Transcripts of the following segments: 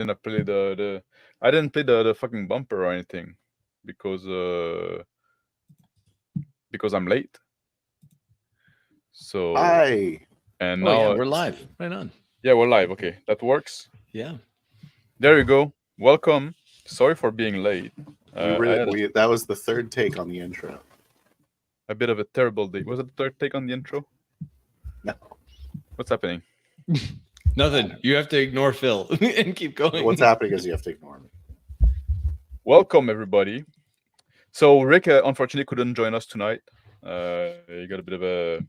didn't play I didn't play the fucking bumper or anything because I'm late. So Hi. and Oh yeah, now we're live. Right on. yeah, we're live. Okay, that works. Yeah. There you go. Welcome. Sorry for being late. I had That was the third take on the intro. a bit of a terrible day. Was it the third take on the intro? No. What's happening? Nothing. You have to ignore Phil and keep going. What's happening is you have to ignore me. Welcome everybody. So Rick unfortunately couldn't join us tonight. He got a bit of a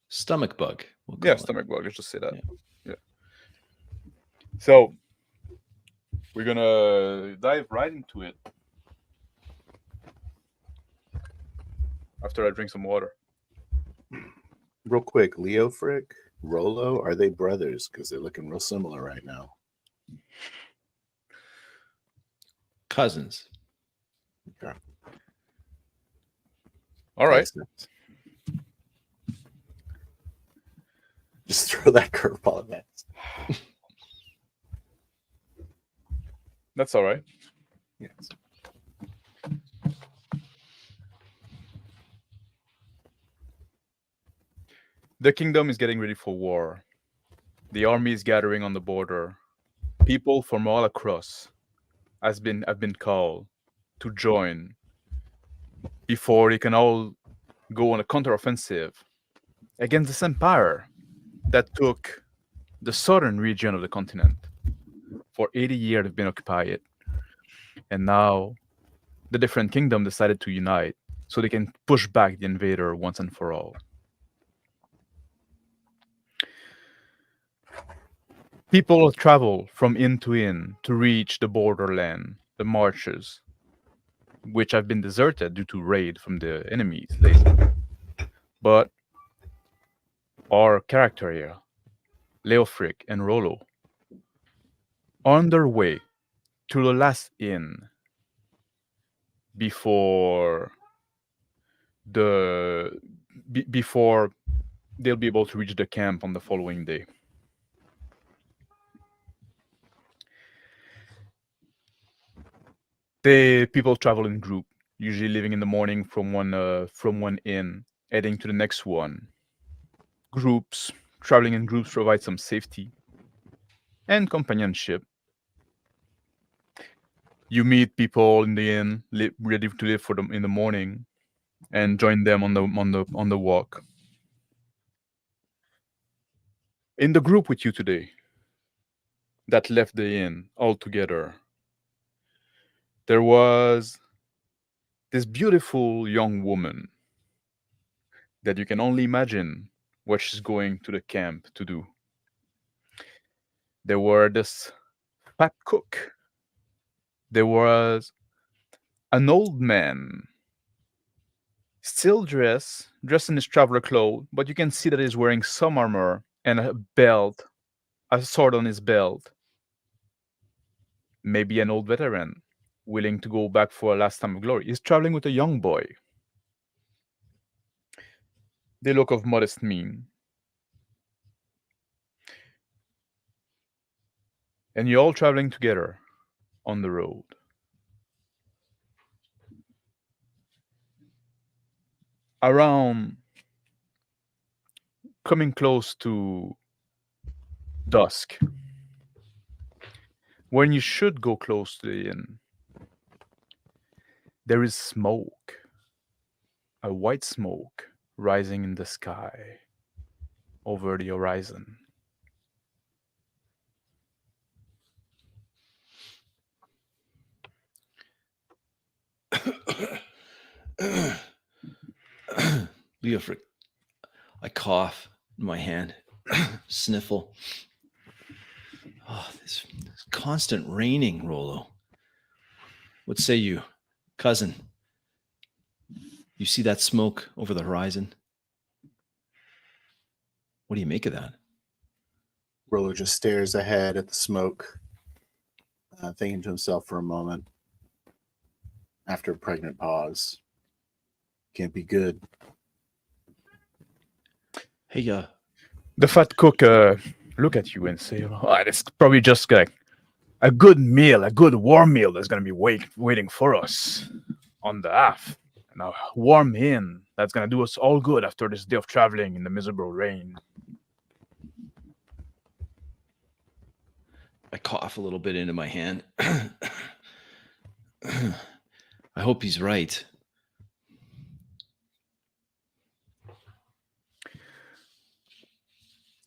Stomach bug. We'll call it. stomach bug. Let's just say that. Yeah. Yeah. So we're gonna dive right into it after I drink some water. Real quick, Leo Frick, Rolo, are they brothers? Because they're looking real similar right now. Cousins. Okay. All right. Makes sense. Just throw that curveball at that. That's all right. Yes. The kingdom is getting ready for war. The army is gathering on the border. People from all across have been called to join before they can all go on a counteroffensive against this empire that took the southern region of the continent. For 80 years they've been occupied. And now the different kingdoms decided to unite so they can push back the invader once and for all. People travel from inn to reach the borderland, the marches, which have been deserted due to raid from the enemies lately. But our character here, Leofric and Rolo, are on their way to the last inn before before they'll be able to reach the camp on the following day. People travel in group, usually leaving in the morning from one inn, heading to the next one. Traveling in groups provide some safety and companionship. You meet people in the inn, ready to leave for them in the morning, and join them on the walk. In the group with you today, that left the inn all together, there was this beautiful young woman that you can only imagine what she's going to the camp to do. There were this fat cook. There was an old man, still dressed in his traveler clothes, but you can see that he's wearing some armor and a belt, a sword on his belt. Maybe an old veteran, willing to go back for a last time of glory. He's traveling with a young boy. They look of modest mien. And you're all traveling together on the road. Around coming close to dusk, when you should go close to the inn, there is smoke, a white smoke rising in the sky over the horizon. Leofric. I cough in my hand, sniffle. Oh, this constant raining, Rolo. What say you, cousin? You see that smoke over the horizon? What do you make of that? Rolo just stares ahead at the smoke, thinking to himself for a moment. After a pregnant pause. Can't be good. Hey, The fat cook look at you and say, "Oh, it's probably just like a good meal, a good warm meal that's going to be waiting for us on the aft. And a warm inn that's going to do us all good after this day of traveling in the miserable rain. I cough a little bit into my hand. I hope he's right.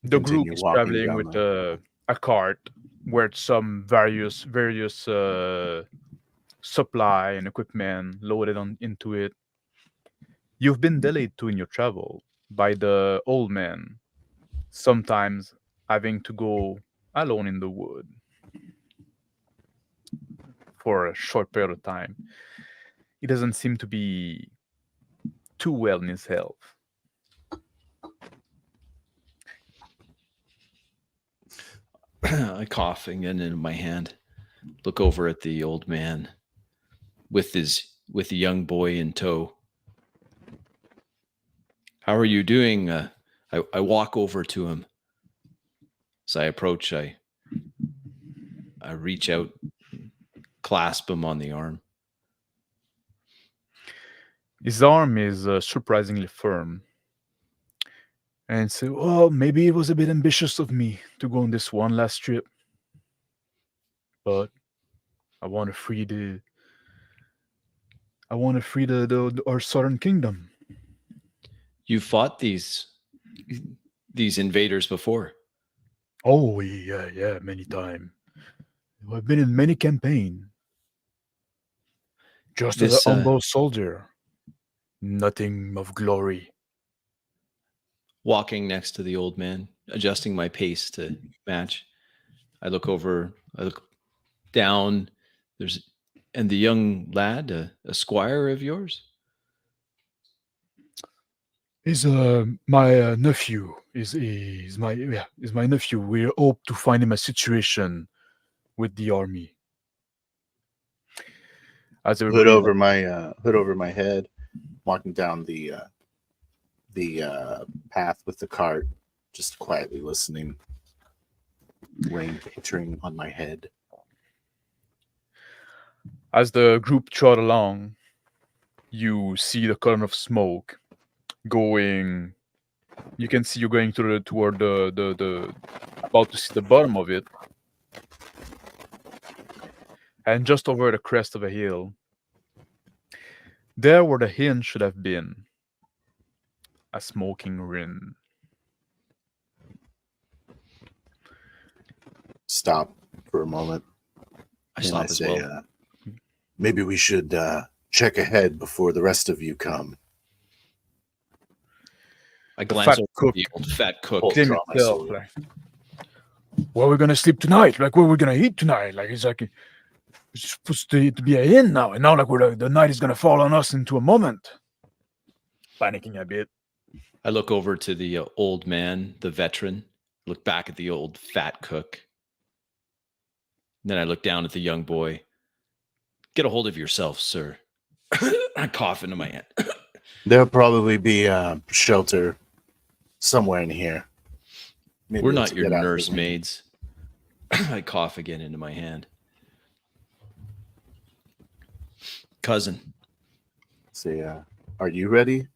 The group Continue is walking traveling down with the. a cart with some various supply and equipment loaded on into it. You've been delayed too in your travel by the old man, sometimes having to go alone in the wood for a short period of time. He doesn't seem to be too well in his health. I cough again into my hand. Look over at the old man with the young boy in tow. How are you doing? I walk over to him. As I approach, I reach out, clasp him on the arm. His arm is surprisingly firm. And say, well, maybe it was a bit ambitious of me to go on this one last trip. But I want to free our southern kingdom. You fought these invaders before. Oh yeah, many times. I've been in many campaigns. Just as a This humble soldier. Nothing of glory. walking next to the old man, adjusting my pace to match. I look over, I look down. And the young lad, a squire of yours? Is my nephew. Is my nephew. We hope to find him a situation with the army. As Hood everybody over my head, walking down the path with the cart, just quietly listening. Rain pattering on my head. As the group trot along, you see the column of smoke going. You can see you going toward the about to see the bottom of it, and just over the crest of a hill, there where the inn should have been, a smoking ruin. Stop for a moment. I and stop as say, well. maybe we should check ahead before the rest of you come. I The glance fat over cook. at the old fat cook. Pull Tim draw my himself, sword. like, where are we gonna sleep tonight? Like, where are we gonna eat tonight? Like, it's like it's supposed to be an inn now, and now like the night is gonna fall on us into a moment. Panicking a bit. I look over to the old man, the veteran, look back at the old fat cook. And then I look down at the young boy. Get a hold of yourself, sir. I cough into my hand. There'll probably be shelter somewhere in here. Maybe We're let's not your get out of the rain. nursemaids. I cough again into my hand. Cousin, Say, are you ready?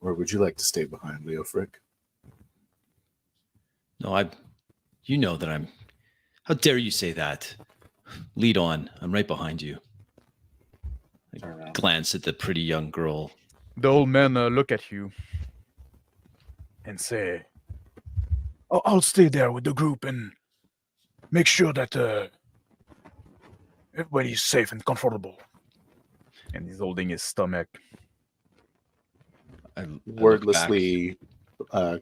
Or would you like to stay behind, Leo Frick? no, you know that I'm. How dare you say that? Lead on. I'm right behind you. Turn around. Glance at the pretty young girl. The old man look at you and say, I'll stay there with the group and make sure that everybody's safe and comfortable. And he's holding his stomach. I look back. Wordlessly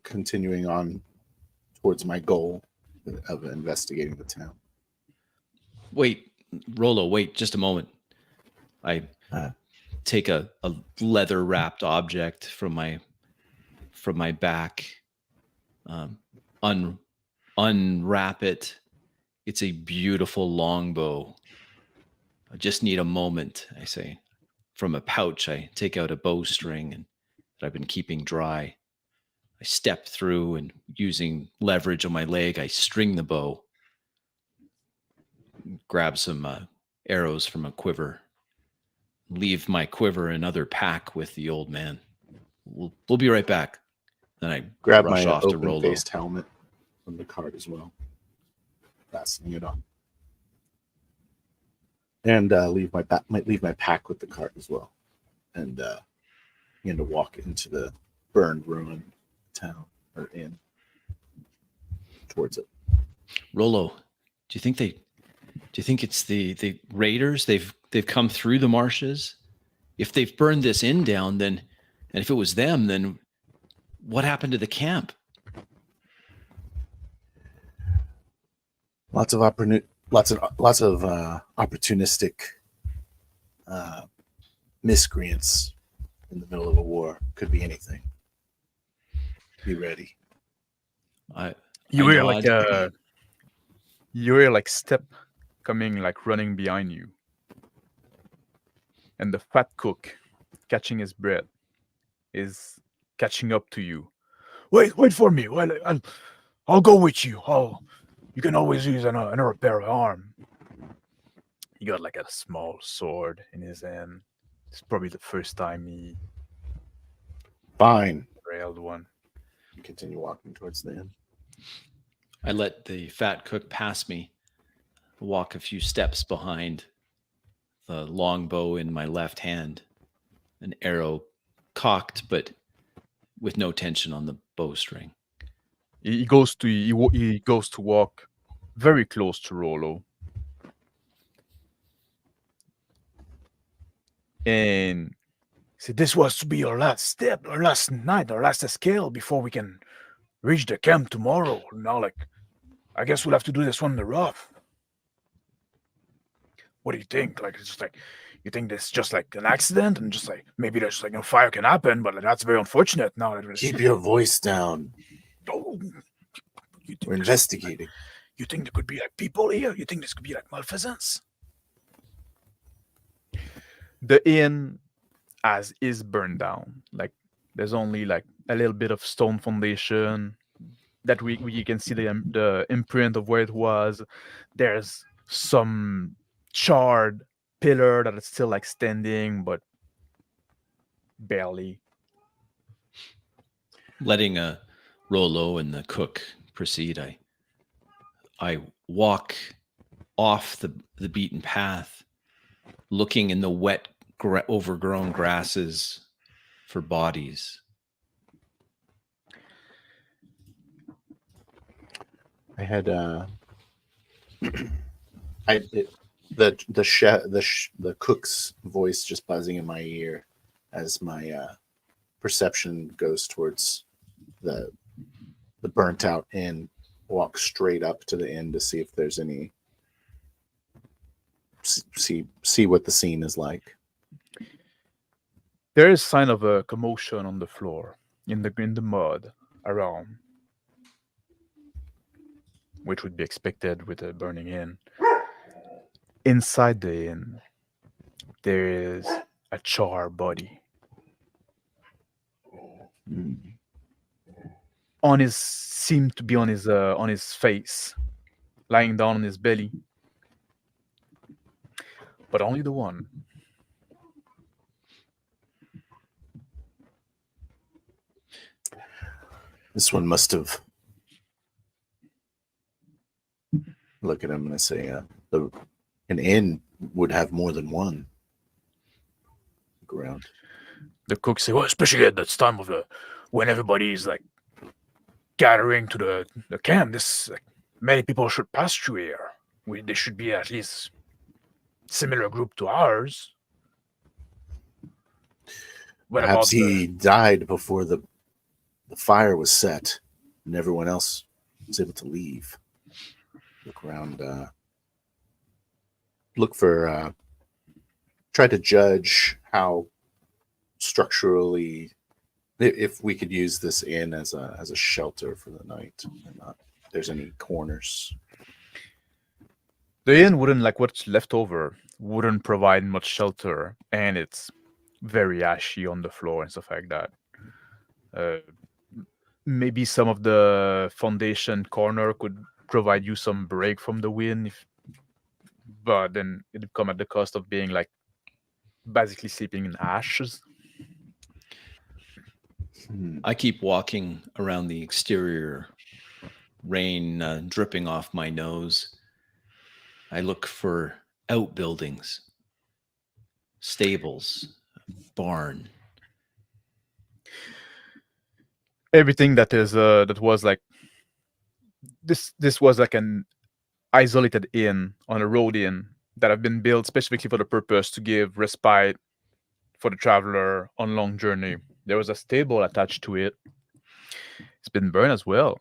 continuing on towards my goal of investigating the town. Wait, Rolo, wait just a moment. I take a leather wrapped object from my back, unwrap it. It's a beautiful longbow. I just need a moment, I say. From a pouch, I take out a bowstring that I've been keeping dry. I step through and using leverage on my leg, I string the bow. grab some arrows from a quiver, leave my quiver and other pack with the old man. We'll be right back. Then I Grab rush my off to Rolo. open-faced helmet from the cart as well, fastening it on, and leave my pack with the cart as well, and begin to walk into the burned ruin town or inn towards it. Rolo, do you think it's the raiders? They've come through the marshes. If they've burned this inn down, then, and if it was them, then what happened to the camp? Lots of opportunistic miscreants in the middle of a war. Could be anything. Be ready. You hear like step coming, like running behind you, and the fat cook, catching his breath, is catching up to you. Wait for me. Well, I'll go with you. You can always use another pair of arms. He got like a small sword in his hand. It's probably the first time he Fine. railed one. Continue walking towards the inn. I let the fat cook pass me, walk a few steps behind the longbow in my left hand, an arrow cocked but with no tension on the bowstring. He goes to walk very close to Rolo, and he said, "This was to be our last step, our last night, our last escape before we can reach the camp tomorrow. Now, like, I guess we'll have to do this one in the rough. What do you think? Like, it's just like, you think this is just like an accident, and just like maybe there's like a fire can happen, but that's very unfortunate. Now that Keep your voice down. Oh, We're investigating. You think there could be like people here? You think this could be like malfeasance? The inn as is burned down. Like, there's only like a little bit of stone foundation that we can see the imprint of where it was. There's some charred pillar that is still like standing, but barely. Letting Rolo and the cook proceed, I walk off the beaten path, looking in the wet, overgrown grasses for bodies. I had the cook's voice just buzzing in my ear as my perception goes towards the burnt out inn. Walk straight up to the inn to see if there's any see what the scene is like. There is sign of a commotion on the floor, in the mud around, which would be expected with a burning inn. Inside the inn, there is a charred body. Seemed to be on his face, lying down on his belly, but only the one. This one must have. Look at him and I say, an inn would have more than one. Look around. The cook say, well, especially at that time of when everybody's like gathering to the camp, this like, many people should pass through here. There should be at least similar group to ours. What Perhaps about he died before the fire was set and everyone else was able to leave. Look around, try to judge how structurally, if we could use this inn as a shelter for the night, and not if there's any corners. The inn wouldn't, like what's left over, wouldn't provide much shelter, and it's very ashy on the floor and stuff like that. Maybe some of the foundation corner could provide you some break from the wind, but then it'd come at the cost of being like basically sleeping in ashes. I keep walking around the exterior, rain dripping off my nose. I look for outbuildings, stables, barn. Everything that was like this was like an isolated inn on a road inn that have been built specifically for the purpose to give respite for the traveler on long journey. There was a stable attached to it. It's been burned as well.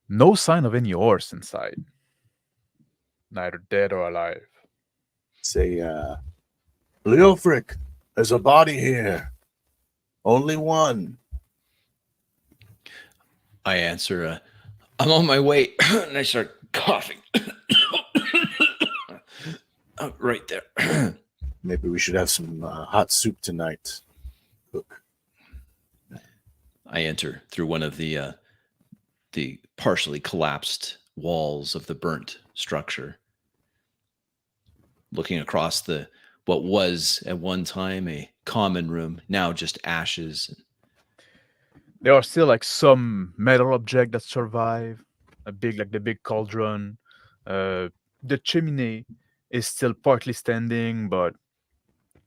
No sign of any horse inside, neither dead or alive. Say, Leofric, there's a body here. Only one. I answer, I'm on my way. And I start coughing. Oh, right there. Maybe we should have some hot soup tonight, cook. I enter through one of the partially collapsed walls of the burnt structure, looking across the what was at one time a common room, now just ashes. There are still like some metal object that survive. The big cauldron. The chimney is still partly standing, but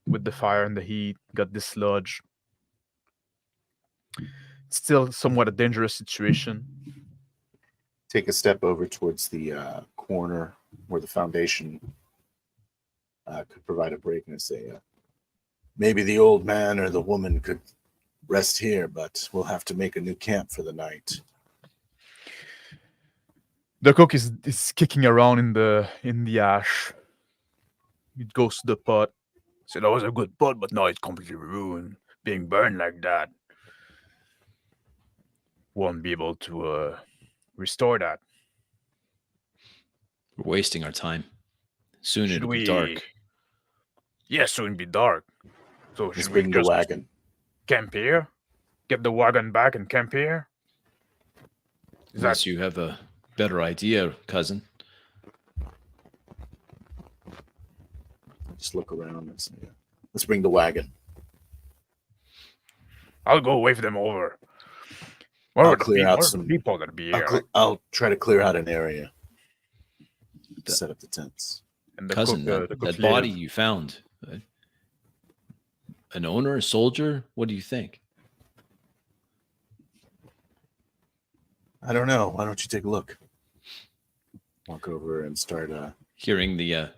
with the fire and the heat, got dislodged. Still somewhat a dangerous situation. Take a step over towards the corner where the foundation could provide a break and say, maybe the old man or the woman could rest here, but we'll have to make a new camp for the night. The cook is kicking around in the ash. It goes to the pot. Said that was a good pot, but now it's completely ruined. Being burned like that. Won't be able to restore that. We're wasting our time. Soon Should it'll we? be dark. Yes, soon be dark. So Let's should we bring the just wagon. camp here? Get the wagon back and camp here? Is that Unless you have a better idea, cousin. Just look around and say, let's bring the wagon. I'll go wave them over. Where I'll are the clear people? out Where are some- the people that be here? I'll try to clear out an area. Set up the tents. And the Cousin, cook, that, the cook that body leader. you found, an owner, a soldier? What do you think? I don't know. Why don't you take a look? Walk over and start Hearing the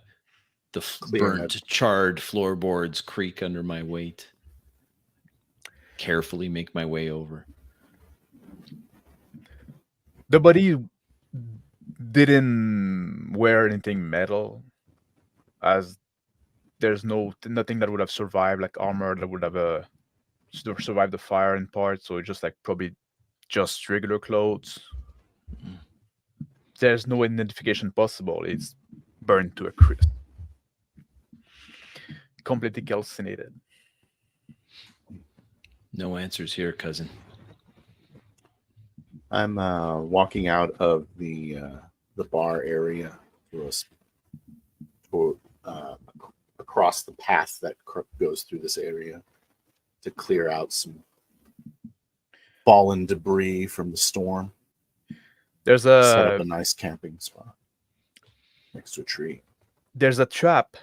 Clearing burnt, charred floorboards creak under my weight. Carefully make my way over. The body didn't wear anything metal, as there's nothing that would have survived, like armor that would have survived the fire in part. So it's just like probably just regular clothes. There's no identification possible. It's burned to a crisp, completely calcinated. No answers here, cousin. I'm walking out of the bar area across the path that goes through this area to clear out some fallen debris from the storm. There's Set up a a nice camping spot next to a tree. there's a trap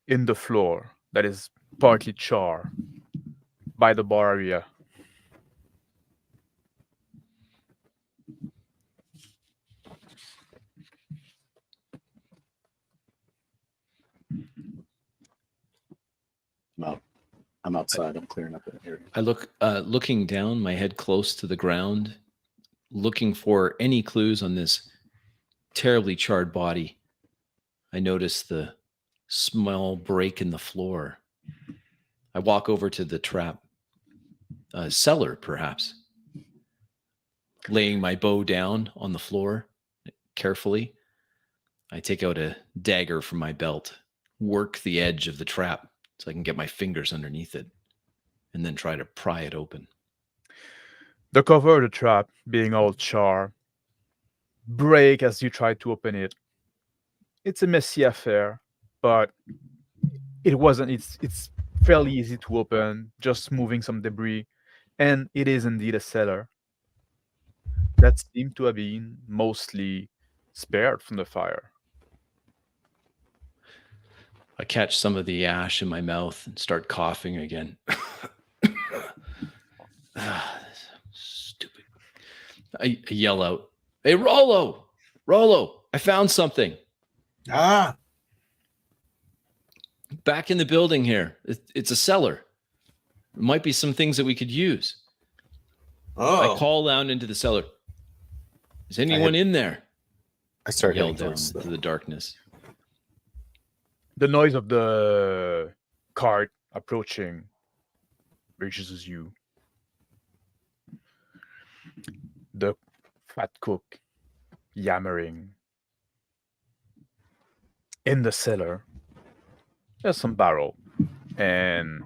in the floor that is partly char by the bar area. I'm outside. I'm clearing up an area. I look, looking down, my head close to the ground, looking for any clues on this terribly charred body. I notice the small break in the floor. I walk over to the trap, cellar, perhaps, laying my bow down on the floor carefully. I take out a dagger from my belt, work the edge of the trap so I can get my fingers underneath it, and then try to pry it open. The cover of the trap, being all char, break as you try to open it. It's a messy affair, but it wasn't. It's fairly easy to open, just moving some debris, and it is indeed a cellar that seemed to have been mostly spared from the fire. I catch some of the ash in my mouth and start coughing again. Stupid. I yell out, "Hey, Rollo! Rollo! I found something. Ah, Back in the building here. It's a cellar. There might be some things that we could use." oh! I call down into the cellar. Is anyone in there? I start Yell heading down towards into the darkness. The noise of the cart approaching reaches you. The fat cook yammering. In the cellar, there's some barrel, and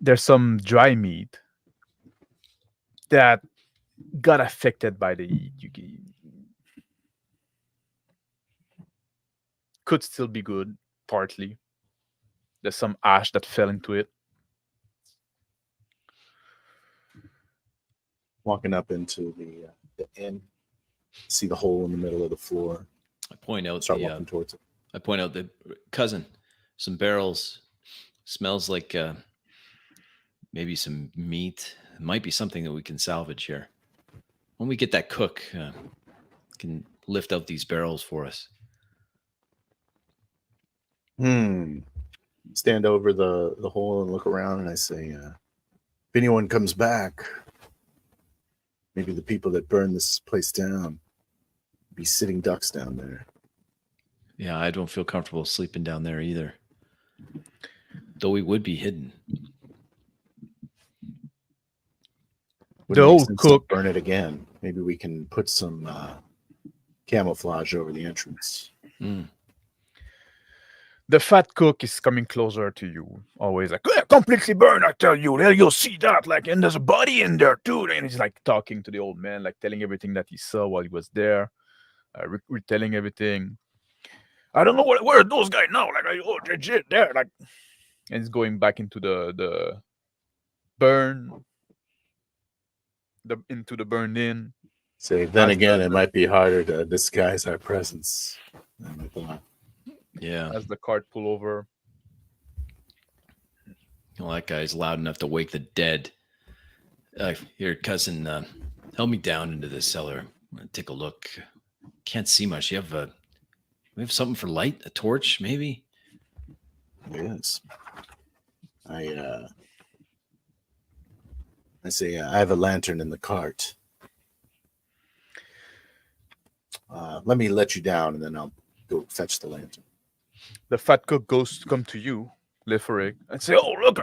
there's some dry meat that got affected by the heat. Could still be good, partly. There's some ash that fell into it. Walking up into the inn, see the hole in the middle of the floor. I point out Start walking towards it. I point out the cousin, some barrels. Smells like maybe some meat. It might be something that we can salvage here. When we get that cook, can lift out these barrels for us. Stand over the hole and look around, and I say, if anyone comes back, maybe the people that burned this place down be sitting ducks down there. Yeah, I don't feel comfortable sleeping down there either. Though we would be hidden. Wouldn't The make old sense to cook- burn it again. Maybe we can put some camouflage over the entrance. The fat cook is coming closer to you, always like, "Yeah, completely burned, I tell you. You'll see that. Like, and there's a body in there too." And he's like talking to the old man, like telling everything that he saw while he was there, retelling everything. I don't know where are those guys now. Like, oh, legit there. Like, and he's going back into the burn, into the burned in. Say, then As again, the- it might be harder to disguise our presence than I thought. Yeah. As the cart pull over, Well, that guy's loud enough to wake the dead. Here, cousin, help me down into this cellar. I'm gonna take a look. Can't see much. We have something for light? A torch, maybe? Yes. I say, I have a lantern in the cart. Let me let you down, and then I'll go fetch the lantern. the fat cook goes to come to you, Leforig, and say, "Oh, look!"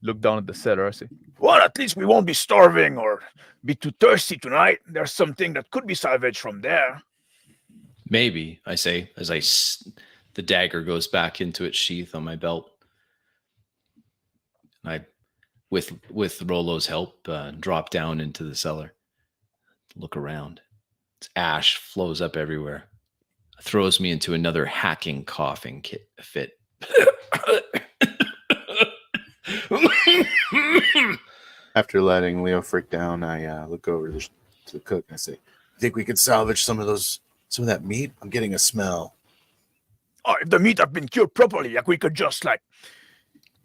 Look down at the cellar. I say, "Well, at least we won't be starving or be too thirsty tonight. There's something that could be salvaged from there." Maybe, I say, as the dagger goes back into its sheath on my belt. I, with Rollo's help, drop down into the cellar. Look around. Ash flows up everywhere. Throws me into another hacking coughing fit. After letting Leo freak down, I look over to the cook and I say, "You think we could salvage some of that meat? I'm getting a smell." Oh, if the meat had been cured properly, like we could just like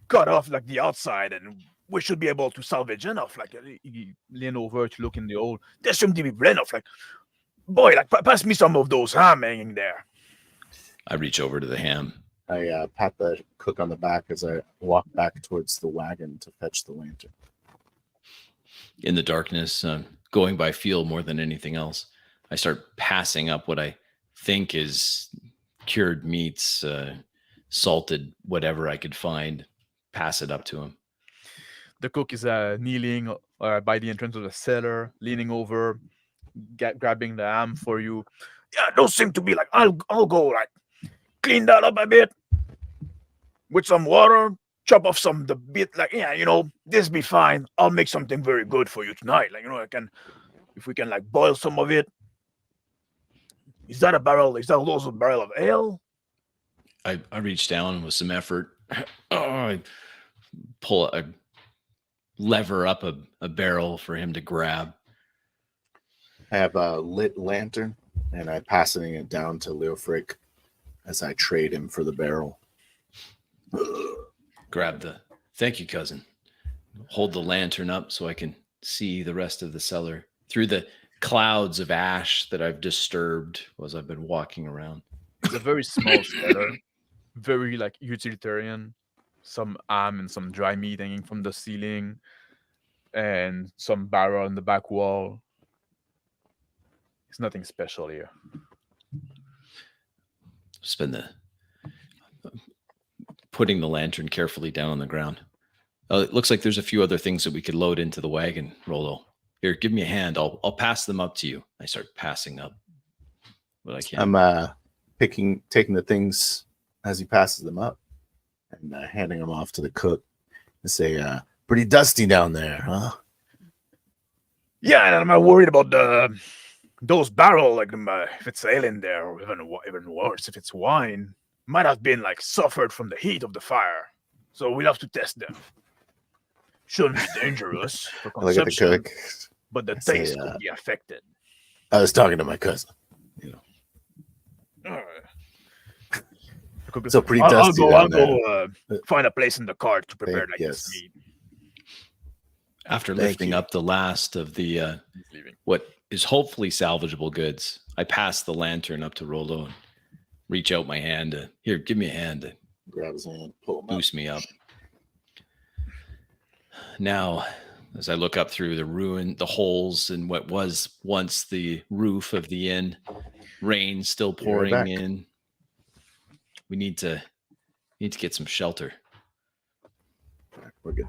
cut off like the outside, and we should be able to salvage enough. Like he lean over to look in the hole. There seems to be enough. Like, boy, like pass me some of those ham hanging there. I reach over to the ham. I pat the cook on the back as I walk back towards the wagon to fetch the lantern. In the darkness, going by feel more than anything else, I start passing up what I think is cured meats, salted, whatever I could find. Pass it up to him. The cook is kneeling by the entrance of the cellar, leaning over, grabbing the ham for you. Yeah, those seem to be like, I'll go like clean that up a bit with some water, chop off some the bit. Like, yeah, this be fine. I'll make something very good for you tonight. Like, if we can like boil some of it. Is that a barrel? Is that also a barrel of ale? I reach down with some effort. I pull a lever up a barrel for him to grab. I have a lit lantern, and I'm passing it down to Leofric as I trade him for the barrel. Grab the. Thank you, cousin. Hold the lantern up so I can see the rest of the cellar through the clouds of ash that I've disturbed as I've been walking around. It's a very small cellar, very like utilitarian. Some ham and some dry meat hanging from the ceiling, and some barrel on the back wall. It's nothing special here. Spend the putting the lantern carefully down on the ground. It looks like there's a few other things that we could load into the wagon, Rolo. Here, give me a hand. I'll pass them up to you. I start passing up what I can. I'm taking the things as he passes them up and handing them off to the cook and say, pretty dusty down there, huh? Yeah, and I'm not worried about those barrel, like if it's ale in there, or even worse, if it's wine, might have been like suffered from the heat of the fire. So we'll have to test them. Shouldn't be dangerous for I look at the consumption, cook. but the I say, taste could be affected. I was talking to my cousin. So pretty dusty I'll down go there. find a place in the cart to prepare Thank- like yes. this meat. After Thank lifting you. up the last of the He's leaving. what is hopefully salvageable goods, I pass the lantern up to Rolo and reach out my hand to, here, give me a hand to Grab his hand, pull him up. boost me up. Now, as I look up through the holes in what was once the roof of the inn, rain still Be right pouring back. in. We need to get some shelter. We're good.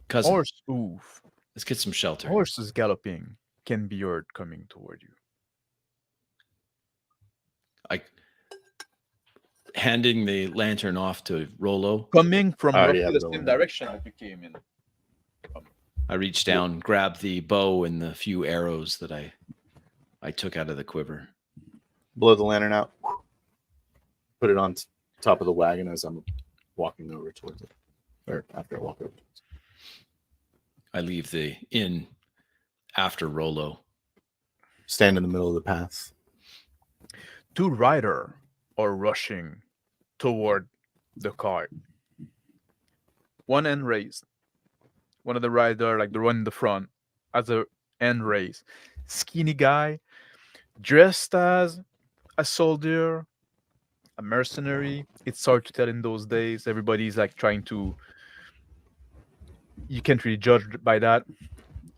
Cousin, Horse, oof. let's get some shelter. Horses galloping can be heard coming toward you. I handing the lantern off to Rolo. Coming from I already roughly have the the same one. direction that you came in. I reach down, grab the bow and the few arrows that I took out of the quiver. Blow the lantern out. Put it on top of the wagon as I'm walking over towards it. Or after I walk over towards it. I leave the inn after Rolo. Stand in the middle of the path. Two riders are rushing toward the cart. One end raised. One of the rider, like the one in the front, has a end raised. Skinny guy, dressed as a soldier, a mercenary. It's hard to tell in those days. Everybody's like trying to. You can't really judge by that.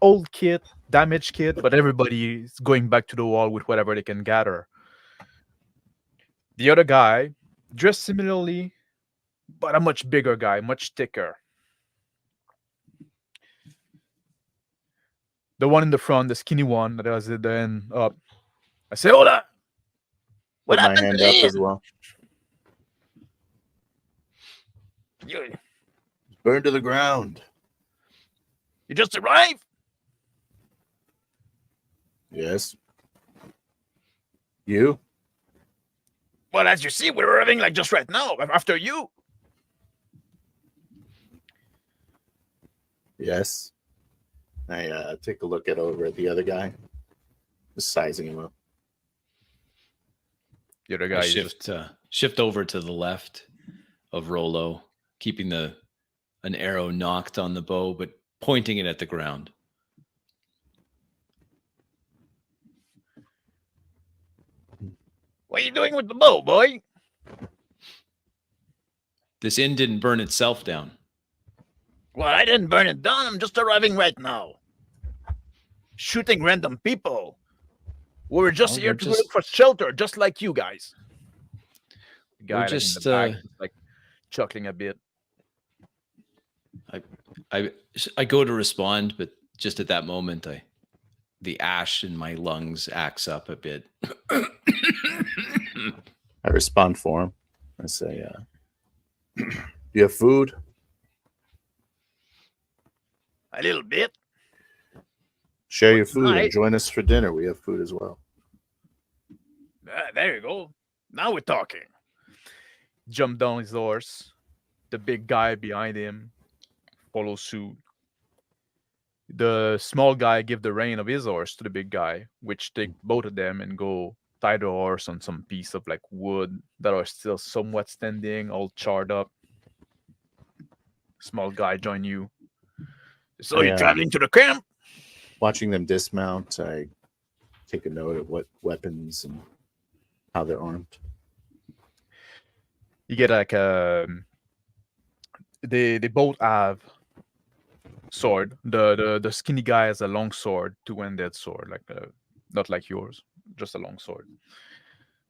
Old kid, damaged kid, but everybody is going back to the wall with whatever they can gather. The other guy, dressed similarly, but a much bigger guy, much thicker. The one in the front, the skinny one that has the end up. I say, hola! What Put my happened hand to up him? as well. You Burned to the ground. just arrived? Yes. You? Well, as you see, we're arriving like just right now, after you. Yes. I take a look over at the other guy, just sizing him up. The other I guy is just shift over to the left of Rolo, keeping an arrow knocked on the bow, but pointing it at the ground. what are you doing with the bow, boy? This inn didn't burn itself down. Well, I didn't burn it down. I'm just arriving right now. Shooting random people. We're just Well, here we're to just- look for shelter, just like you guys. The guy like, just, in the back, is, like chuckling a bit. I go to respond, but just at that moment, the ash in my lungs acts up a bit. I respond for him. I say, you have food? A little bit. Share your But food and tonight, join us for dinner. We have food as well. there you go. Now we're talking. Jump down his horse. The big guy behind him follows suit. The small guy give the rein of his horse to the big guy, which take both of them and go tie the horse on some piece of like wood that are still somewhat standing, all charred up. Small guy join you. So you're I, traveling to the camp? watching them dismount, I take a note of what weapons and how they're armed. You get like they both have sword. The skinny guy has a long sword, two-handed sword, like not like yours, just a long sword.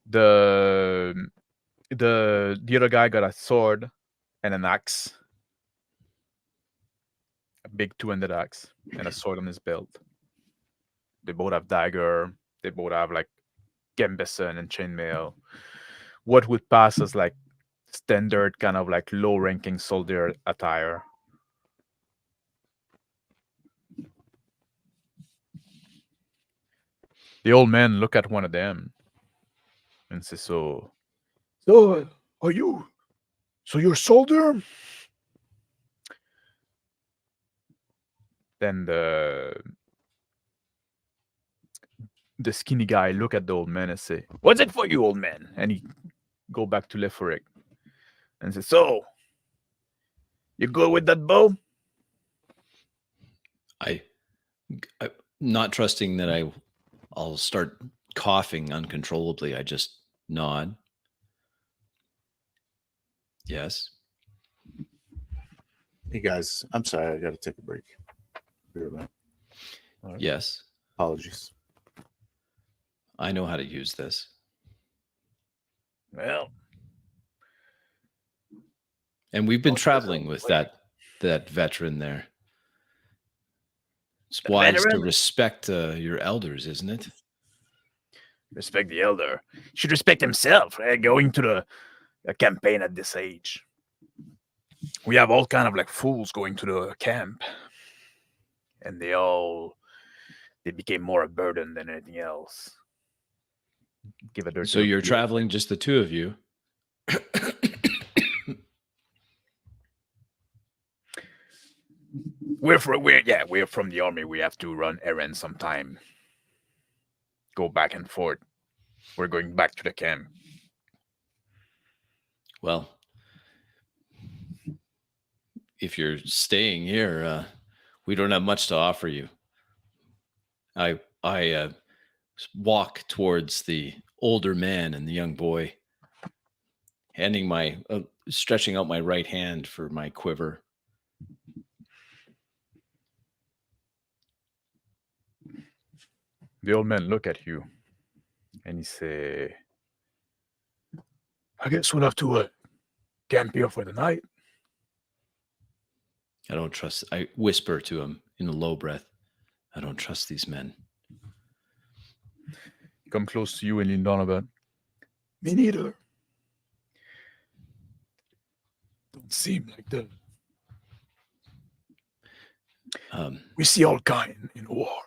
The the other guy got a sword and an axe, a big two-handed axe, and a sword on his belt. They both have dagger. They both have like gambeson and chainmail. What would pass as like standard kind of like low-ranking soldier attire. The old man look at one of them and say, So, are you? So you're a soldier?" Then the skinny guy look at the old man and say, "What's it for you, old man?" And he go back to Leforic and say, "So, you good with that bow?" I not trusting that I'll start coughing uncontrollably. I just nod. Yes. Hey guys, I'm sorry, I got to take a break. Be right back. Right. Yes. Apologies. I know how to use this. Well, And we've been Oh, traveling with wait. that veteran there. It's The wise to veteran? respect your elders, isn't it? Respect the elder. Should respect himself. Going to the campaign at this age. We have all kind of like fools going to the camp, and they became more a burden than anything else. Give a dirty So look you're to the old traveling just the two of you. We're from the army. We have to run errands sometime. Go back and forth. We're going back to the camp. Well, if you're staying here, we don't have much to offer you. I walk towards the older man and the young boy, handing stretching out my right hand for my quiver. The old man look at you, and he say, "I guess we'll have to camp here for the night." I don't trust. I whisper to him in a low breath. I don't trust these men. Come close to you and lean down a bit. Me neither. Don't seem like that. We see all kind in war.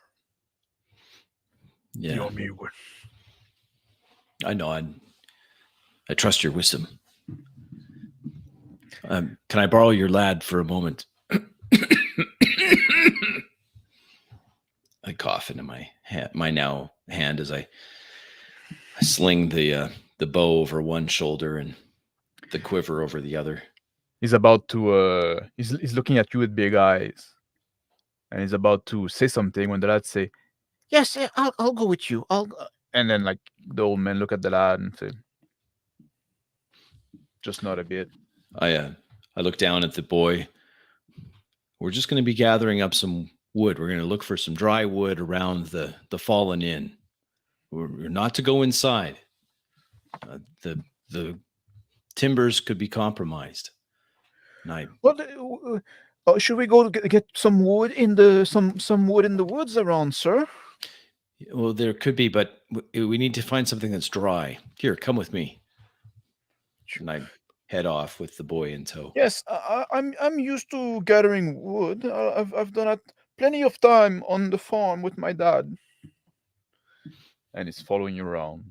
Yeah, The army would. I know. I trust your wisdom. Can I borrow your lad for a moment? I cough into my now hand as I sling the bow over one shoulder and the quiver over the other. He's about to. He's looking at you with big eyes, and he's about to say something when the lad say, "Yes, I'll go with you. I'll." And then like the old man look at the lad and say, "Just not a bit." I look down at the boy. We're just going to be gathering up some wood. We're going to look for some dry wood around the fallen inn. We're not to go inside. The timbers could be compromised. And Well, should we go to get some wood in the some wood in the woods around, sir? well, there could be, but we need to find something that's dry. Here, come with me. And I head off with the boy in tow. Yes, I'm used to gathering wood. I've done it Plenty of time on the farm with my dad. And he's following you around.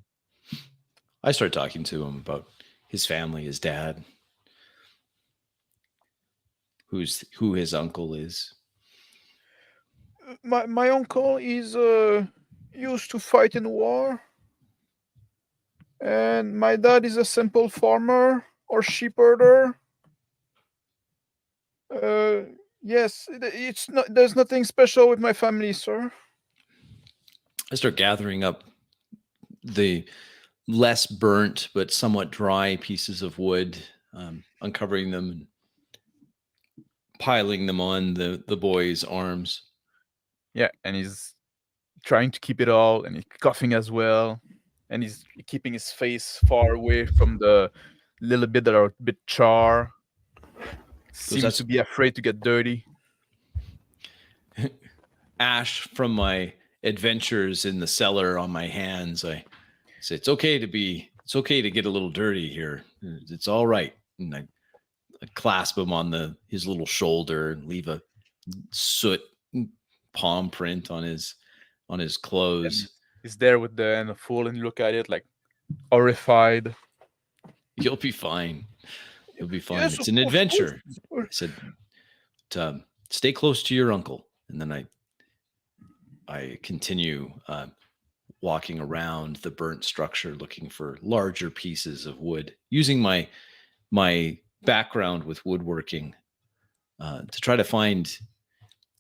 I start talking to him about his family, his dad, who his uncle is. My uncle is used to fight in war, and my dad is a simple farmer or sheep herder. Uh, yes, it's not. There's nothing special with my family, sir. I start gathering up the less burnt but somewhat dry pieces of wood, uncovering them and piling them on the boy's arms. Yeah, and he's trying to keep it all, and he's coughing as well, and he's keeping his face far away from the little bit that are a bit char. Seems That's to be afraid to get dirty. ash from my adventures in the cellar on my hands. I say it's okay to get a little dirty here. It's all right. And I clasp him on his little shoulder and leave a soot palm print on his And clothes. he's there with the fool, and you look at it like horrified. You'll be fine. You'll be fine. Yes, It's of an course, adventure. of I course. said, stay close to your uncle. And then I continue walking around the burnt structure looking for larger pieces of wood, using my background with woodworking to try to find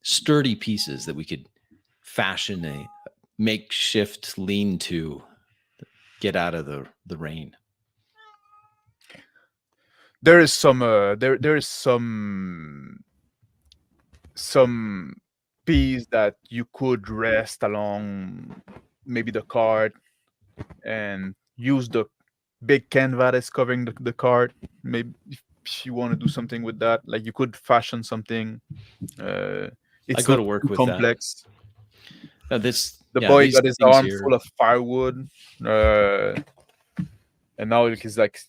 sturdy pieces that we could fashion a makeshift lean-to, get out of the rain. There is some there is some piece that you could rest along maybe the cart and use the big canvas that's covering the cart. Maybe if you want to do something with that, like you could fashion something. It's go not to work too with that. complex. The boy These got his things arm here. full of firewood, and now he's like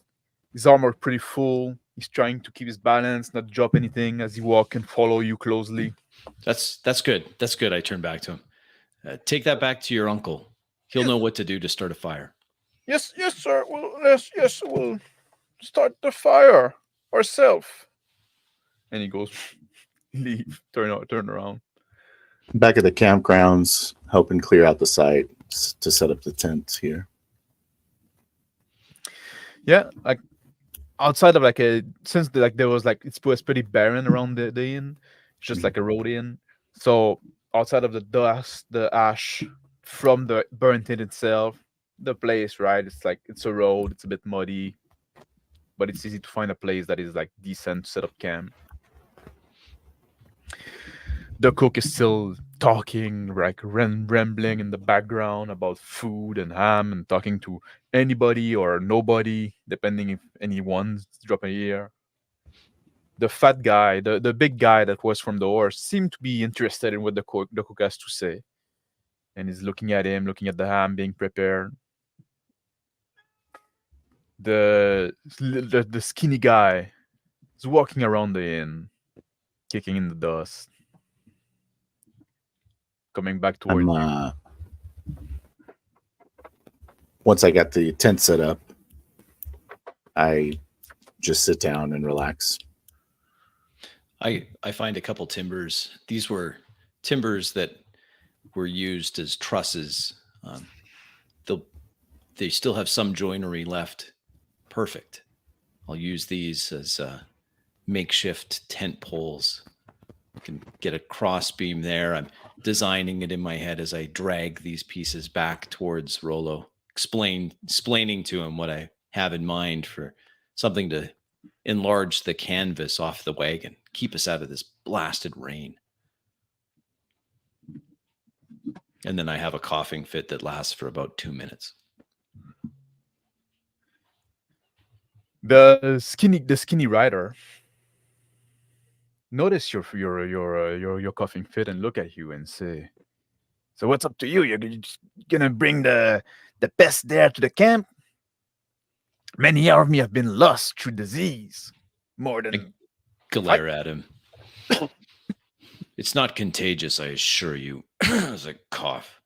his arm are pretty full. He's trying to keep his balance, not drop anything as he walk and follow you closely. That's good. That's good. I turn back to him. Take that back to your uncle. He'll know what to do to start a fire. Yes, yes, sir. Yes, we'll start the fire ourselves. And he goes, leave, turn around. Back at the campgrounds, helping clear out the site to set up the tent here. Yeah, like outside of since there was it was pretty barren around the inn, just like a road inn. So outside of the dust, the ash from the burnt inn itself, the place, right? It's a road, it's a bit muddy, but it's easy to find a place that is like decent to set up camp. The cook is still talking, like rambling in the background about food and ham and talking to anybody or nobody, depending if anyone's dropping ear. The fat guy, the big guy that was from the horse, seemed to be interested in what the cook has to say. And he's looking at him, looking at the ham being prepared. The skinny guy is walking around the inn, kicking in the dust. Coming back towards you. Once I got the tent set up, I just sit down and relax. I find a couple timbers. These were timbers that were used as trusses. They still have some joinery left. Perfect. I'll use these as makeshift tent poles. I can get a cross beam there. I'm designing it in my head as I drag these pieces back towards Rollo, explaining to him what I have in mind for something to enlarge the canvas off the wagon, keep us out of this blasted rain. And then I have a coughing fit that lasts for about 2 minutes. The skinny rider notice your coughing fit and look at you and say, "So what's up to you? You're just gonna bring the pest there to the camp? Many of me have been lost through disease. More than glare at him. It's not contagious, I assure you. As I cough,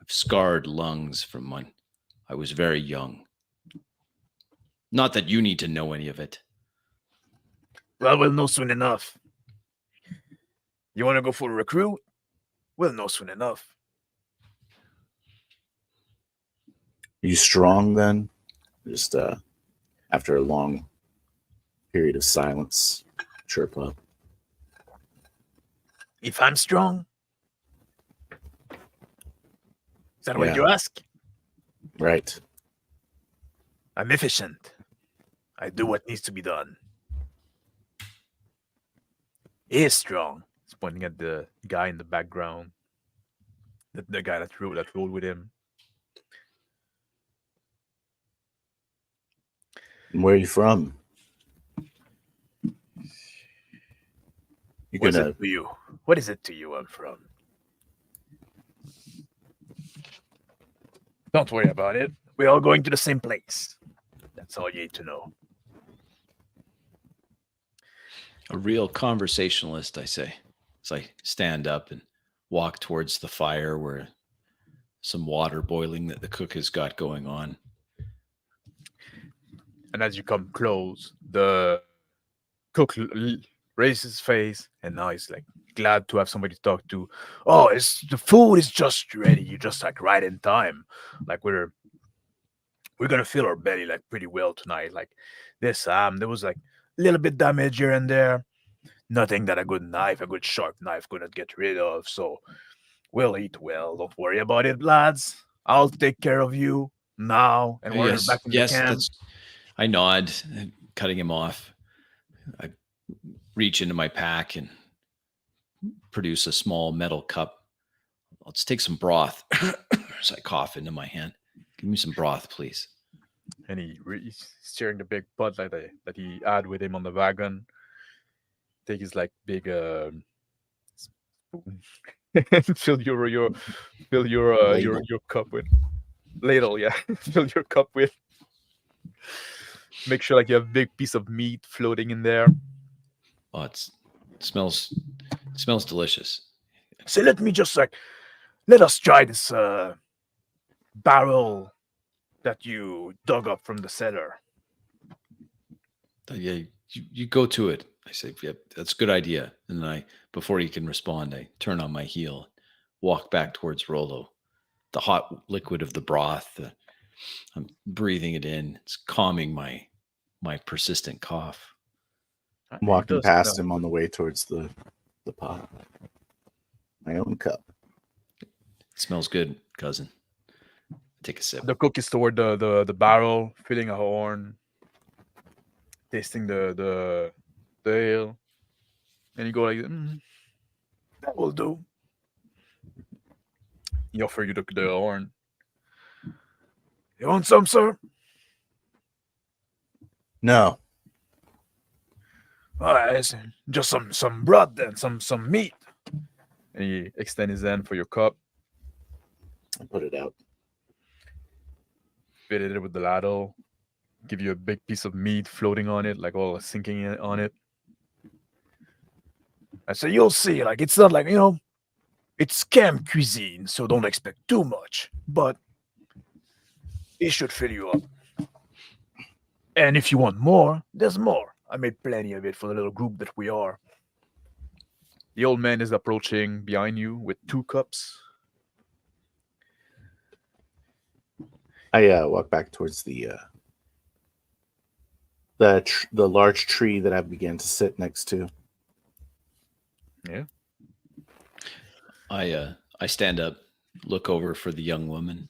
I've scarred lungs from when I was very young. Not that you need to know any of it. Well, we'll know soon enough. You want to go for a recruit? We'll know soon enough. Are you strong then? Just after a long period of silence, chirp up. If I'm strong? Is that what Yeah. you ask? Right. I'm efficient. I do what needs to be done. He is strong. He's pointing at the guy in the background. The guy that rode with him. And where are you from? You What is gonna it to you? What is it to you I'm from? Don't worry about it. We're all going to the same place. That's all you need to know. A real conversationalist, I say, as I stand up and walk towards the fire where some water boiling that the cook has got going on. And as you come close, the cook raises his face, and now he's like glad to have somebody to talk to. Oh, it's the food is just ready. You're just like right in time. Like we're gonna fill our belly like pretty well tonight. Like this there was like a little bit damage here and there. Nothing that a good sharp knife couldn't get rid of. So we'll eat well. Don't worry about it, lads. I'll take care of you now. And we're back in the camp. That's. I nod, cutting him off. I reach into my pack and produce a small metal cup. Let's take some broth. As I cough into my hand. Give me some broth, please. And he's sharing the big pot that he had with him on the wagon. Take his like big spoon and fill your cup with ladle. Yeah, fill your cup with. Make sure like you have a big piece of meat floating in there. Oh, it smells delicious. So let us try this barrel that you dug up from the cellar. Yeah, you go to it. I say, yep, that's a good idea. And then before he can respond, I turn on my heel, walk back towards Rollo. The hot liquid of the broth, I'm breathing it in. It's calming my persistent cough. I'm walking past him on the way towards the pot. My own cup. It smells good, cousin. Take a sip. The cook is toward the barrel, filling a horn, tasting the ale, and you go like, That will do. he offer you the horn. You want some, sir? No. All right, just some broth then, some meat. And he extend his hand for your cup, I put it out. fit it with the ladle, give you a big piece of meat floating on it, like all sinking on it. I say you'll see. Like it's not like it's camp cuisine, so don't expect too much. But it should fill you up. And if you want more, there's more. I made plenty of it for the little group that we are. The old man is approaching behind you with 2 cups. I walk back towards the large tree that I began to sit next to. Yeah. I stand up, look over for the young woman,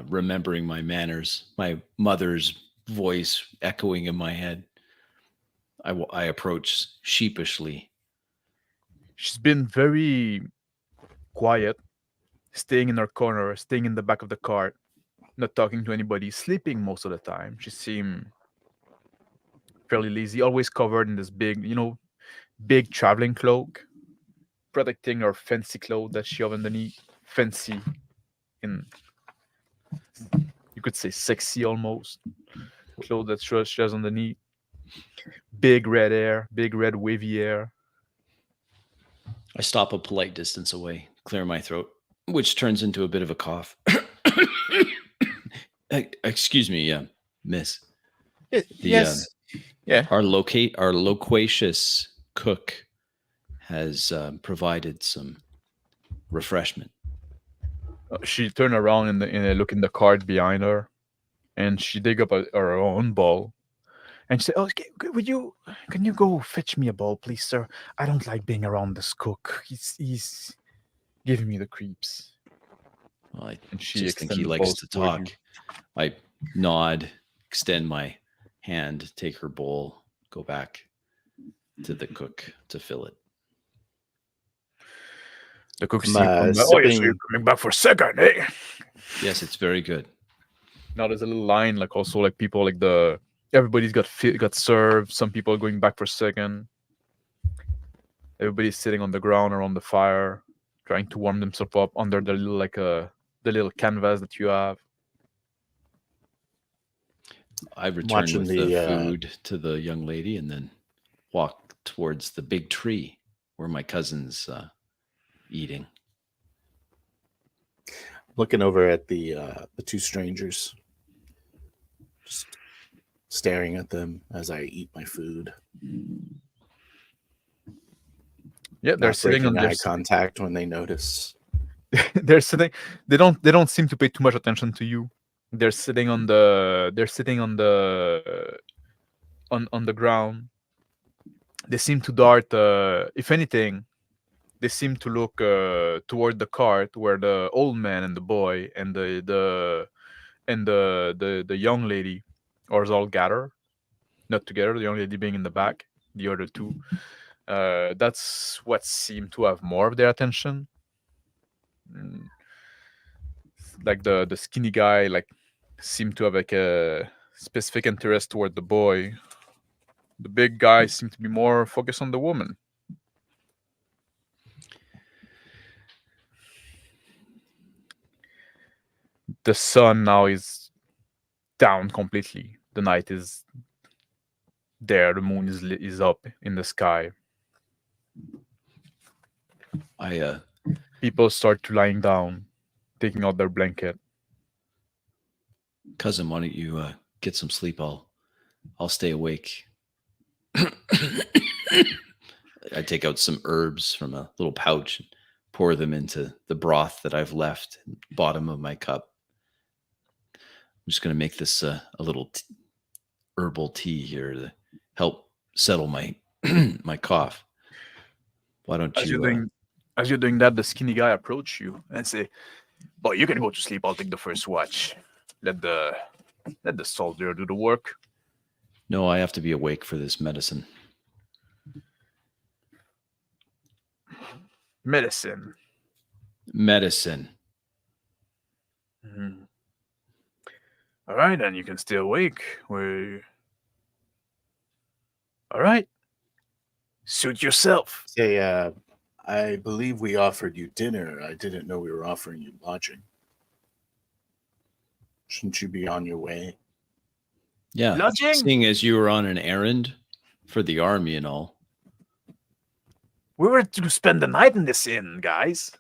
remembering my manners, my mother's voice echoing in my head. I approach sheepishly. She's been very quiet, staying in her corner, staying in the back of the cart, not talking to anybody, sleeping most of the time. She seemed fairly lazy, always covered in this big traveling cloak, protecting her fancy clothes that she have underneath. Fancy, in you could say sexy almost. Clothes that she has underneath. Big red hair, big red wavy hair. I stop a polite distance away, clear my throat, which turns into a bit of a cough. Excuse me, miss. Yes. Yeah. Our loquacious cook has provided some refreshment. She turned around and look in the cart behind her, and she dig up her own bowl, and she said, "Oh, can you go fetch me a bowl, please, sir? I don't like being around this cook. He's giving me the creeps." Well, I And she just think he extended the likes bowls to toward talk. you. I nod, extend my hand, take her bowl, go back to the cook to fill it. The cook I'm, see you come back. Oh, yeah, so sipping. you're coming back for a second, eh? Yes, it's very good. Now there's a little line, like also like people like everybody's got served. Some people are going back for a second. Everybody's sitting on the ground around the fire, trying to warm themselves up under the little the little canvas that you have. I return watching with the the, food to the young lady and then walk towards the big tree where my cousin's eating. Looking over at the two strangers, just staring at them as I eat my food. Yeah, they're Not sitting on breaking their eye contact when they notice. they're sitting. They don't seem to pay too much attention to you. They're sitting on the on the ground. They seem to dart. If anything, they seem to look toward the cart where the old man and the boy and the young lady are all gathered, not together. The young lady being in the back, the other two. That's what seemed to have more of their attention. Mm, like the skinny guy, like seemed to have like a specific interest toward the boy. The big guy seemed to be more focused on the woman. The sun now is down completely. The night is there. The moon is up in the sky. I People start to lying down, taking out their blanket. cousin, why don't you get some sleep? I'll stay awake. I take out some herbs from a little pouch and pour them into the broth that I've left at the bottom of my cup. I'm just going to make this a little herbal tea here to help settle my my cough. Why don't As you're you? doing, as you're doing that, the skinny guy approach you and say, "Boy, you can go to sleep. I'll take the first watch. Let the soldier do the work." No, I have to be awake for this medicine. Medicine. Medicine. Mhm. All right, then you can stay awake. All right. Suit yourself. Say, I believe we offered you dinner. I didn't know we were offering you lodging. Shouldn't you be on your way? Yeah. Lodging? Seeing as you were on an errand for the army and all. We were to spend the night in this inn, guys.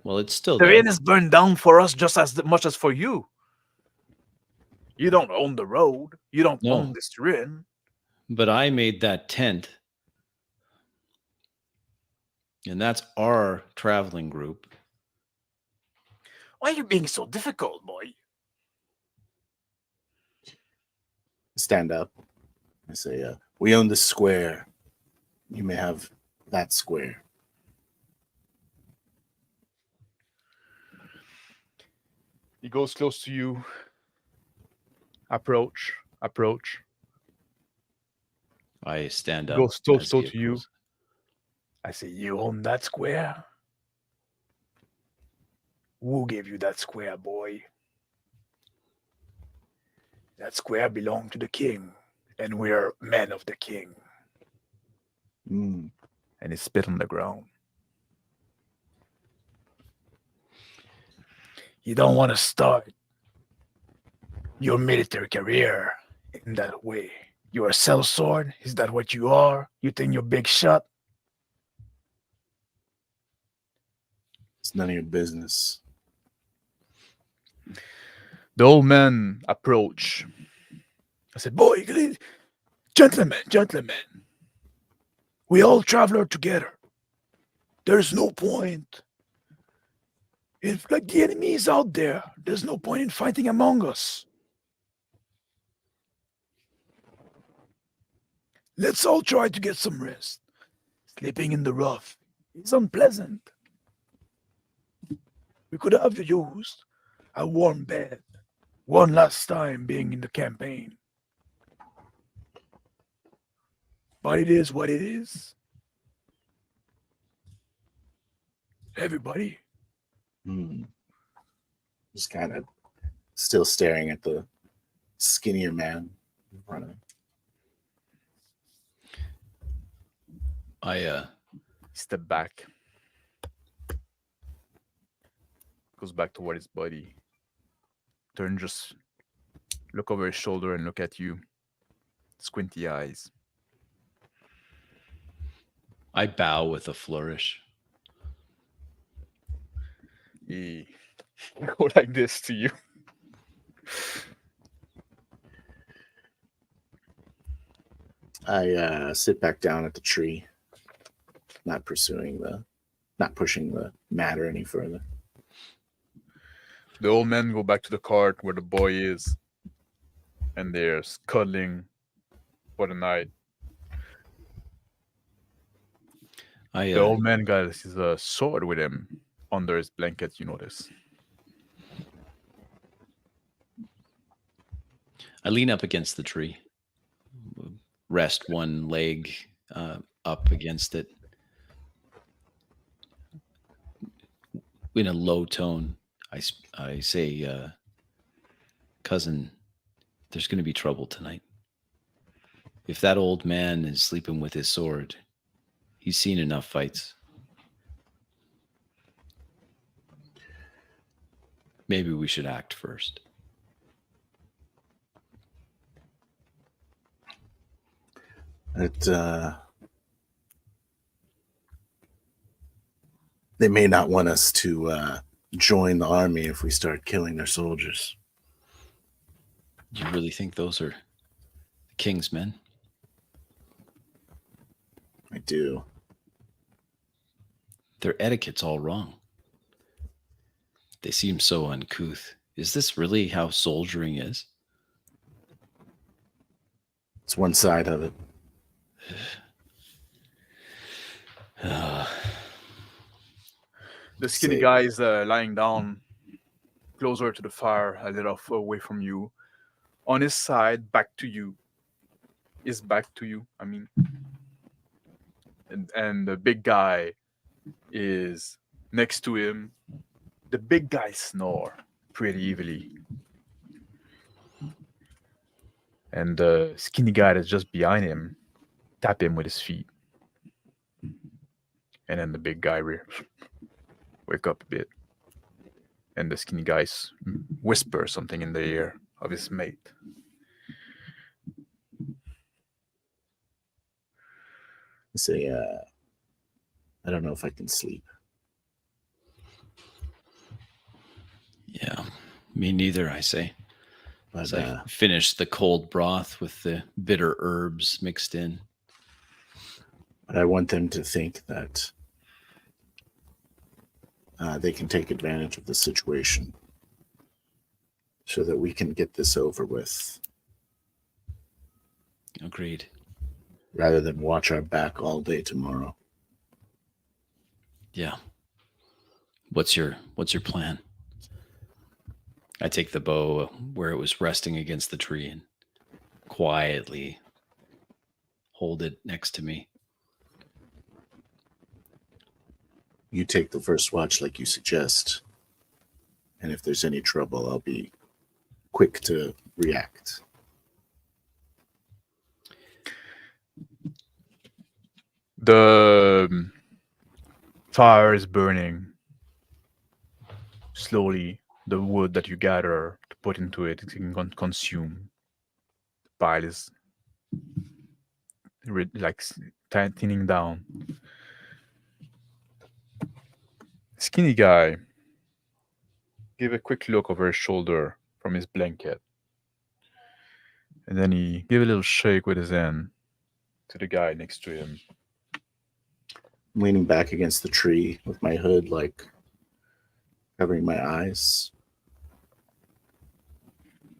Well, it's still The there. inn is burned down for us just as much as for you. You don't own the road. You don't No. own this inn. But I made that tent. And that's our traveling group. Why are you being so difficult, boy? Stand up. I say, we own this square. You may have that square. He goes close to you. Approach. I stand up. Goes toe as to he to you. approaches. I say, you own that square? Who gave you that square, boy? That square belonged to the king, and we're men of the king. Mm. And he spit on the ground. You don't want to start your military career in that way. You're a sellsword? Is that what you are? You think you're big shot? It's none of your business. The old man approached. I said, boy, gentlemen, we all traveler together. There's no point. If like the enemy is out there, there's no point in fighting among us. Let's all try to get some rest. Sleeping in the rough is unpleasant. We could have used a warm bed one last time being in the campaign. But it is what it is. Everybody. Just kind of still staring at the skinnier man in front of him. I Step back. Goes back toward his buddy. Turn, just look over his shoulder and look at you. Squinty eyes. I bow with a flourish. He go like this to you. I sit back down at the tree, not pushing the matter any further. The old men go back to the cart where the boy is, and they're cuddling for the night. I The old man got his sword with him under his blanket, you notice. I lean up against the tree, rest one leg up against it. In a low tone, I say, cousin, there's going to be trouble tonight. If that old man is sleeping with his sword, he's seen enough fights. Maybe we should act first. They may not want us to join the army if we start killing their soldiers. Do you really think those are the king's men? I do. Their etiquette's all wrong. They seem so uncouth. Is this really how soldiering is? It's one side of it. The skinny Say- guy is lying down closer to the fire, a little away from you. On his side, back to you. His back to you, I mean. And the big guy is next to him. The big guy snore pretty evilly. And the skinny guy that's just behind him tap him with his feet. And then the big guy wake up a bit. And the skinny guy whisper something in the ear of his mate. I say, I don't know if I can sleep. Yeah, me neither, I say. But As I finish the cold broth with the bitter herbs mixed in. but I want them to think that they can take advantage of the situation so that we can get this over with Agreed. rather than watch our back all day tomorrow. Yeah. What's your plan? I take the bow where it was resting against the tree and quietly hold it next to me. You take the first watch like you suggest. And if there's any trouble, I'll be quick to react. The fire is burning. Slowly, the wood that you gather to put into it is consumed. The pile is thinning down. Skinny guy gave a quick look over his shoulder from his blanket, and then he gave a little shake with his hand to the guy next to him. I'm leaning back against the tree with my hood, like covering my eyes,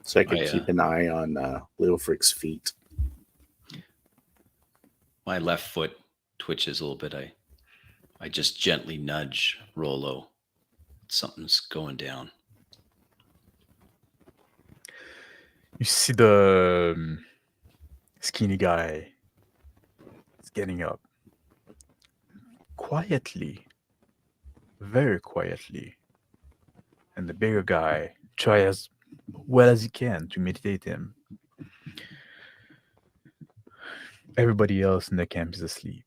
so I could keep an eye on Little Frick's feet. My left foot twitches a little bit. I just gently nudge Rolo. Something's going down. You see the skinny guy is getting up quietly, very quietly, and the bigger guy try as well as he can to meditate him. Everybody else in the camp is asleep.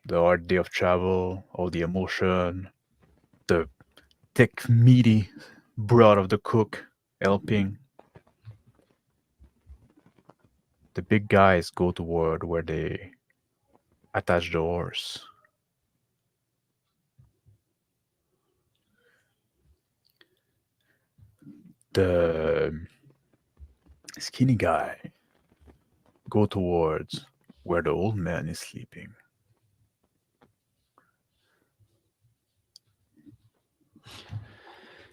The hard day of travel, all the emotion, the thick, meaty broth of the cook helping. The big guys go toward where they attach the horse. The skinny guy go towards where the old man is sleeping.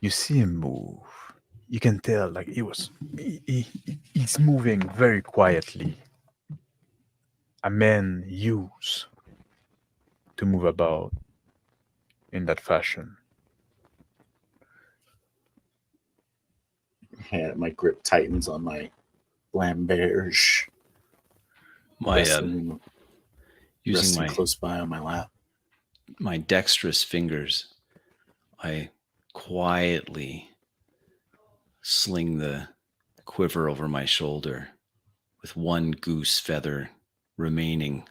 You see him move. You can tell, like he's moving very quietly. A man used to move about in that fashion. My grip tightens on my Lamberge, My resting using my close by on my lap. my dexterous fingers, I quietly sling the quiver over my shoulder with one goose feather remaining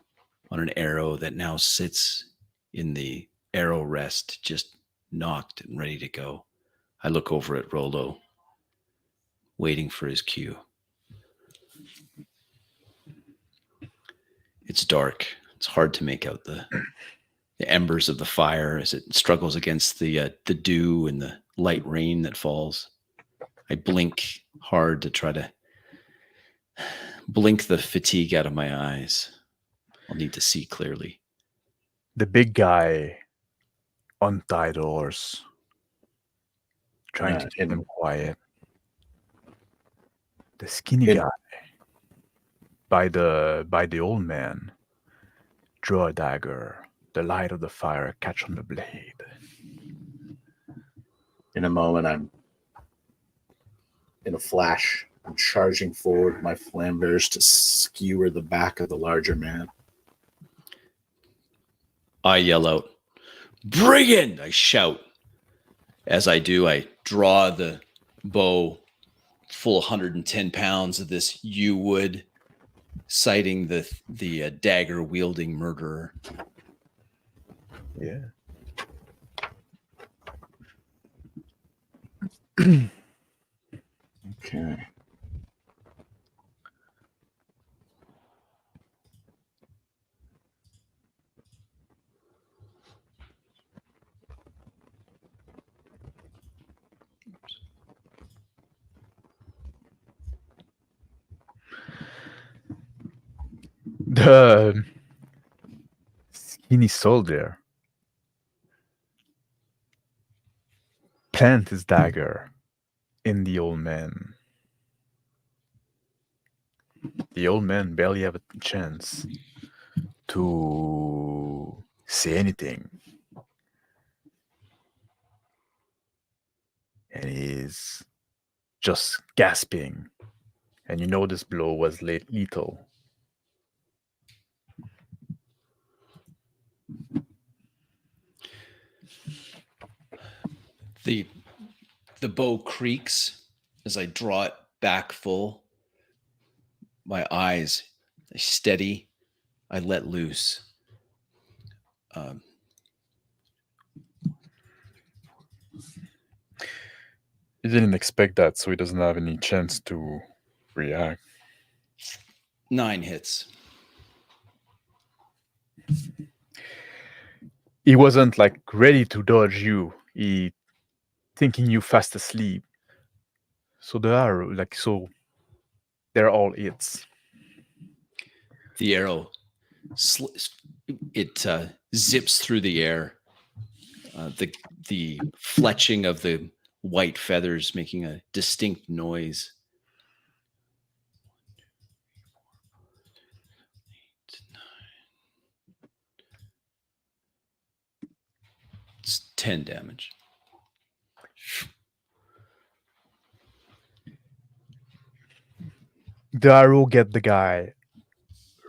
on an arrow that now sits in the arrow rest, just knocked and ready to go. I look over at Rolo, waiting for his cue. It's dark. It's hard to make out the embers of the fire as it struggles against the dew and the light rain that falls. I blink hard to try to blink the fatigue out of my eyes. I'll need to see clearly. The big guy untied the horse, trying to keep them quiet. The skinny guy by the old man draw a dagger. The light of the fire catch on the blade. In a moment, in a flash, I'm charging forward my flambears to skewer the back of the larger man. I yell out, "Brigand!" I shout. As I do, I draw the bow full 110 pounds of this yew wood, sighting the dagger-wielding murderer. Yeah. Okay. The skinny soldier plant his dagger in the old man. The old man barely have a chance to say anything. And he's just gasping. And you know this blow was lethal. The bow creaks as I draw it back full. My eyes steady. I let loose. He didn't expect that, so he doesn't have any chance to react. 9 hits. He wasn't like ready to dodge you. He thinking you fast asleep. So the arrow, they're all hits. The arrow, it zips through the air. The fletching of the white feathers making a distinct noise. It's 10 damage. The arrow get the guy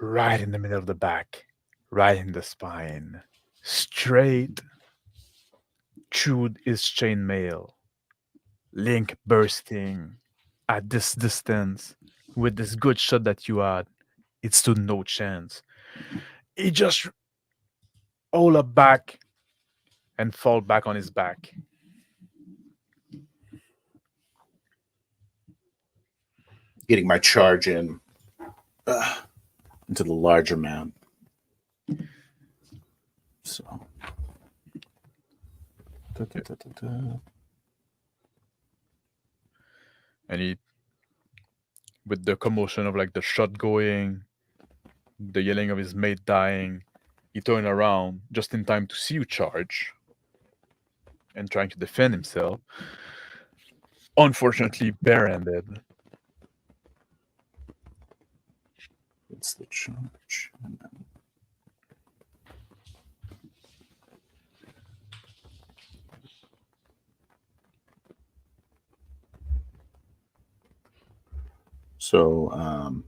right in the middle of the back, right in the spine, straight through his chainmail. Link bursting at this distance with this good shot that you had. It stood no chance. He just all up back and fall back on his back. Getting my charge in into the larger man. So. And he, with the commotion of like the shot going, the yelling of his mate dying, he turned around just in time to see you charge and trying to defend himself. Unfortunately, barehanded. It's the charge. So,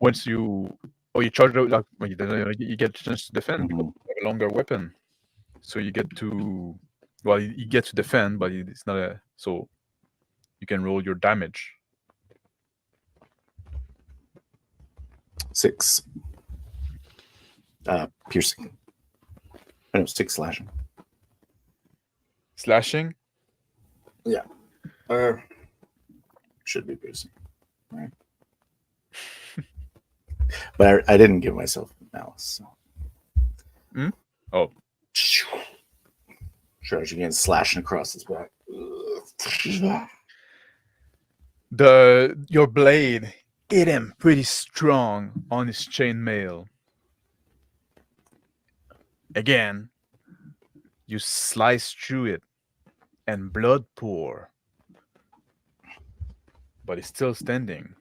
Once you charge out, like when you get a chance to defend because you have a longer weapon, so you get to you get to defend, but it's not a so you can roll your damage. 6 piercing. I know, 6 slashing. Slashing. Yeah. Should be piercing. Right. But I didn't give myself malice. So. Oh. Charge again, slashing across his back. Your blade hit him pretty strong on his chainmail. Again, you slice through it, and blood pour. But he's still standing.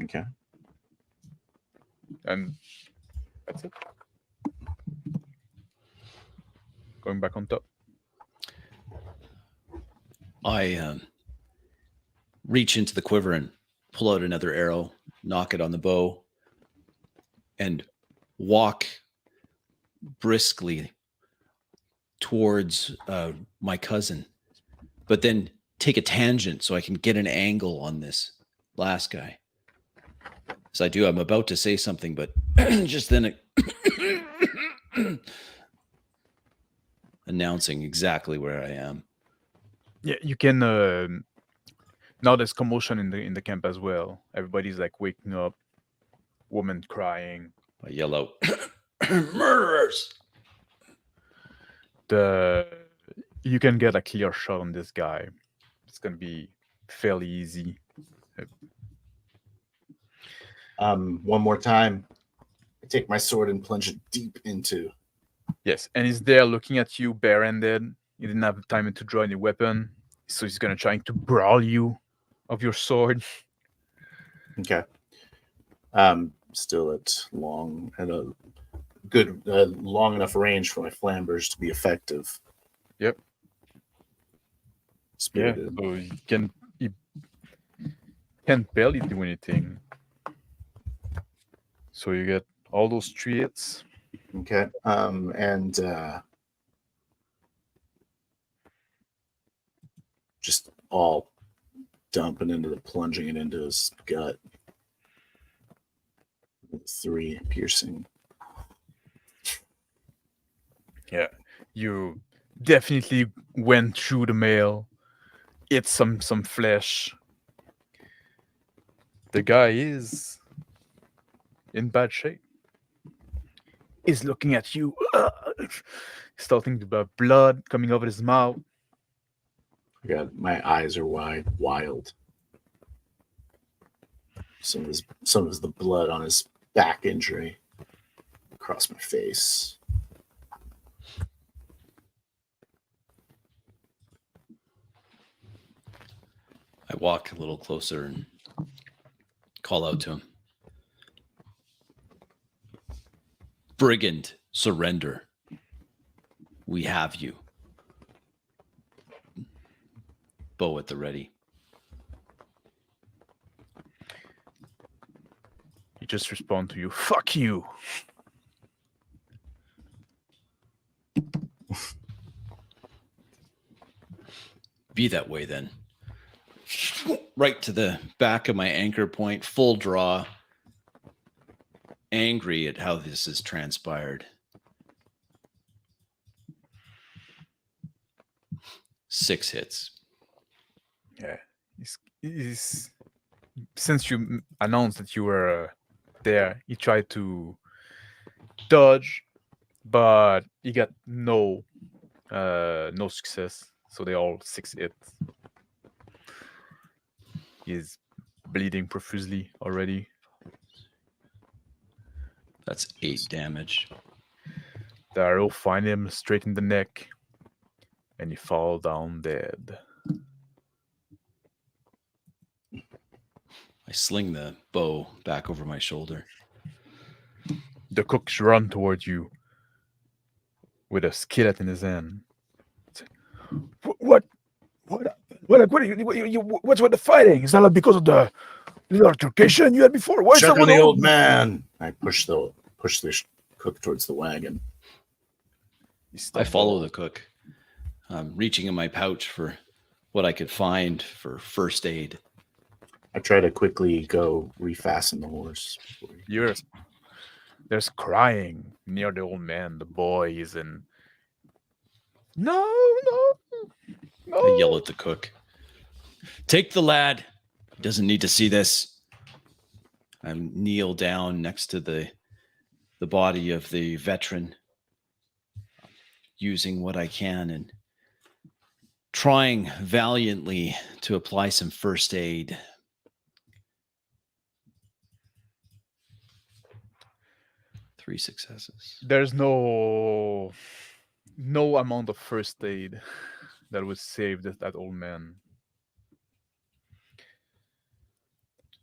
Okay. And that's it. Going back on top. I reach into the quiver and pull out another arrow, knock it on the bow, and walk briskly towards my cousin, but then take a tangent so I can get an angle on this last guy. As I do, I'm about to say something, but just then announcing exactly where I am. Yeah, you can. Now there's commotion in the camp as well. Everybody's like waking up, woman crying. I yell out, "Murderers!" You can get a clear shot on this guy. It's gonna be fairly easy. One more time, I take my sword and plunge it deep into. Yes, and he's there looking at you barehanded. He didn't have time to draw any weapon, so he's gonna try to brawl you of your sword. Okay. Still at a good long enough range for my flambers to be effective. Yep. Spirited. Yeah, so he can't barely do anything. So you get all those 3 hits. Okay. And just all dumping plunging it into his gut. 3 piercing. Yeah, you definitely went through the mail, ate some flesh. The guy is in bad shape. He's looking at you, starting to have blood coming out of his mouth. Yeah, my eyes are wide, wild. Some of the blood on his back injury across my face. I walk a little closer and call out to him. Brigand, surrender. We have you. Bow at the ready. He just respond to you, "Fuck you." Be that way then. Right to the back of my anchor point, full draw. Angry at how this has transpired. 6 hits. Yeah, he's since you announced that you were there, he tried to dodge, but he got no success. So they all 6 hits. He's bleeding profusely already. That's 8 damage. The arrow find him straight in the neck, and he fall down dead. I sling the bow back over my shoulder. The cooks run towards you with a skillet in his hand. What? What's with the fighting? Is that like because of the altercation you had before? Where's Check the on the old man. I push the cook towards the wagon. I follow the cook, reaching in my pouch for what I could find for first aid. I try to quickly go refasten the horse. There's crying near the old man. The boy is in. No. I yell at the cook. Take the lad. He doesn't need to see this. I kneel down next to the body of the veteran, using what I can and trying valiantly to apply some first aid. Three successes. There's no amount of first aid that would save that old man.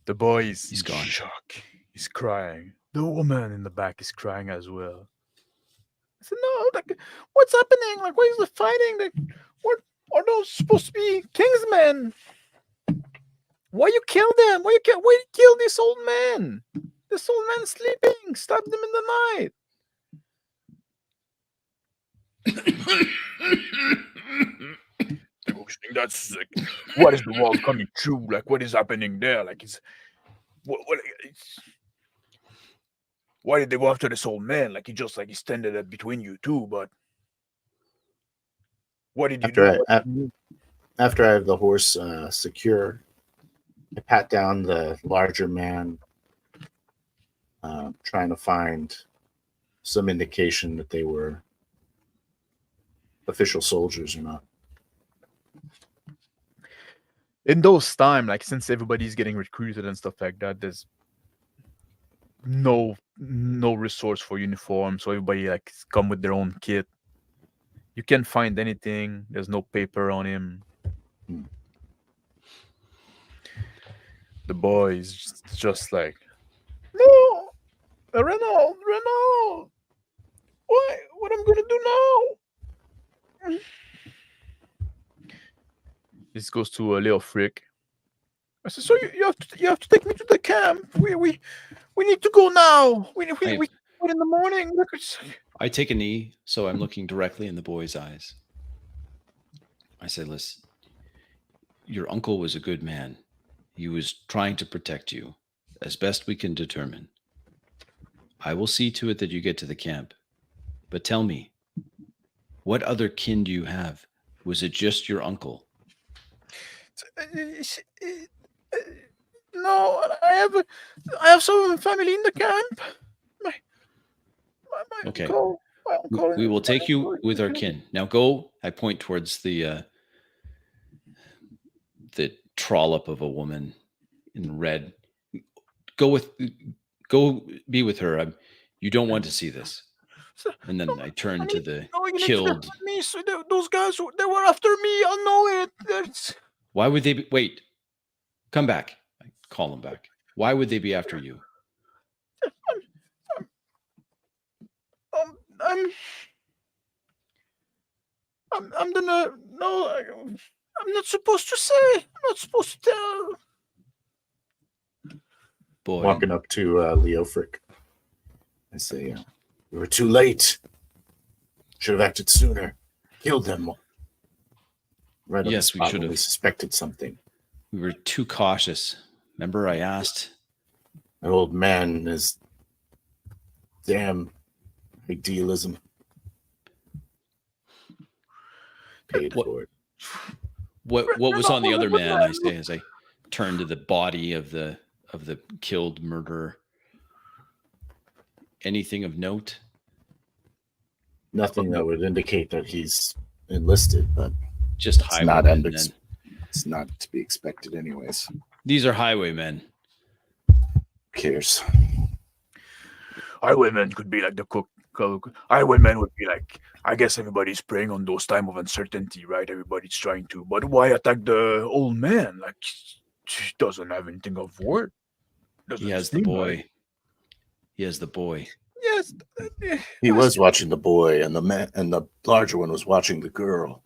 The boy He's in gone. shock. He's crying. The woman in the back is crying as well. I said, no, like, what's happening? Like, why is the fighting? Like, what are those supposed to be kingsmen? Why you kill them? Why you kill this old man? This old man sleeping. Stab them in the night. That's like, what is the wall coming through? Like, what is happening there? Like, why did they go after this old man? Like, he just like he standing up between you two. But what did you do? After I have the horse secure, I pat down the larger man, trying to find some indication that they were official soldiers or not. In those time, like since everybody's getting recruited and stuff like that, there's no resource for uniform, so everybody like come with their own kit. You can't find anything. There's no paper on him. The boy is just like, no, Renaud, why? What I'm gonna do now? This goes to a little freak. I said, so you have to take me to the camp. We need to go now. We wait in the morning. I take a knee, so I'm looking directly in the boy's eyes. I say, listen, your uncle was a good man. He was trying to protect you as best we can determine. I will see to it that you get to the camp. But tell me, What other kin do you have? Was it just your uncle? No, I have some family in the camp. My Okay. uncle. My uncle. We will take you with our kin. Now go. I point towards the trollop of a woman in red. Go be with her. You don't want to see this. And then I turn to the killed. Those guys, they were after me. I know it. Why would they be? Wait. Come back. I call them back. Why would they be after you? I'm gonna no. I'm not supposed to say. I'm not supposed to tell. Boy. Walking up to Leofric, I say, "We were too late. Should have acted sooner. Killed them. Right on the Yes, we spot should when we have. suspected something. We were too cautious. Remember, I asked. An old man is damn idealism. Paid for it. What was on the other man? I say as I turn to the body of the killed murderer. Anything of note? Nothing that would indicate that he's enlisted, but Just it's not highwaymen. Then. it's not to be expected anyways. These are highwaymen. Who cares? Highwaymen could be like the cook. Highwaymen would be like, I guess everybody's preying on those time of uncertainty, right? Everybody's trying to. But why attack the old man? Like, he doesn't have anything of worth. He has the boy. He has the boy. Yes. He was watching the boy, and the man, and the larger one was watching the girl.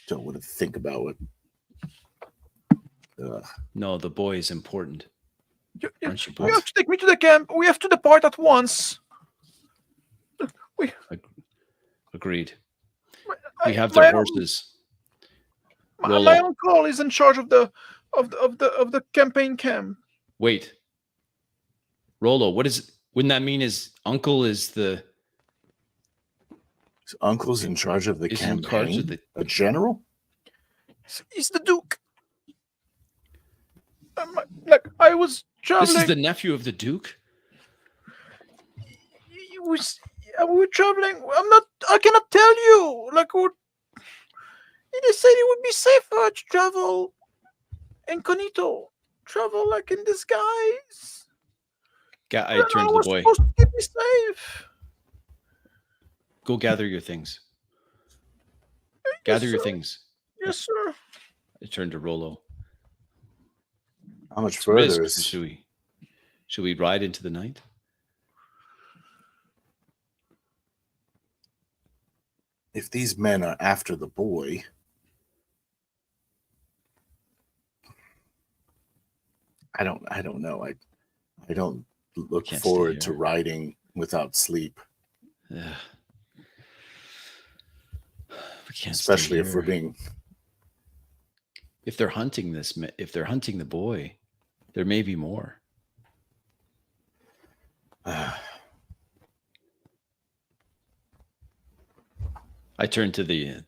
Don't want to think about what. No, the boy is important. Aren't you You both? have to take me to the camp. We have to depart at once. Agreed. We have their horses. My uncle is in charge of the campaign camp. Wait. Rolo, wouldn't that mean his uncle is the His uncle's in charge of the is in charge campaign? of the A general? He's the Duke. Like, I was traveling. This is the nephew of the Duke? We were traveling. I cannot tell you. Like, they said it would be safer to travel incognito. Travel like in disguise. I turned to the boy. Supposed to keep me safe. Go gather your things. Gather your things. Yes, sir. I turned to Rolo. How much It's further risk. is Should we ride into the night? if these men are after the boy? I don't know. I don't look Can't forward stay to here. riding without sleep, Ugh. We can't especially stay if we're here. being. If they're hunting if they're hunting the boy, there may be more. I turn to the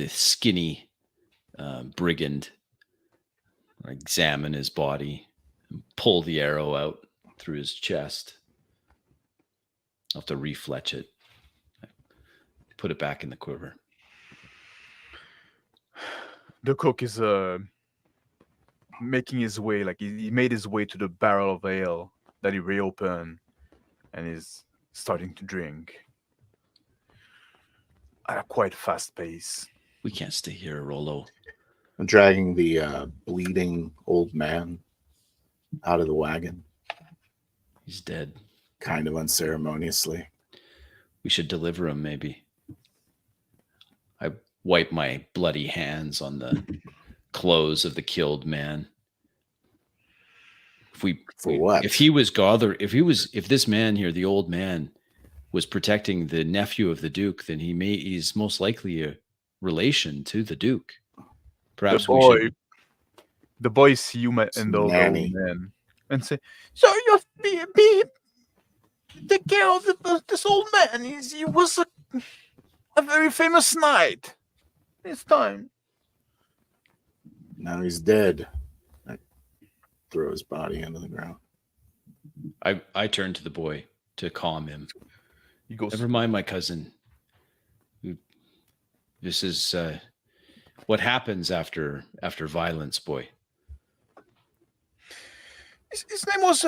skinny brigand. I examine his body and pull the arrow out through his chest. I'll have to refletch it. Put it back in the quiver. The cook is making his way, like he made his way to the barrel of ale that he reopened and is starting to drink at a quite fast pace. We can't stay here, Rolo. I'm dragging the bleeding old man out of the wagon, He's dead. kind of unceremoniously. We should deliver him, maybe. I wipe my bloody hands on the clothes of the killed man. What? If this man here, the old man, was protecting the nephew of the Duke, then he's most likely a relation to the Duke. Perhaps the boy see you and the old Nanny. man and say, So you have to take care of this old man. He was a very famous knight. It's time. Now he's dead. I throw his body into the ground. I turn to the boy to calm him. He goes, Never mind, my cousin. This is what happens after violence, boy. His name was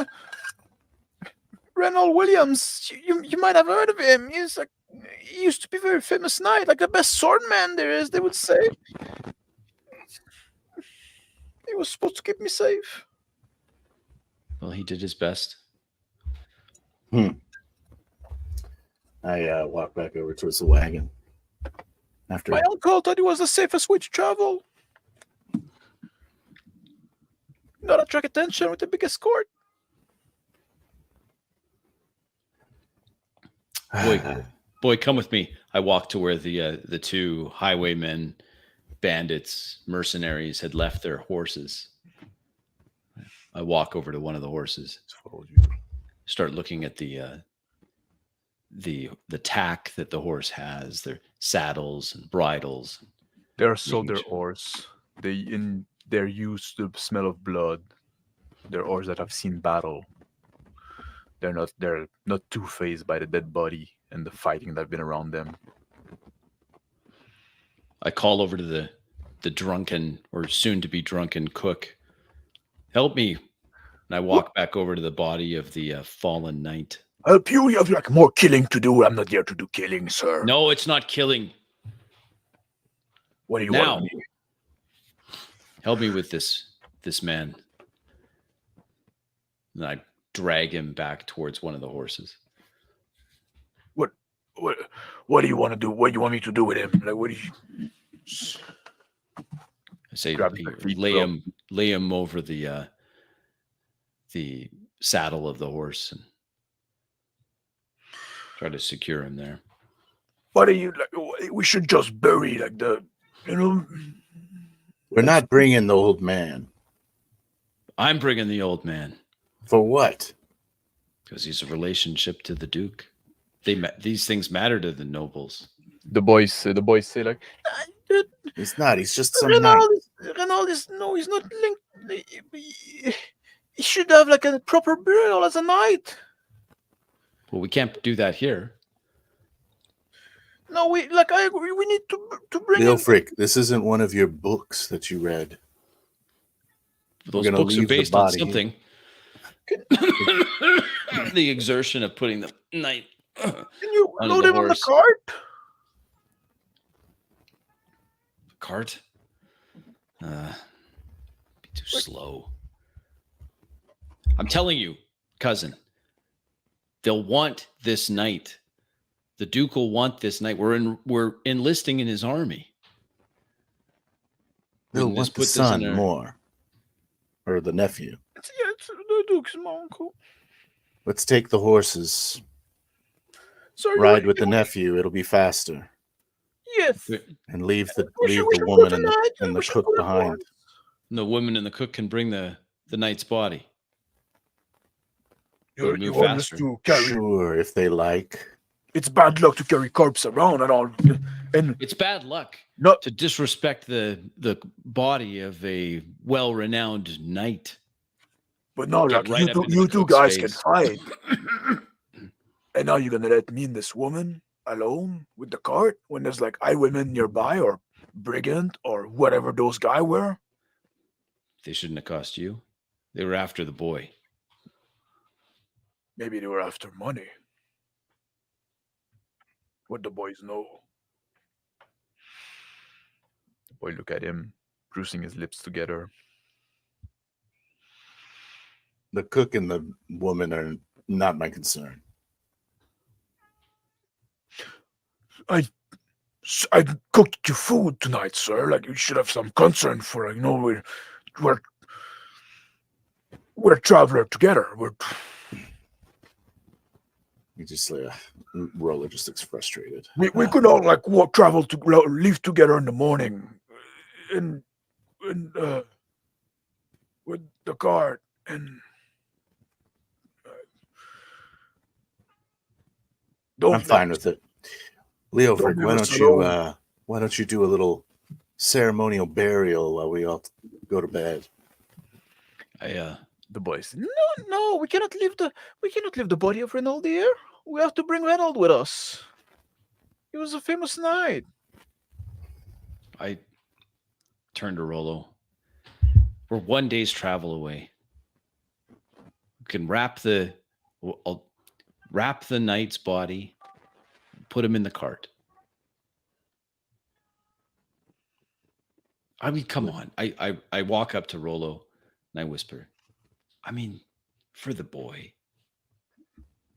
Reynold Williams. You might have heard of him. He used to be a very famous knight, like the best swordman there is, they would say. He was supposed to keep me safe. Well, he did his best. I walk back over towards the wagon. After My uncle thought it was the safest way to travel. Not attract attention with the big escort. Boy, come with me. I walk to where the two highwaymen, bandits, mercenaries had left their horses. I walk over to one of the horses. Start looking at the tack that the horse has, their saddles and bridles. they're so Making their sure. oars. They're used to the smell of blood. They're oars that have seen battle. They're not too phased by the dead body and the fighting that's been around them. I call over to the drunken or soon to be drunken cook. Help me. And I walk back over to the body of the fallen knight. Help you? You have like more killing to do. I'm not here to do killing, sir. No, it's not killing. What do you Now. want? Me? Help me with this man. And I drag him back towards one of the horses. What do you want to do? What do you want me to do with him? Like, what do you? I say, Grab the feet, lay him over the saddle of the horse and try to secure him there. What are you like? We should just bury like we're not bringing the old man. I'm bringing the old man For what? because he's a relationship to the Duke. These things matter to the nobles. The boys say like, He's not. He's just some knight. Renaud is no, he's not linked. He should have like a proper burial as a knight. Well, we can't do that here. No, I agree. We need to bring him. Leofric, this isn't one of your books that you read. Those gonna books are leave the based on body something. The exertion of putting the knight. Can you Under load the him on the horse. cart? Cart? Be too slow. I'm telling you, cousin, they'll want this knight. The Duke will want this knight. We're enlisting in his army. They'll Wouldn't this want the put this son in our- more. Or the nephew. It's the Duke's my uncle. Let's take the horses. Sir, Ride with the nephew. It'll be faster. Yes. And leave the We should go woman and tonight. the We should cook go to behind. Florence. The woman and the cook can bring the knight's body. You move want us faster. to carry? Sure, if they like. It's bad luck to carry corpse around and all. And It's bad luck no, to disrespect the body of a well-renowned knight. but no, Get like right up into you the two cook's guys face. can fight. And now you're gonna let me and this woman alone with the cart when there's like highwaymen nearby or brigand or whatever those guys were. They shouldn't have cost you. They were after the boy. Maybe they were after money. What the boys know. the boy look at him, bruising his lips together. The cook and the woman are not my concern. I cooked you food tonight, sir. Like you should have some concern for. We're a traveler together. You just Roller just looks frustrated. We could all like travel to leave together in the morning, and with the cart and Don't I'm fine with it. Leofric, leave us alone. why don't you do a little ceremonial burial while we all go to bed? The boy said, "No, no, we cannot leave the body of Reynald here. We have to bring Reynald with us. He was a famous knight." I turned to Rolo. We're 1 day's travel away. We can I'll wrap the knight's body, put him in the cart. I mean, come on. I walk up to Rolo and I whisper, I mean, for the boy.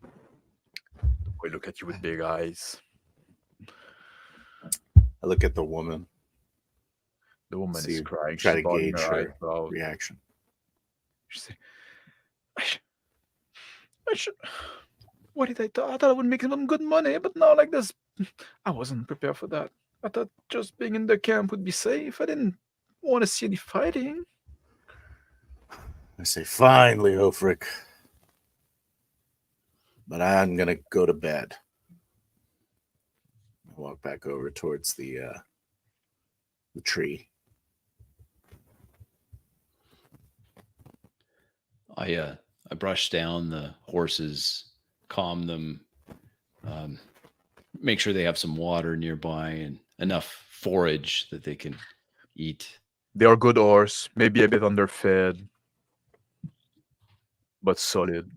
The boy look at you with big eyes. I look at the woman, The woman see, is crying. try She's to bawling gauge her eyes her out. reaction. She said, I should. What did I thought? I thought I would make some good money, but now like this, I wasn't prepared for that. I thought just being in the camp would be safe. I didn't want to see any fighting. I say, fine, Leofric, but I'm gonna go to bed. I walk back over towards the tree. I brush down the horses, calm them, make sure they have some water nearby and enough forage that they can eat. They are good horse, maybe a bit underfed, but solid.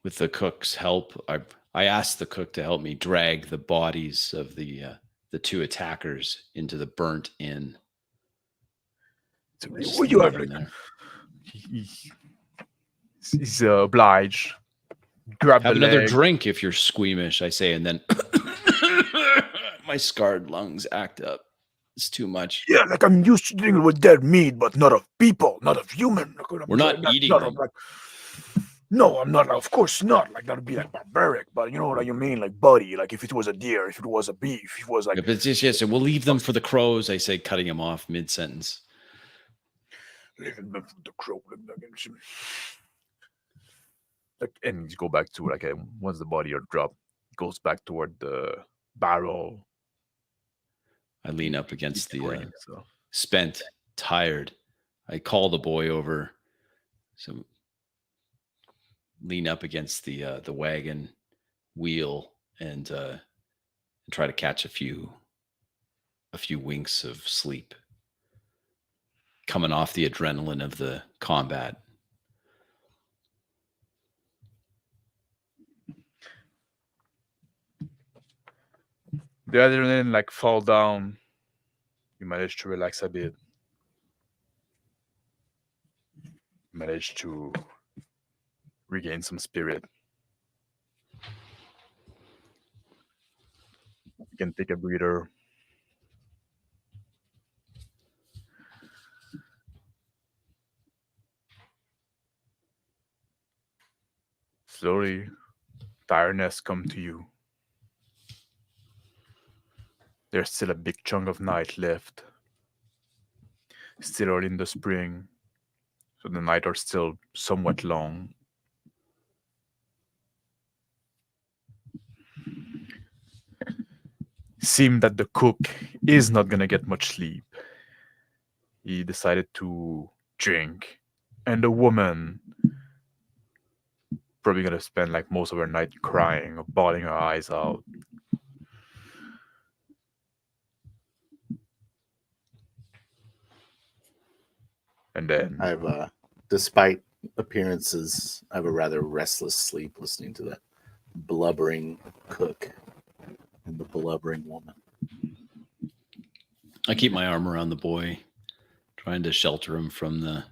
With the cook's help, I asked the cook to help me drag the bodies of the two attackers into the burnt inn. So Just you leave have them like there. he's obliged. Grab Have the another leg. drink if you're squeamish, I say, and then my scarred lungs act up. It's too much. Yeah, like I'm used to dealing with dead meat, but not of people, not of human. We're not eating not them. of like. No, I'm not. Of course not. Like that'd be like barbaric. But you know what you mean, like buddy. Like if it was a deer, if it was a beef, if it was like. Yeah, but it's just, yes, we'll leave them for the crows, I say, cutting him off mid-sentence. Leaving them for the crow. Like, and you go back to like once the body are dropped, goes back toward the barrel. I lean up against the So. spent, tired. I call the boy over. So lean up against the wagon wheel and try to catch a few winks of sleep coming off the adrenaline of the combat. The adrenaline like fall down. You manage to relax a bit. Manage to regain some spirit. You can take a breather. Slowly, tiredness come to you. There's still a big chunk of night left. Still early in the spring, so the nights are still somewhat long. Seemed that the cook is not gonna get much sleep. He decided to drink, and the woman probably gonna spend like most of her night crying or bawling her eyes out. And then I've, despite appearances, I have a rather restless sleep listening to that blubbering cook and the blubbering woman. I keep my arm around the boy, trying to shelter him from the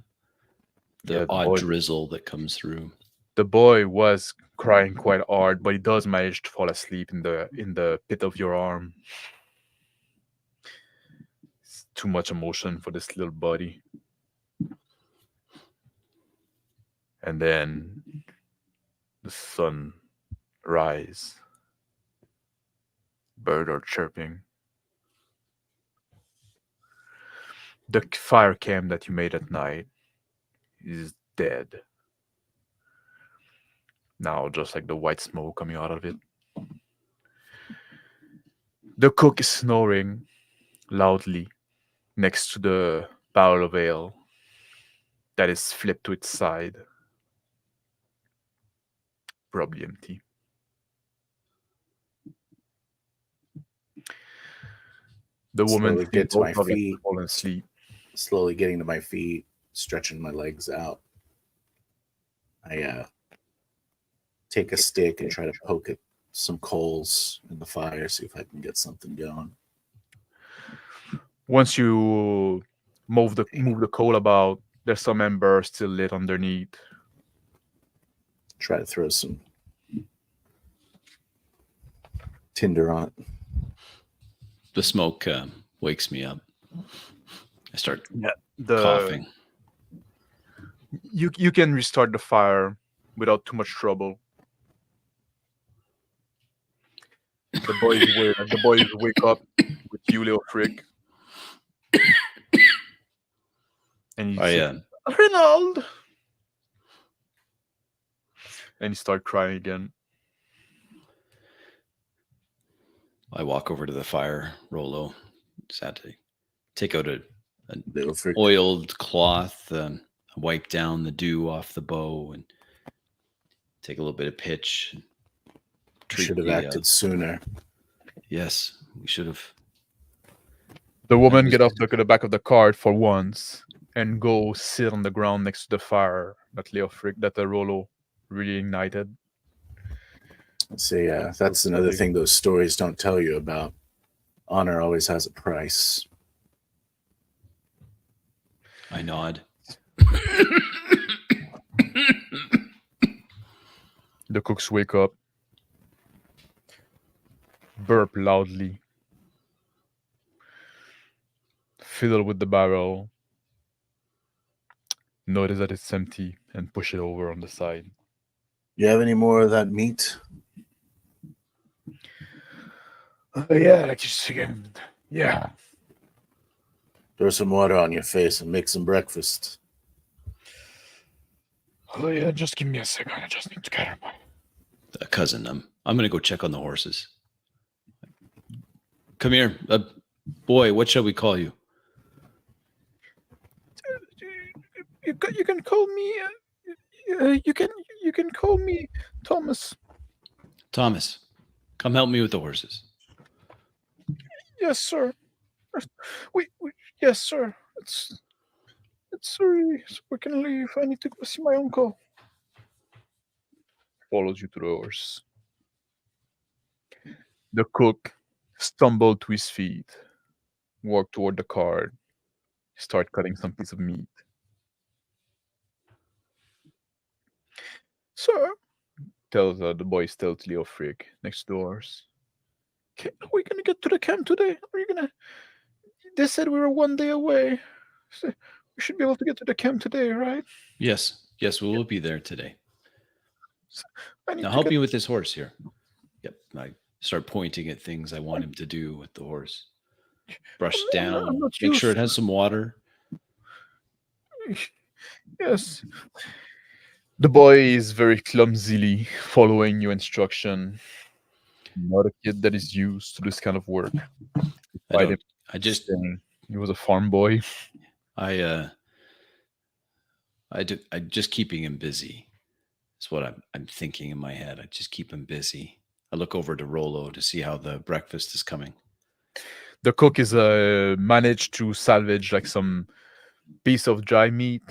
Yeah, the odd boy- drizzle that comes through. the boy was crying quite hard, but he does manage to fall asleep in the pit of your arm. It's too much emotion for this little body. And then the sun rise. Birds are chirping. The fire camp that you made at night is dead. Now just like the white smoke coming out of it. The cook is snoring loudly next to the barrel of ale that is flipped to its side, probably empty. The woman Slowly seems get to also my have like feet, fallen asleep. slowly getting to my feet, stretching my legs out. I take a stick and try to poke at some coals in the fire, see if I can get something going. Once you move the coal about, there's some ember still lit underneath. Try to throw some tinder on it. The smoke wakes me up. I start The coughing. you can restart the fire without too much trouble. The boys wake up with you, little Frick, and you say, Reynald, and you start crying again. I walk over to the fire, Rolo. Just had to take out an Little freak. oiled cloth, wipe down the dew off the bow, and take a little bit of pitch. Should have acted sooner. Yes, we should have. The woman get off the back of the cart for once and go sit on the ground next to the fire that Rolo really ignited. See, that's another thing those stories don't tell you about. Honor always has a price. I nod. The cooks wake up, burp loudly, fiddle with the barrel, notice that it's empty, and push it over on the side. You have any more of that meat? Yeah, like just again. Yeah. Throw some water on your face and make some breakfast. Oh yeah, just give me a second. I just need to get her. Cousin, I'm gonna go check on the horses. Come here, boy. What shall we call you? You can call me. You can call me Thomas. Thomas, come help me with the horses. Yes, sir. We yes, sir. It's sorry. So we can leave. I need to go see my uncle. Follows you to the horse. The cook stumbled to his feet, walked toward the cart, start cutting some piece of meat. Sir, tells the boy stealthily of Frick next to the horse. Are we gonna get to the camp today? Are you gonna? They said we were 1 day away. So we should be able to get to the camp today, right? Yes, we will be there today. I need Now to help get... me with this horse here. Yep. I start pointing at things I want him to do with the horse. Brush down. Make sure it has some water. Yes. The boy is very clumsily following your instruction. Not a kid that is used to this kind of work. I just he was a farm boy. I just keeping him busy. That's what I'm thinking in my head. I just keep him busy. I look over to Rolo to see how the breakfast is coming. The cook is managed to salvage like some piece of dry meat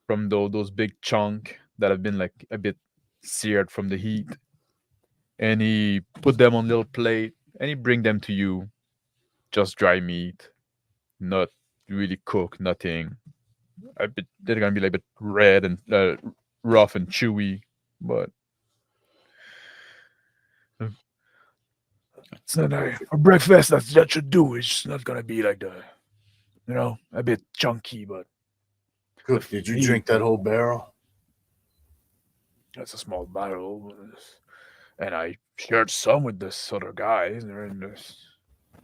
from those big chunk that have been like a bit seared from the heat, and he put them on a little plate and he bring them to you. Just dry meat, not really cooked, nothing. They're gonna be like a bit red and rough and chewy, but So for breakfast, that should do. It's not gonna be like a bit chunky, but Cook, did you drink that whole barrel? That's a small barrel, and I shared some with this other guy.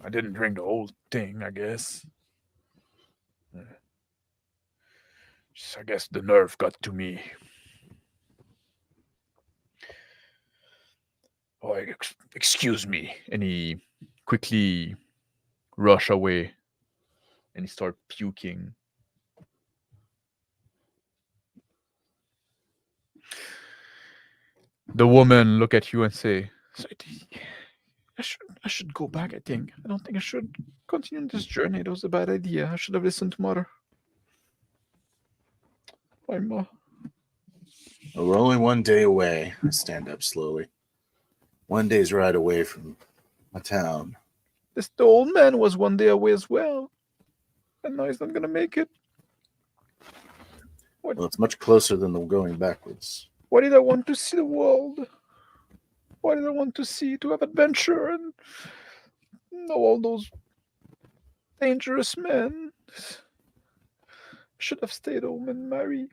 I didn't drink the whole thing, I guess. I guess the nerve got to me. Oh, excuse me. and he quickly rush away and he start puking. The woman look at you and say, "So I should go back, I think. I don't think I should continue this journey. That was a bad idea. I should have listened to mother." I'm Well, we're only one day away. I stand up slowly. 1 day's ride away from my town. the old man was 1 day away as well. And now he's not gonna make it. Well, it's much closer than the going backwards. Why did I want to see the world? Why did I want to see, to have adventure and know all those dangerous men? Should have stayed home and marry.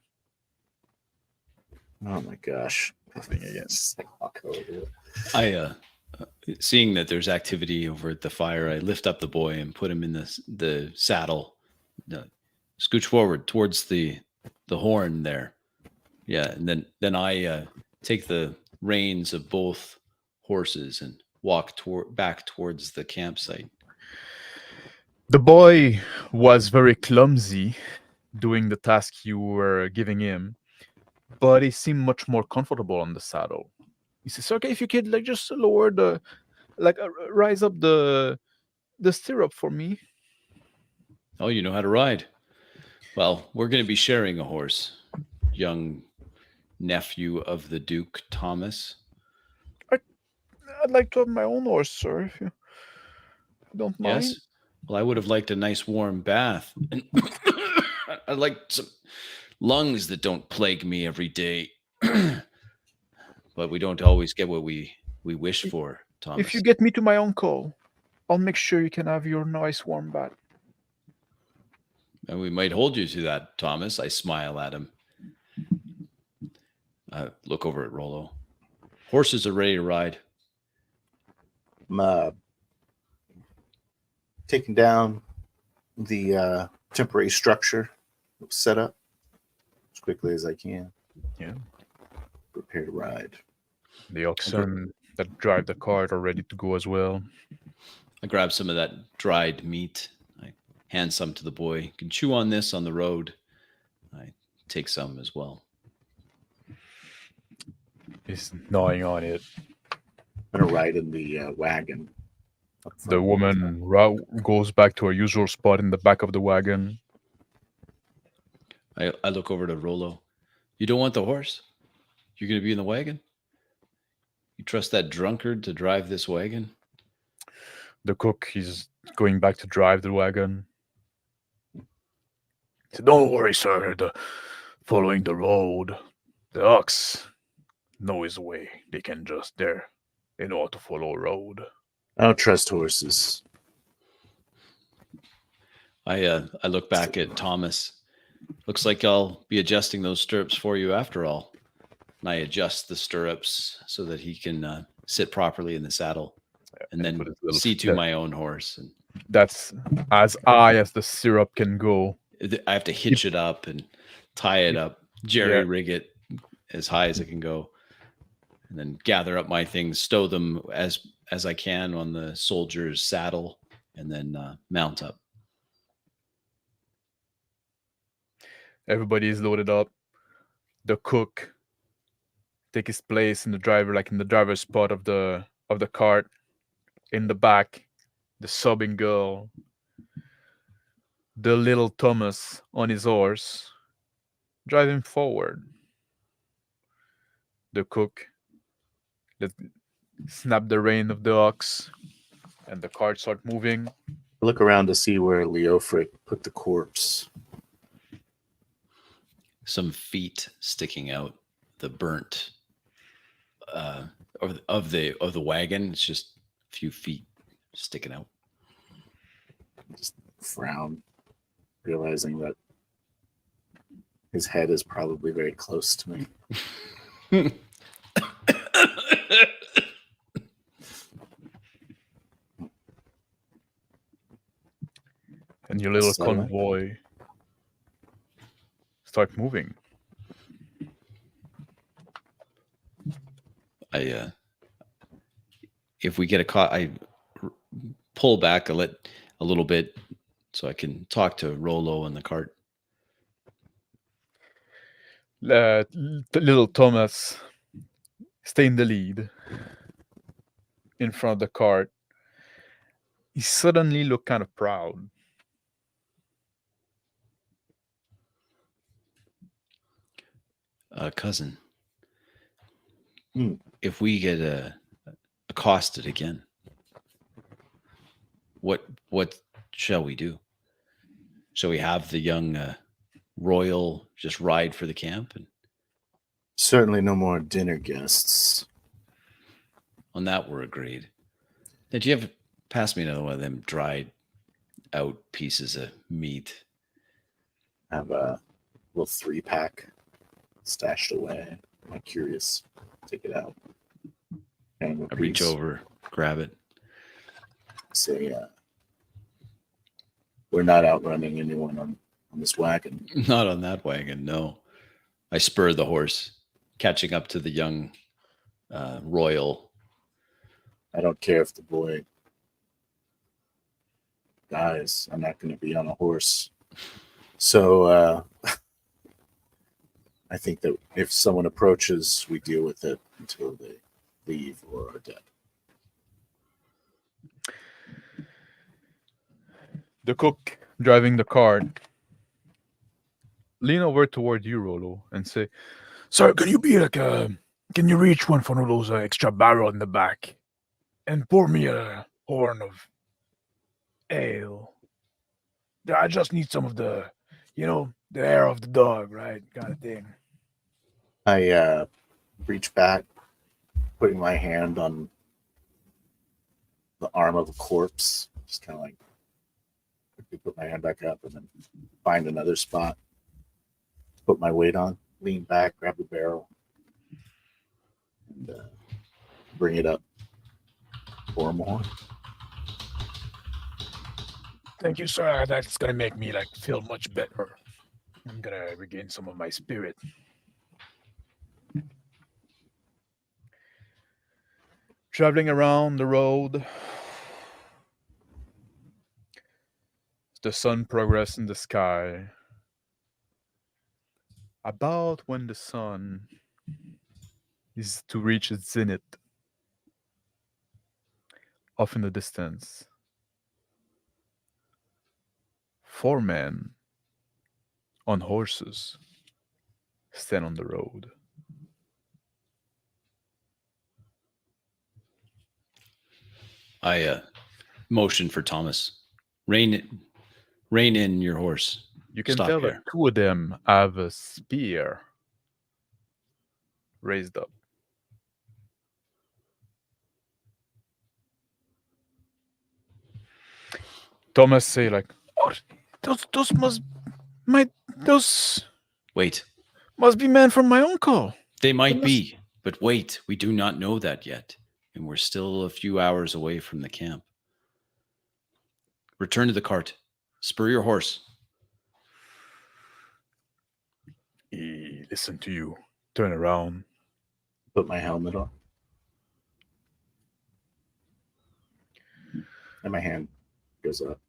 Oh my gosh. Nothing again. Just like walk over to it. I seeing that there's activity over at the fire, I lift up the boy and put him in the saddle. Scooch forward towards the horn there. Yeah, and then I take the reins of both horses and walk back towards the campsite. The boy was very clumsy doing the task you were giving him, but he seemed much more comfortable on the saddle. He says, "Okay, if you could like just lower the, rise up the stirrup for me." Oh, you know how to ride. Well, we're going to be sharing a horse, young nephew of the Duke Thomas. I'd like to have my own horse, sir, if you don't mind. Yes. Well, I would have liked a nice warm bath. And I'd like some lungs that don't plague me every day. But we don't always get what we wish for, Thomas. If you get me to my uncle, I'll make sure you can have your nice warm bath. And we might hold you to that, Thomas. I smile at him. Look over at Rollo. Horses are ready to ride. I'm taking down the temporary structure that was set up as quickly as I can. Yeah. Prepare to ride. The oxen that drive the cart are ready to go as well. I grab some of that dried meat. I hand some to the boy. You can chew on this on the road. I take some as well. He's gnawing on it. I'm going to ride in the wagon. The woman goes back to her usual spot in the back of the wagon. I look over to Rollo. You don't want the horse? You're going to be in the wagon? You trust that drunkard to drive this wagon? The cook is going back to drive the wagon. He said, "Don't worry, sir. Following the road, the ox know his way. They know how to follow a road." I don't trust horses. I look back at Thomas. Looks like I'll be adjusting those stirrups for you after all. And I adjust the stirrups so that he can sit properly in the saddle, and then put his little see to step. my own horse. And That's as high as the syrup can go. I have to hitch it up and tie it up, jerry rig it as high as it can go, and then gather up my things, stow them as I can on the soldier's saddle, and then mount up. Everybody is loaded up. The cook take his place in the driver's spot of the cart. In the back, the sobbing girl. The little Thomas on his horse, driving forward. The cook snap the rein of the ox, and the cart start moving. I look around to see where Leofric put the corpse. Some feet sticking out, the burnt of the wagon. It's just a few feet sticking out. Just frown, realizing that his head is probably very close to me. And your little Settle. convoy start moving. If we get I pull back a little bit so I can talk to Rolo in the cart. Little Thomas stay in the lead in front of the cart. He suddenly looked kind of proud. Cousin, Hmm. if we get accosted again, what shall we do? Shall we have the young royal just ride for the camp? And Certainly no more dinner guests. on that, we're agreed. Did you ever pass me another one of them dried out pieces of meat? I have a little 3-pack stashed away. I'm curious. Take it out. And I reach over, grab it. Say, we're not outrunning anyone on this wagon. Not on that wagon, no. I spur the horse, catching up to the young royal. I don't care if the boy dies. I'm not going to be on a horse. So I think that if someone approaches, we deal with it until they leave or are dead. The cook driving the cart lean over toward you, Rolo, and say, Sir, can you be like can you reach one of those extra barrel in the back and pour me a horn of ale? Yeah, I just need some of the, the hair of the dog, right? Kind of thing. I reach back, putting my hand on the arm of a corpse, just kind of like quickly put my hand back up and then find another spot, put my weight on, lean back, grab the barrel, and bring it up. Pour more. Thank you, sir. That's gonna make me feel much better. I'm gonna regain some of my spirit. traveling around the road. The sun progresses in the sky. About when the sun is to reach its zenith, off in the distance, 4 men on horses stand on the road. I motion for Thomas. Rein in your horse. You can Stop tell here. that 2 of them have a spear raised up. Thomas say like, Oh, those those Wait, must be men from my uncle. they might be, but wait, we do not know that yet, and we're still a few hours away from the camp. Return to the cart. Spur your horse. He listened to you. Turn around. Put my helmet on. And my hand goes up.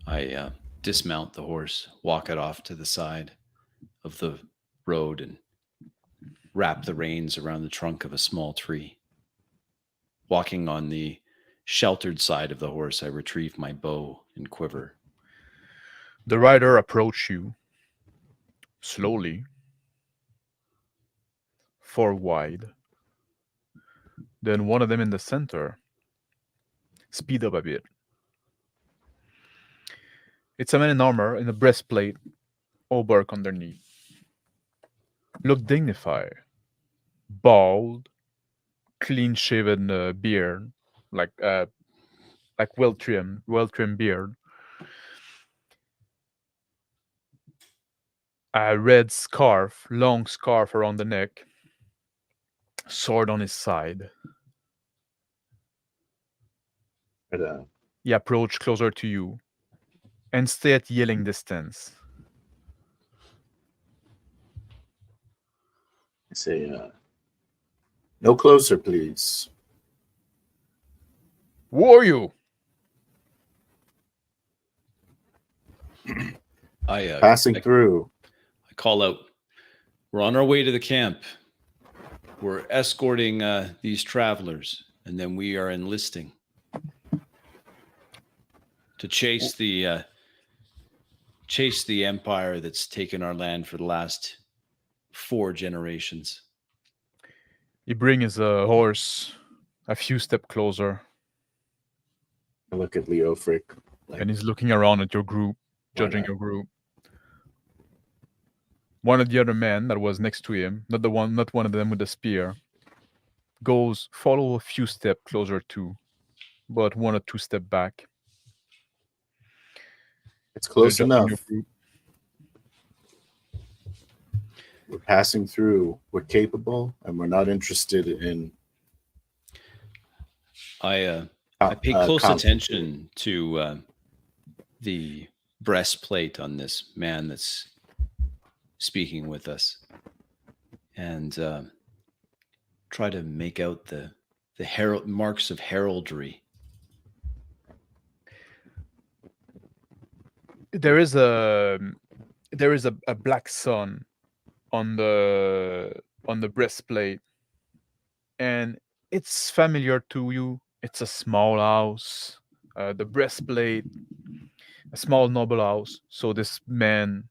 I dismount the horse, walk it off to the side of the road, and wrap the reins around the trunk of a small tree. Walking on the sheltered side of the horse, I retrieve my bow and quiver. the rider approach you slowly, 4 wide. Then one of them in the center speed up a bit. It's a man in armor in a breastplate, hauberk underneath. Look dignified, bald, clean-shaven beard, like well trimmed beard. A red scarf, long scarf around the neck, sword on his side. But, He approached closer to you and stay at yelling distance. I say, no closer, please. Who are you? Passing through. I call out, we're on our way to the camp. We're escorting these travelers, and then we are enlisting to chase the empire that's taken our land for the last 4 generations. He brings his horse a few steps closer, I look at Leo Frick. Like, and he's looking around at your group, why judging not? your group. One of the other men that was next to him, not one of them with the spear, follow a few steps closer too, but 1 or 2 steps back. It's They're close judging enough. your group. We're passing through. We're capable, and we're not interested in. I pay close conflict. attention to the breastplate on this man that's speaking with us, and try to make out the marks of heraldry. There is a black sun on the breastplate, and it's familiar to you. It's a small house. The breastplate, a small noble house. So this man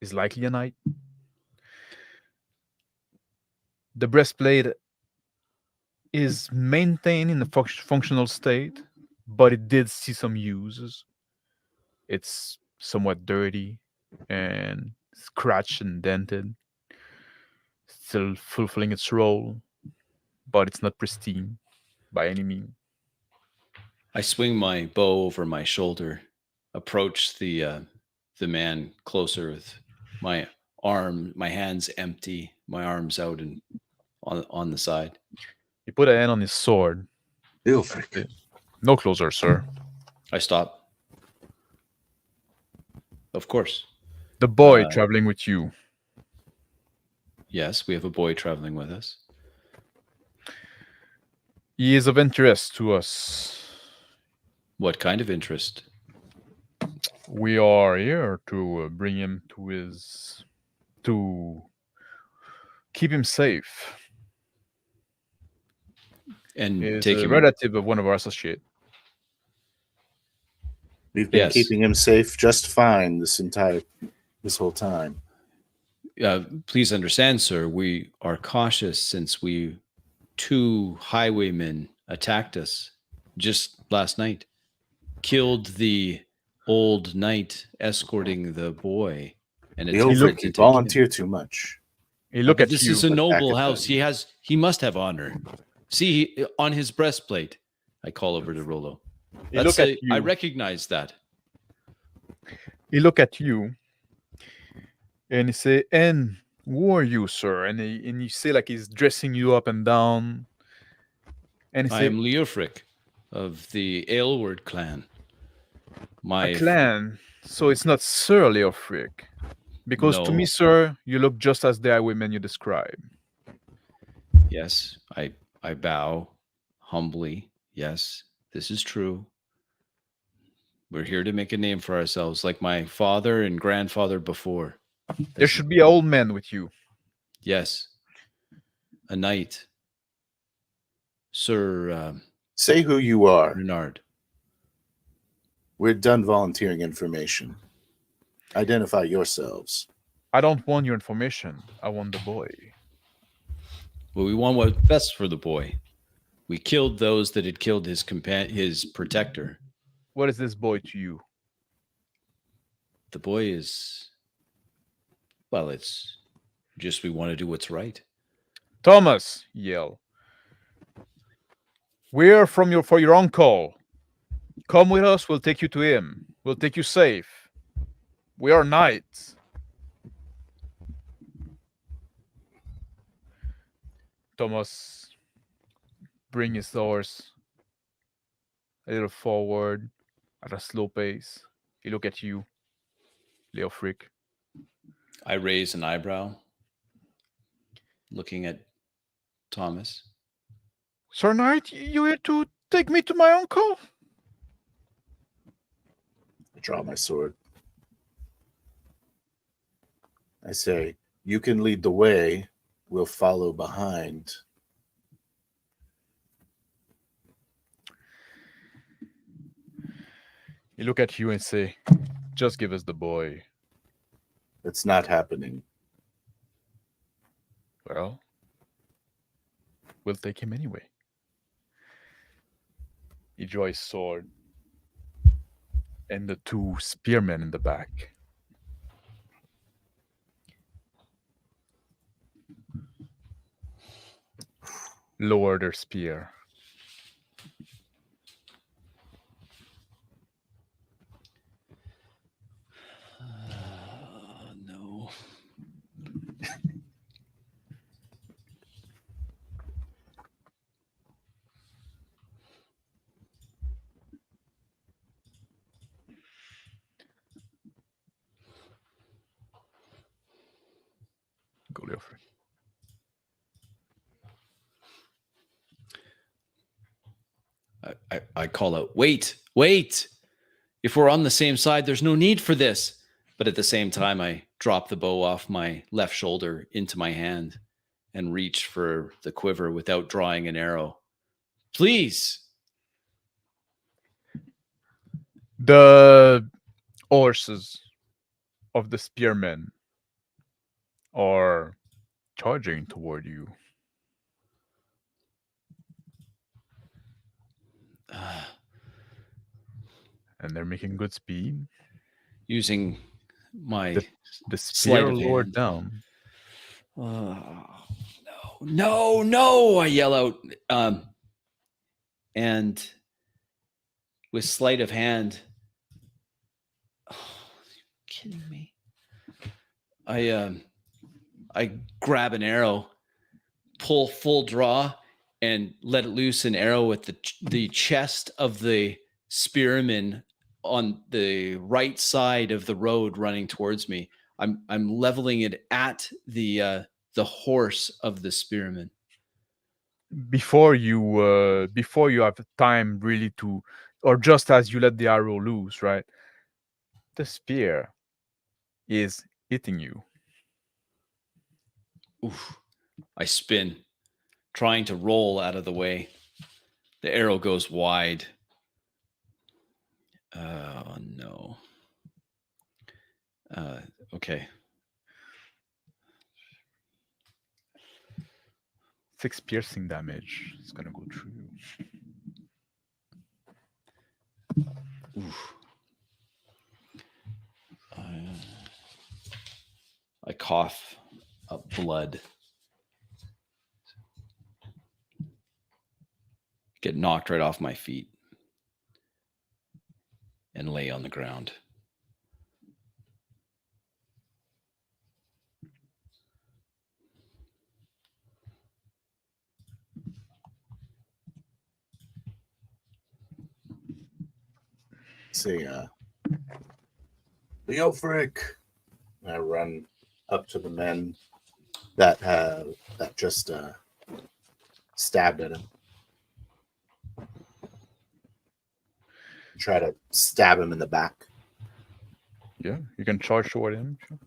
is likely a knight. The breastplate is maintained in a functional state, but it did see some uses. It's somewhat dirty and scratched and dented, still fulfilling its role, but it's not pristine by any means. I swing my bow over my shoulder, approach the man closer with my hands empty, my arms out and on the side. He put a hand on his sword. Leo Frick. No closer, sir. I stop. Of course. The boy traveling with you. Yes, we have a boy traveling with us. He is of interest to us. What kind of interest? We are here to bring him to keep him safe. And He is take a him. relative of one of our associates. We've been Yes. keeping him safe just fine this whole time. Please understand, sir, we are cautious since 2 highwaymen attacked us just last night, killed the old knight escorting the boy, and Leo attempted Frick, to you take him. volunteer too much. He look But at this you. is a noble Attack house. them. He must have honor. See on his breastplate. I call over to Rolo. He look at I you. recognize that. He look at you, and he say, "And who are you, sir?" And you say like he's dressing you up and down. And he I say, am Leofric of the Aylward clan. "A clan." So it's not Sir Leofric, because to No. me, sir, you look just as the women you describe. Yes, I bow humbly. Yes, this is true. We're here to make a name for ourselves, like my father and grandfather before. There should be an old man with you. Yes, a knight, Sir Say who you are. Renard. We're done volunteering information. Identify yourselves. I don't want your information. I want the boy. Well, we want what's best for the boy. We killed those that had killed his protector. What is this boy to you? The boy is, well, it's just we want to do what's right. Thomas, yell. We're for your uncle. Come with us, we'll take you to him. We'll take you safe. We are knights. Thomas bring his horse a little forward at a slow pace. He look at you, Leo Frick. I raise an eyebrow, looking at Thomas. Sir Knight, you here to Take me to my uncle. I draw my sword. I say, you can lead the way. We'll follow behind. He look at you and say, just give us the boy. It's not happening. Well, we'll take him anyway. He draws his sword. And the two spearmen in the back. Lower their spear. No. Go, Leofric. I call out, wait. If we're on the same side, there's no need for this. But at the same time, I drop the bow off my left shoulder into my hand and reach for the quiver without drawing an arrow. Please. The horses of the spearmen are charging toward you. And they're making good speed. Using my The sleight spear of lowered hand. down. No, I yell out. And with sleight of hand, kidding me? I grab an arrow, pull full draw, and let it loose an arrow with the chest of the spearman on the right side of the road running towards me. I'm leveling it at the horse of the spearman. Before you have time really to, or just as you let the arrow loose, right? The spear is hitting you. Oof. I spin, trying to roll out of the way. The arrow goes wide. Oh, no. Okay. 6 piercing damage. It's gonna go through you. Oof. I cough up blood. Get knocked right off my feet and lay on the ground. Say, Leofric. I run up to the men that just stabbed at him. Try to stab him in the back. Yeah, you can charge toward him. Sure.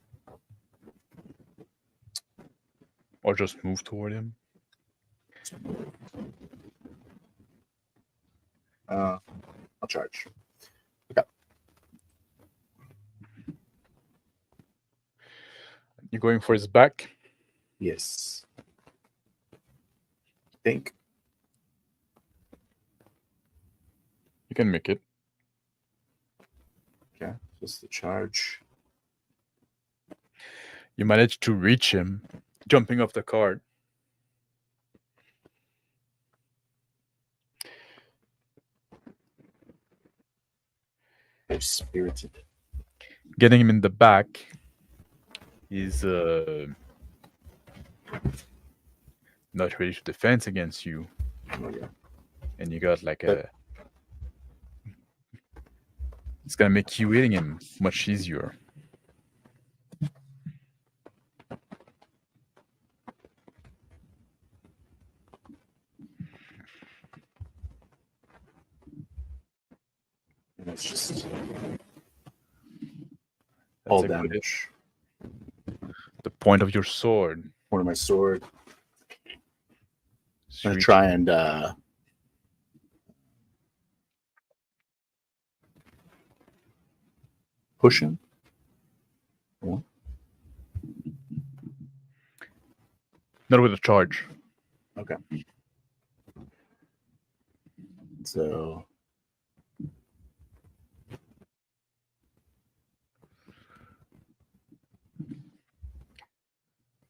Or just move toward him. I'll charge. Okay. You're going for his back? Yes. Think. You can make it. Okay, just the charge. You managed to reach him, jumping off the cart. They're spirited. Getting him in the back is not ready to defend against you. Oh, yeah. And you got like it's gonna make you hitting him much easier. And it's just That's all a good hit. damage. The point of your sword. Point of my sword. I'm gonna Reach- try and push him. Not with a charge. Okay. So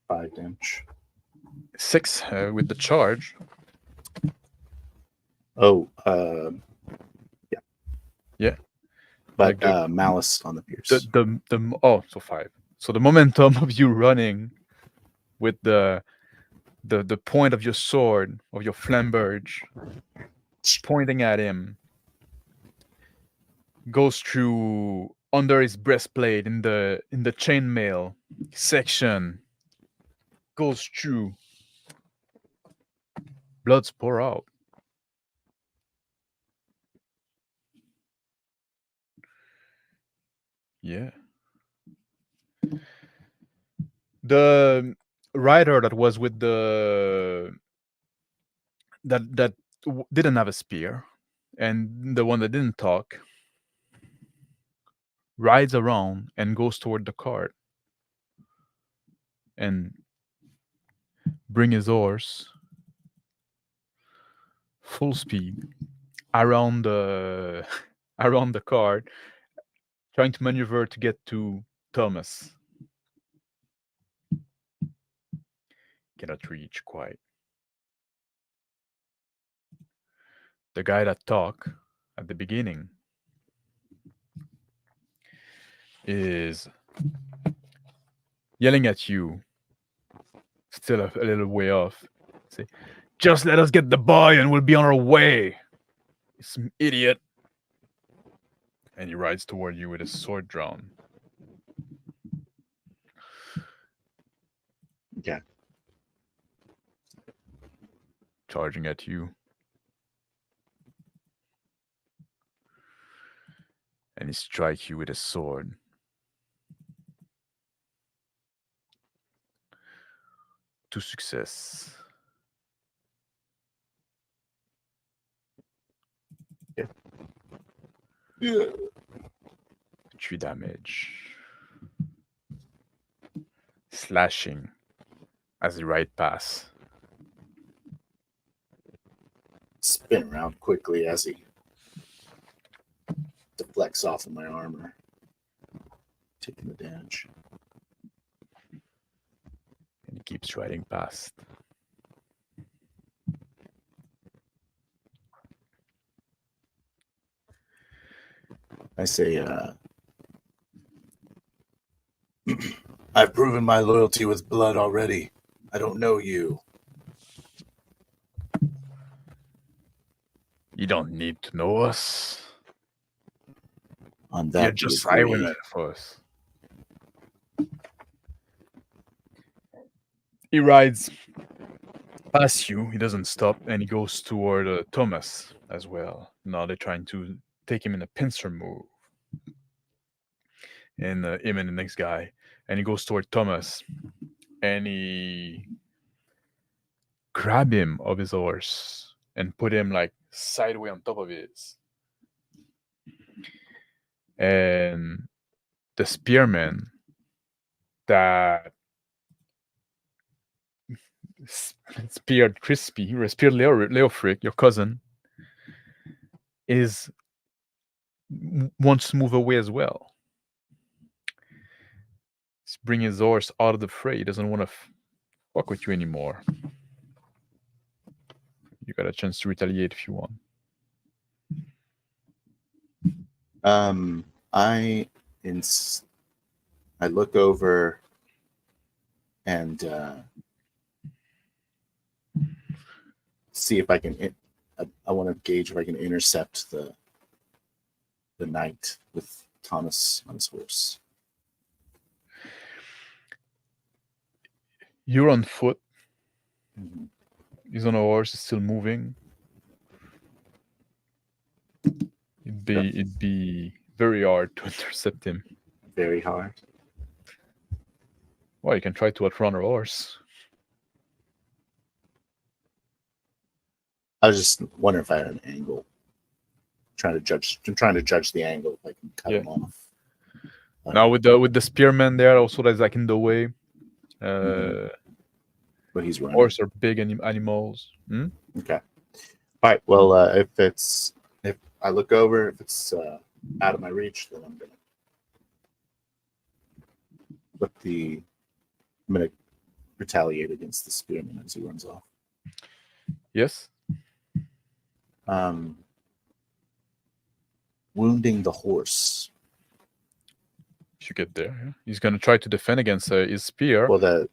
five damage. 6 with the charge. Oh, yeah. Yeah. But Like malice on the pierce. So 5. So the momentum of you running with the point of your sword, of your flamberge, pointing at him, goes through under his breastplate in the chainmail section, goes through. Bloods pour out. Yeah. The rider that was with that didn't have a spear, and the one that didn't talk rides around and goes toward the cart and bring his horse full speed around the around the cart, trying to maneuver to get to Thomas. Cannot reach quite. The guy that talked at the beginning is yelling at you, still a little way off. Say, just let us get the boy and we'll be on our way. You some idiot. And he rides toward you with his sword drawn. Okay. Charging at you. And he strikes you with his sword. To success. Yeah. 3 damage. Slashing as he ride past. Spin around quickly as he deflects off of my armor, taking the damage. And he keeps riding past. I say, I've proven my loyalty with blood already. I don't know you. You don't need to know us. On that, You're we just agree. highwaymen for us. He rides past you. He doesn't stop, and he goes toward Thomas as well. Now they're trying to take him in a pincer move. And him and the next guy, and he goes toward Thomas, and he grab him of his horse and put him like sideways on top of his. And the spearman that speared speared Leofric, your cousin, wants to move away as well. He's bringing his horse out of the fray. He doesn't want to fuck with you anymore. You got a chance to retaliate if you want. I look over and see if I can. I want to gauge if I can intercept the knight with Thomas on his horse. You're on foot. Mm-hmm. He's on a horse. He's still moving. It'd be very hard to intercept him. Very hard. Well, you can try to outrun a horse. I was just wondering if I had an angle. I'm trying to judge the angle if I can cut him off. Now with the spearman there, also that's like in the way. But he's running. Horse are big animals. Hmm? Okay. All right. Well, if I look over, if it's out of my reach, then I'm gonna retaliate against the spearman as he runs off. Yes. Wounding the horse. If you get there, yeah. He's gonna try to defend against his spear. Well,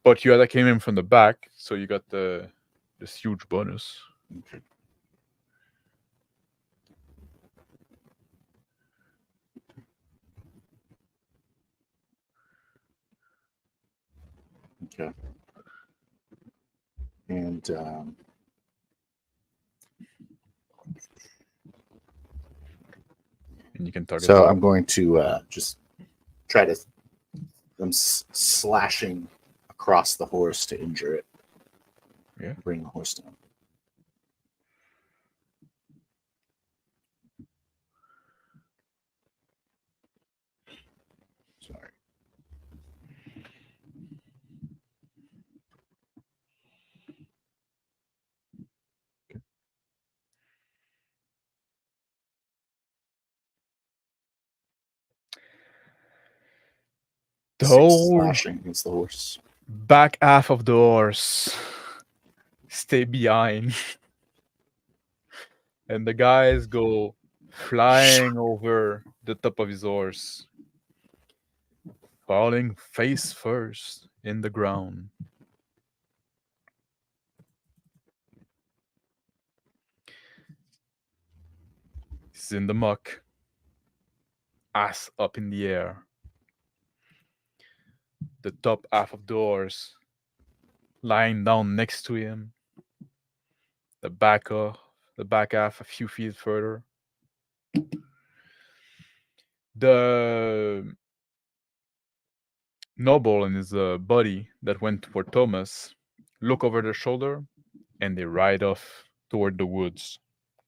But you came in from the back, so you got this huge bonus. Okay. Okay. And you can target. So I'm going to just try to. I'm slashing across the horse to injure it. Yeah. Bring the horse down. Sorry. The whole slashing against the horse. back half of the horse stay behind, and the guys go flying over the top of his horse, falling face first in the ground. He's in the muck, ass up in the air. The top half of the horse lying down next to him. The back half a few feet further. The noble and his buddy that went for Thomas look over their shoulder and they ride off toward the woods,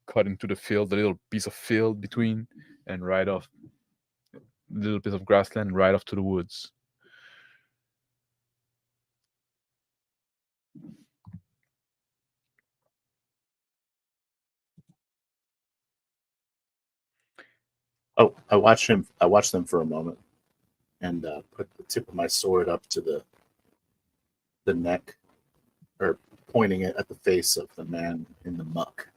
cut into the field, a little piece of field between, and ride off, a little piece of grassland, and ride off to the woods. Oh, I watched them for a moment, and put the tip of my sword up to the neck, or pointing it at the face of the man in the muck.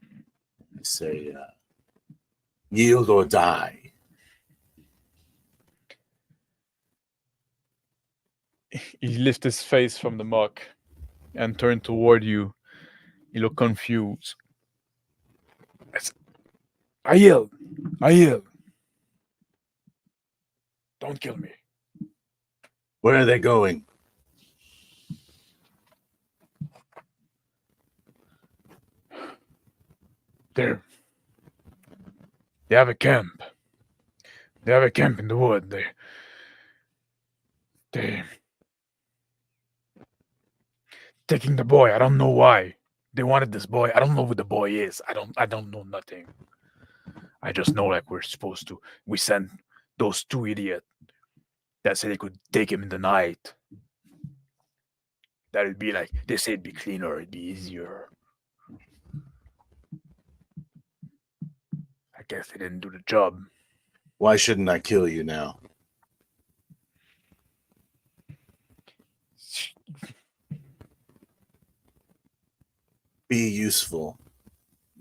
I say, "Yield or die." He lifts his face from the muck and turned toward you. He looked confused. I yield. Don't kill me. Where are they going? They have a camp. They have a camp in the wood. They taking the boy. I don't know why. They wanted this boy. I don't know who the boy is. I don't know nothing. I just know like we're supposed to. We sent those two idiots that said they could take him in the night. That'd be like they said it'd be cleaner, it'd be easier. I guess they didn't do the job. Why shouldn't I kill you now? Be useful.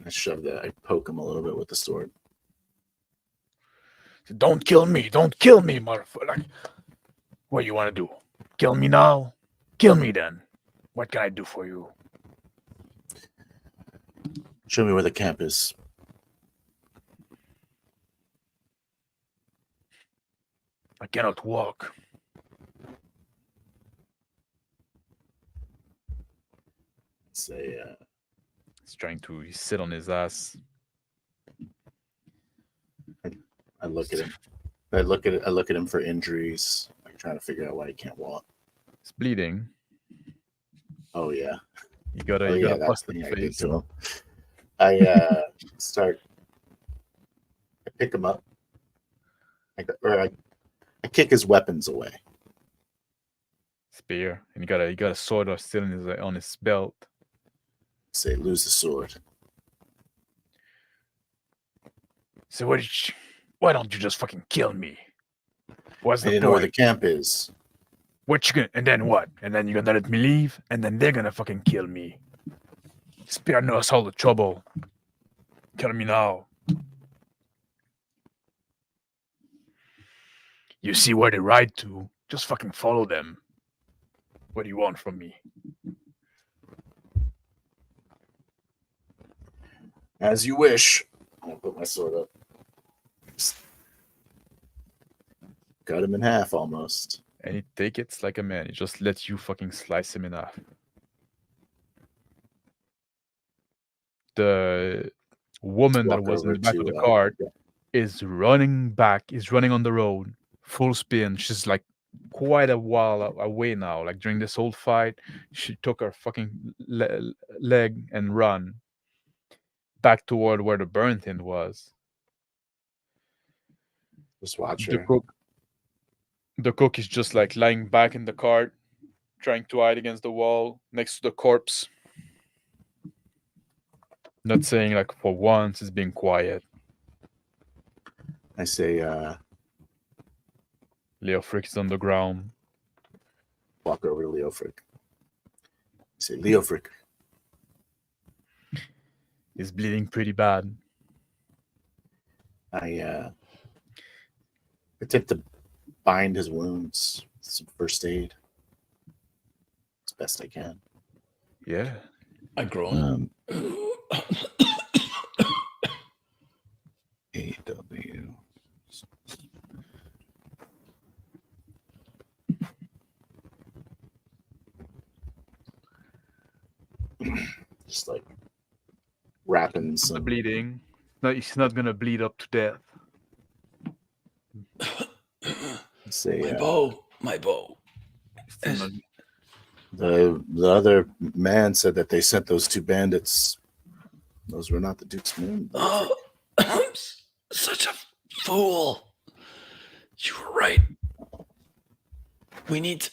I poke him a little bit with the sword. Don't kill me, motherfucker. Like, what you want to do? Kill me now? Kill me then. What can I do for you? Show me where the camp is. I cannot walk. Say, He's trying to sit on his ass. I look at him. I look at him for injuries. I'm trying to figure out why he can't walk. It's bleeding. Oh yeah. You got a Oh you got yeah, a that's the busted thing I did face. to him. I start. I pick him up. I kick his weapons away. Spear, and you got a sword still on his belt. Say, lose the sword. So why don't you just fucking kill me? What's I the didn't know where the point? camp is. What you gonna and then what? And then you're gonna let me leave, and then they're gonna fucking kill me. Spare us all the trouble. Kill me now. You see where they ride to? Just fucking follow them. What do you want from me? As you wish. I'll put my sword up. Cut him in half almost. And he take it like a man. He just lets you fucking slice him in half. The woman that Walk was in over the back of to the cart is running on the road, full spin. She's like quite a while away now. Like during this whole fight, she took her fucking leg and run back toward where the burnt end was. just watch The her. cook is just like lying back in the cart, trying to hide against the wall next to the corpse. Not saying like for once, it's being quiet. I say, Leofric is on the ground. walk over to Leofric. I say, Leofric, He's bleeding pretty bad. I attempt to bind his wounds with some first aid as best I can. Yeah. I groan. AW. Just like wrapping The some. bleeding. No, he's not gonna bleed up to death. Say, My bow. Still not- the other man said that they sent those two bandits. Those were not the Duke's men. Oh, I'm such a fool. You were right. We need to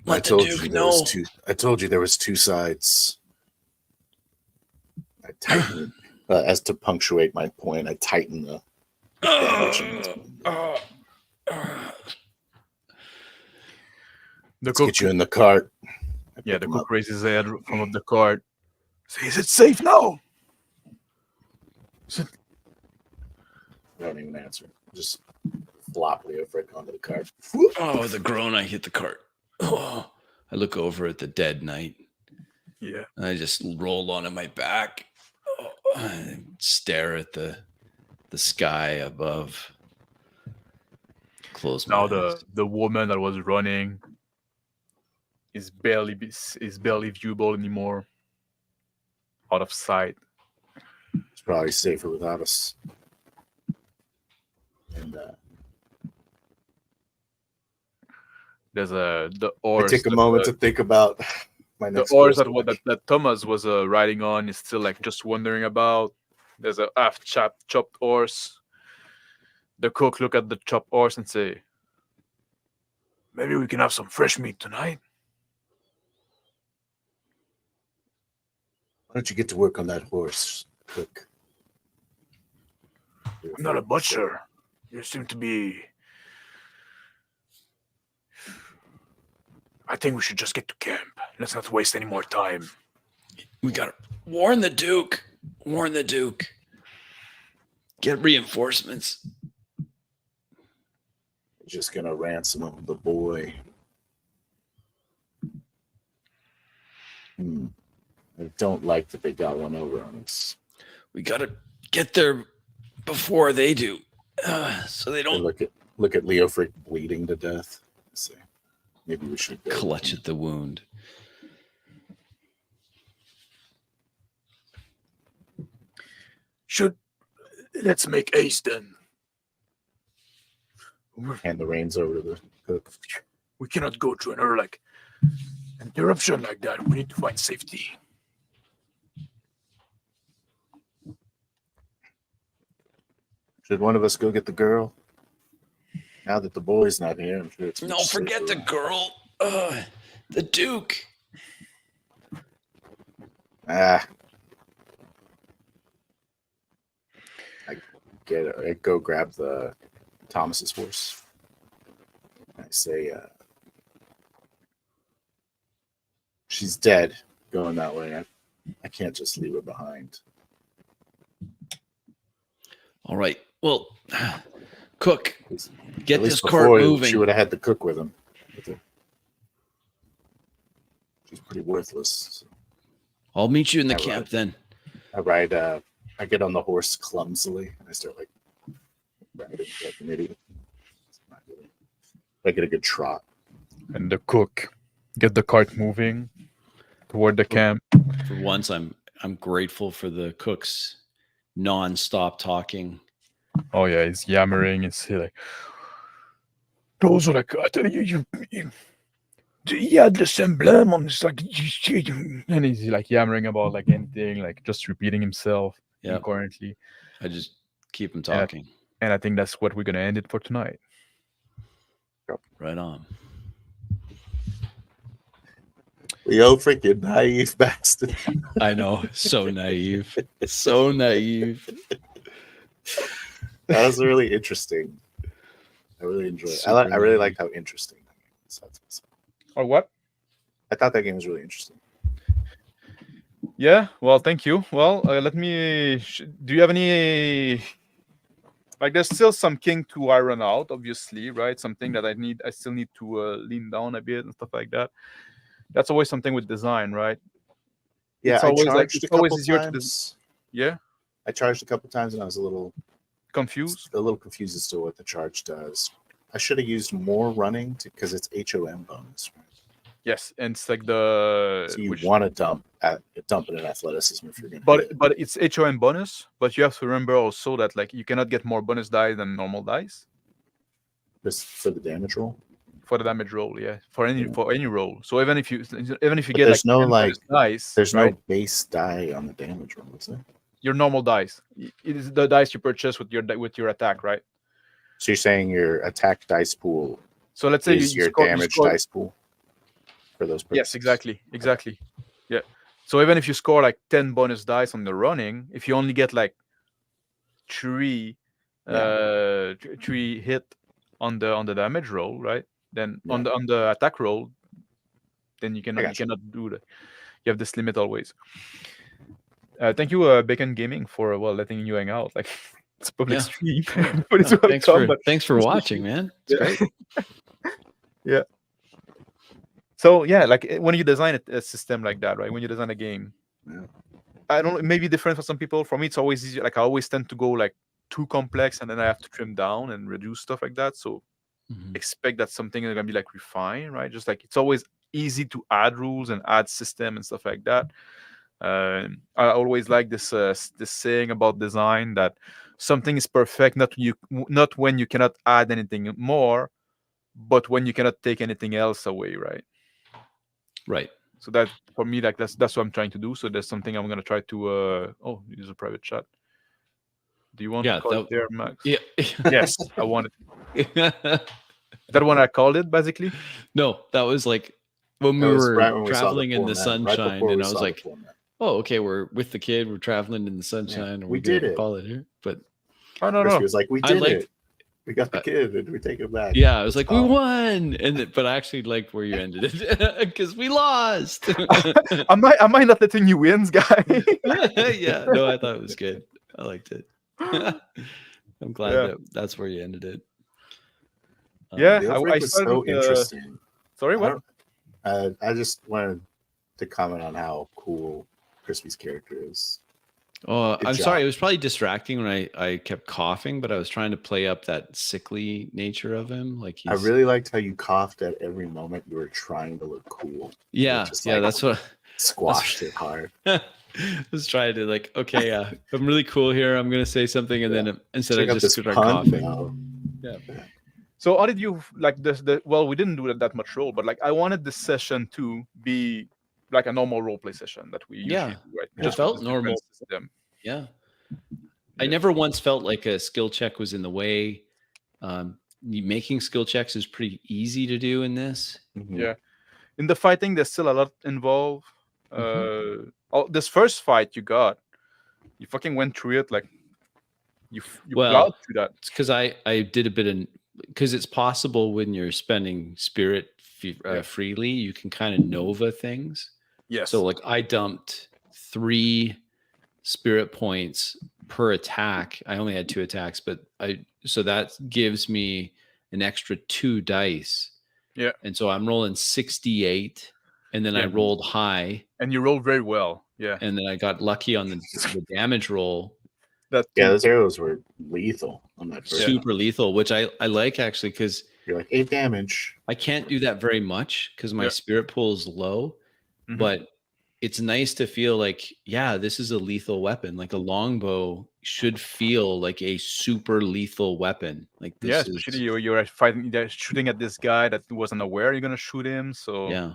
I let the told you Duke there know. was two. I told you there was two sides. I tighten as to punctuate my point. I tighten the bandage. The Let's cook, get you in the cart. I yeah, pick the him cook up. raises his head from up the cart. Say, is it safe now? I don't even answer. Just flop Leofric onto the cart. Oh, with a groan, I hit the cart. Oh, I look over at the dead knight. Yeah. And I just roll onto my back. Oh, I stare at the sky above. Close my Now eyes. the woman that was running is barely viewable anymore. Out of sight. It's probably safer without us. And There's the I horse. take a moment to think about my The next horse course. that Thomas was riding on is still like just wondering about. There's a half chopped horse. The cook look at the chopped horse and say, Maybe we can have some fresh meat tonight. Why don't you get to work on that horse, cook? I'm not a butcher. You seem to be. I think we should just get to camp. Let's not waste any more time. We gotta warn the Duke. Warn the Duke. Get reinforcements. Just gonna ransom the boy. I don't like that they got one over on us. We gotta get there before they do, so they I don't look at Leofric bleeding to death. Say, maybe we should go. clutch at the wound. Let's make haste then. Hand the reins over to the cook. We cannot go through another like interruption like that. We need to find safety. Should one of us go get the girl? Now that the boy's not here, I'm sure it's No, much forget the safer. girl. The Duke. Ah. I go grab the Thomas's horse. I say, she's dead going that way. I can't just leave her behind. All right. Well, Cook, At get least this cart before, moving. She would have had the cook with him. She's pretty worthless. So I'll meet you in the I camp ride. then. I ride. I get on the horse clumsily. And I start like riding like an idiot. It's not really- I get a good trot. And the cook get the cart moving toward the camp. For once, I'm grateful for the cook's non-stop talking. Oh yeah, he's yammering. He's like, Those are like, I tell you, il y a de semblant. It's like, and he's like yammering about like anything, like just repeating himself Yeah, incoherently. I just keep him Yeah. talking. And I think that's what we're gonna end it for tonight. Right on. Yo, freaking naive bastard. I know. So naive. So naive. That was really interesting. I really enjoyed it. I Super really naive. liked how interesting that game was. Or what? I thought that game was really interesting. Yeah. Well, thank you. Well, let me. Do you have any? Like, there's still some king to iron out, obviously, right? Something that I still need to lean down a bit and stuff like that. That's always something with design, right? Yeah, It's I always like charged it's a always couple easier to times. yeah. I charged a couple times and I was a little Confused. confused as to what the charge does. I should have used more running because it's HOM bonus. Right? Yes, and it's like the So you which- want to dump it in athleticism if you're going to. but it's HOM bonus. But you have to remember also that like you cannot get more bonus die than normal dice just for the damage roll. for the damage roll. Yeah, for any roll. So even if you But get like there's no 10 bonus dice, There's right? no base die on the damage roll, is there? Your normal dice. It is the dice you purchase with your attack, right? So you're saying your attack dice pool So let's say is you your score, damage score, dice pool for those purposes. Yes, exactly. Yeah. So even if you score like 10 bonus dice on the running, if you only get like three hit on the damage roll, right? Then on the attack roll, then you cannot do that. You have this limit always. Thank you, Bacon Gaming, for letting you hang out. Like it's a public stream, but it's Thanks for watching, man. It's great. Yeah. So yeah, like when you design a system like that, right? When you design a game, I don't know, it may be different for some people. For me, it's always easier. Like I always tend to go like too complex, and then I have to trim down and reduce stuff like that. So expect that something is gonna be like refined, right? Just like it's always easy to add rules and add system and stuff like that. I always like this saying about design that something is perfect not when you cannot add anything more, but when you cannot take anything else away, right? Right. So that for me, like that's what I'm trying to do. So there's something I'm gonna try to. Use a private chat. Do you want to call it there, Max? Yeah. Yes, I want it. That one I called it basically. No, that was like when we were traveling in the sunshine, and I was like, "Oh, okay, we're with the kid. We're traveling in the sunshine. We did it. Call it here." But no, He was like, "We did it. We got the kid, and we take it back." Yeah, I was like, "We won," but I actually liked where you ended it because we lost. Am I not letting you win, guy? Yeah, no, I thought it was good. I liked it. I'm glad that's where you ended it. Yeah, I was so interesting. Sorry, what? I just wanted to comment on how cool Crispy's character is. Oh, I'm sorry. It was probably distracting when I kept coughing, but I was trying to play up that sickly nature of him. Like I really liked how you coughed at every moment you were trying to look cool. Yeah, that's what squashed it hard. I was trying to like, okay, I'm really cool here. I'm gonna say something, and then instead I just start coughing. No. Yeah. So how did you like this? Well, we didn't do that much role, but like I wanted this session to be like a normal role play session that we usually Yeah, do, right? it Just with felt this different normal. system. Yeah. I Yeah. never once felt like a skill check was in the way. Making skill checks is pretty easy to do in this. Mhm. Yeah. In the fighting, there's still a lot involved. This first fight you got, you fucking went through it like you plowed Well, through that. it's because I did a bit of, because it's possible when you're spending spirit Yeah. freely, you can kind of nova things. Yes. So like I dumped 3 spirit points per attack. I only had 2 attacks, but so that gives me an extra 2 dice. Yeah. And so I'm rolling 68, and then I Yeah. rolled high, And you rolled very well. Yeah. and then I got lucky on the damage roll. That Yeah, too. those arrows were lethal on that first. Super lethal, which I like actually, because You're like 8 damage. I can't do that very much because my Yeah. spirit pool is low. Mhm. But it's nice to feel like, yeah, this is a lethal weapon. Like a longbow should feel like a super lethal weapon. Like this Yeah, is, especially you're fighting, you're shooting at this guy that wasn't aware you're gonna shoot him. So yeah.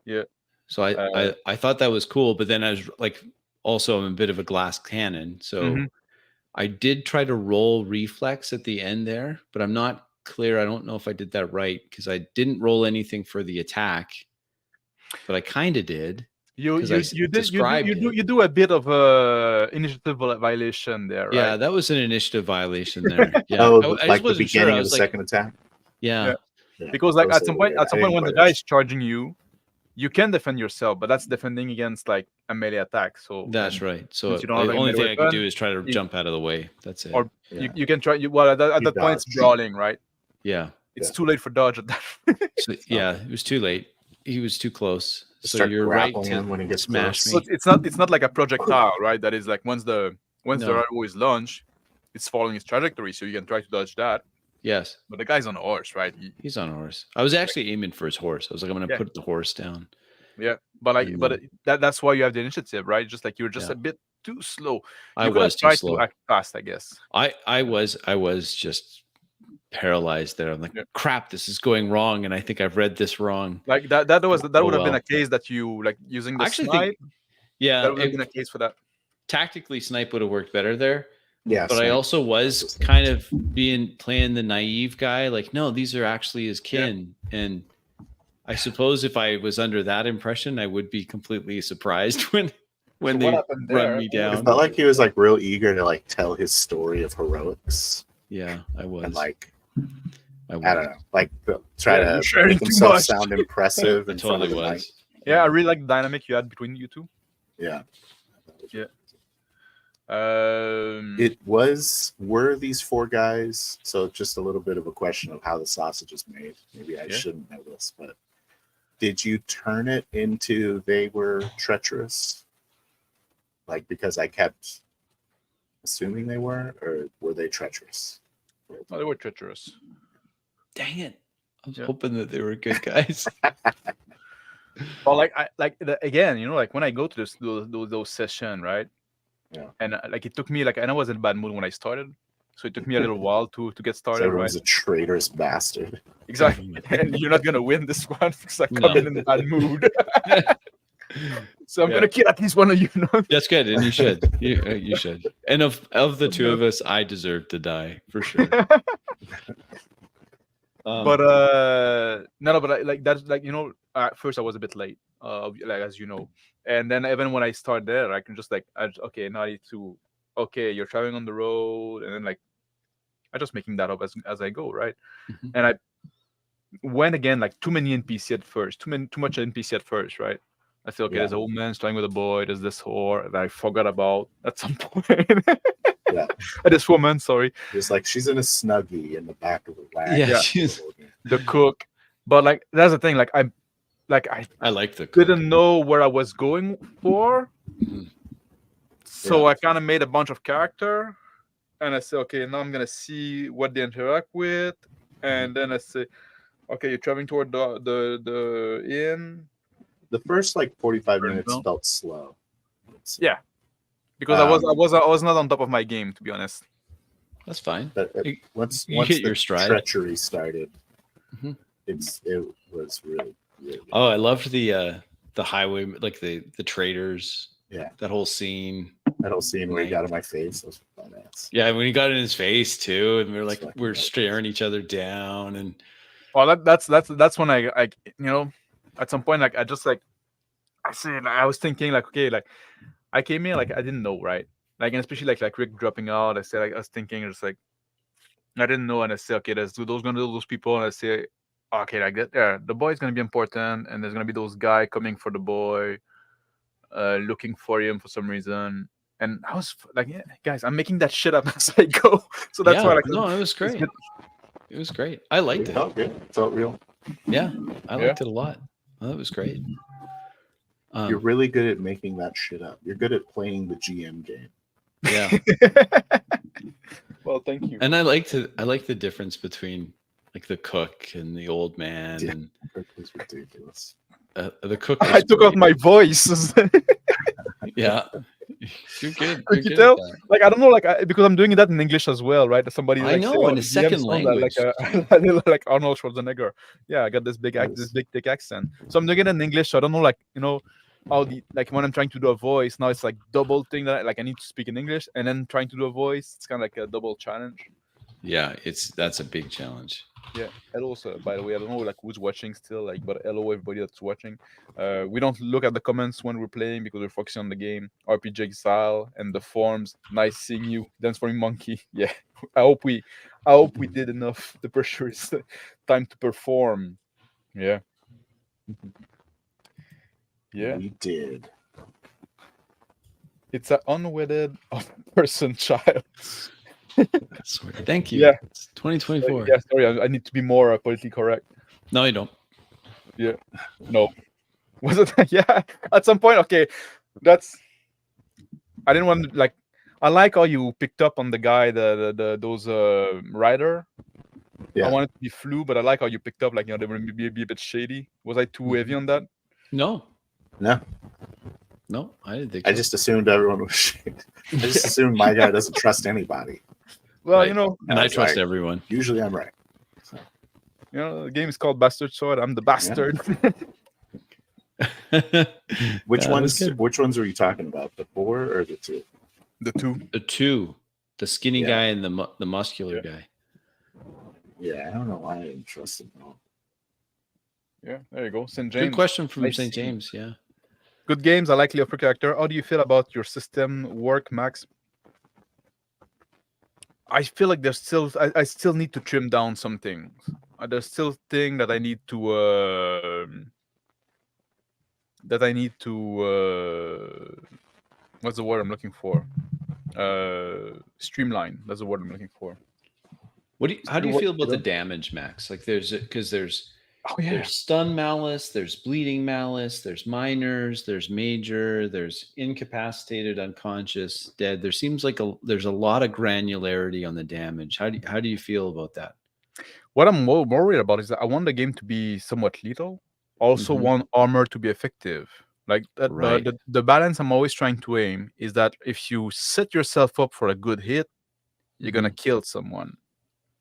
yeah. So I thought that was cool, but then I was like, also I'm a bit of a glass cannon, so Mhm. I did try to roll reflex at the end there, but I'm not clear. I don't know if I did that right because I didn't roll anything for the attack, but I kind of did. You 'Cause I described it. you do a bit of initiative violation there, right? Yeah, that was an initiative violation there. Yeah, Oh, I like just the wasn't sure. beginning I of the was like, second attack. yeah, Yeah, Because that like was at a some little point, weird. at some I point didn't when the quite guy is understand. charging you, you can defend yourself, but that's defending against like a melee attack. So that's and right. So since you don't have the any only melee thing I could do weapon, is try to you- jump out of the way. That's it. or Yeah. you can try. Well, at You that point it's dodge. brawling, right? Yeah. It's Yeah. too late for dodge at that. So yeah, it was too late. He was too close. Just So start you're right grappling to him when he gets smash close. me. So it's not like a projectile, right? That is like once the No. arrow is launched, it's following its trajectory, so you can try to dodge that. Yes, But the guy's on a horse, right? he's on a horse. I was actually aiming for his horse. I was like, I'm going to Yeah. put the horse down. Yeah, but like, And but that's why you have the initiative, right? Just like you're just Yeah. a bit too slow. I You could have was too tried slow. to act fast, I guess. I was just paralyzed there. I'm like, Yeah. crap, this is going wrong, and I think I've read this wrong. Like that would Oh, have been well. a case that you like using the I actually snipe. think, yeah, That would have been a case for that. tactically snipe would have worked better there. Yeah, But I snipe. also was kind of playing the naive guy, like, no, these are actually his kin. And I suppose if I was under that impression, I would be completely surprised when So what they happened run there? me It down. felt like he was like real eager to like tell his story of heroics Yeah, I was. and like I was. I don't know, like try Yeah, to you're sharing make too himself much. sound impressive I in front of totally the was. knight. Yeah, I really like the dynamic you had between you two. Yeah. Yeah. Were these 4 guys? So just a little bit of a question of how the sausage is made. Maybe I Yeah. shouldn't know this, but did you turn it into they were treacherous? Like because I kept assuming they were, or were they treacherous? Oh, they were treacherous. Dang it. I was Yeah. hoping that they were good guys. But like again, you know, like when I go to those session, right? Yeah. And like it took me like, and I was in a bad mood when I started, so it took me a little while to get So started, right? everyone's a traitorous bastard. Exactly. And you're not gonna win this one because I come No. in a bad mood. So I'm Yeah. gonna kill at least one of you. You know? That's good, and you should. You should. And of the two of us, I deserve to die for sure. But no, but like that's like, you know, at first I was a bit late, like as you know, and then even when I start there, I can just like, okay, now I need to, okay, you're traveling on the road, and then like I just making that up as I go, right? Mhm. And I went again like too many NPC at first, too much NPC at first, right? I feel okay. Yeah. There's a old man starting with a boy. There's this whore that I forgot about at some point. Yeah. This woman, sorry, Just like she's in a snuggie in the back of the wagon. Yeah, Yeah. she's- the cook. But like that's the thing. Like I I like the cook. didn't know where I was going for, Mhm. so Yeah. I kind of made a bunch of character, and I said, okay, now I'm gonna see what they interact with, and then I say, okay, you're traveling toward the inn. The first like 45 Burn minutes down. felt slow. Yeah. Because I was not on top of my game, to be honest. That's fine. But You- once you once hit the your stride. treachery started, Mhm. it was really really good. Oh, I loved the highway, like the traders. Yeah. That whole scene. That whole scene where he Like- got in my face was badass. Yeah, when he got in his face too, and we're like Fucking we're badass. staring each other down, and Well, that's when I at some point like I just like I was thinking like okay like I came in like I didn't know right like and especially like Rick dropping out I said like I was thinking just like I didn't know and I said okay there's those gonna be those people and I say okay like that yeah the boy's gonna be important and there's gonna be those guy coming for the boy looking for him for some reason and I was like yeah guys I'm making that shit up as I go so that's yeah, why like no, it was great. good. It was great. I liked It it. felt good. It felt real. Yeah, I Yeah. liked it a lot. Well, that was great. You're really good at making that shit up. You're good at playing the GM game. Yeah, Well, thank you. and I like the difference between like the cook and the old man, Yeah. and That was ridiculous. the cook. I was took off great. my voice. Yeah, you're good. Like You're you good tell, at that. like I don't know, like because I'm doing that in English as well, right? Somebody I like know, say, "Oh, in a the GM second sound like like Arnold Schwarzenegger." Yeah, I got this big Yes. this big thick accent, so I'm doing it in English. So I don't know, like how the like when I'm trying to do a voice now, it's like double thing that like I need to speak in English and then trying to do a voice. It's kind of like a double challenge. Yeah, that's a big challenge. Yeah. Hello, sir. By the way, I don't know like who's watching still, like, but hello everybody that's watching. We don't look at the comments when we're playing because we're focusing on the game. RPG style and the forms. Nice seeing you. Dance for me, monkey. Yeah. I hope we did enough. The pressure is time to perform. Yeah. Yeah. We did. It's an unwedded person child. Sorry. Thank you. Yeah. It's 2024. Yeah, sorry, I need to be more politically correct. No, you don't. Yeah. No. Was it? Yeah. At some point, okay. That's. I didn't want to like. I like how you picked up on the guy, the those rider. Yeah. I wanted to be flu, but I like how you picked up like they were be a bit shady. Was I too heavy on that? No, No, I didn't think. I so. just assumed everyone was shit. I just assumed my guy doesn't trust anybody. Well, Right. you know, and I was trust like- everyone. Usually I'm right. the game is called Bastard Sword. I'm the bastard. Which Yeah, that was good. Which ones are you talking about? The 4 or the 2? The two. The two, the skinny Yeah. guy and the muscular Yeah. guy. Yeah, I don't know why I didn't trust them all. Yeah, there you go. St. James. Good question from I St. see. James. Yeah. Good games. I like Leo for character. How do you feel about your system work, Max? I feel like there's still I still need to trim down some things. There's still thing that I need to what's the word I'm looking for? Streamline. That's the word I'm looking for. How do you What- feel about the yeah. damage, Max? Like there's Oh yeah. there's stun malice, there's bleeding malice, there's minors, there's major, there's incapacitated, unconscious, dead. There seems like there's a lot of granularity on the damage. How do you feel about that? What I'm more worried about is that I want the game to be somewhat lethal. Also Mhm. want armor to be effective. Like that, Right. the balance I'm always trying to aim is that if you set yourself up for a good hit, you're gonna kill someone.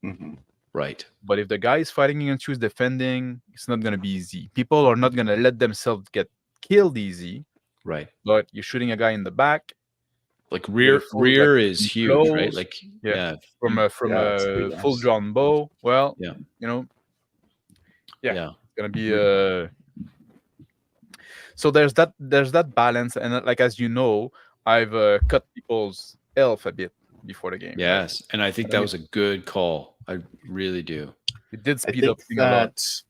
Mm-hmm. Right. But if the guy is fighting against you, is defending, it's not gonna be easy. People are not gonna let themselves get killed easy. Right. But you're shooting a guy in the back Like rear full, rear like, is huge, right? close. Like Yeah. yeah. from you- a Yeah, it's a big full ass. drawn bow. Well, Yeah. yeah. yeah. It's gonna be so there's that balance, and like as you know, I've cut people's health a bit before the game. right? Yes. And I think I that mean- was a good call. I really do. It did I speed up think things a lot. that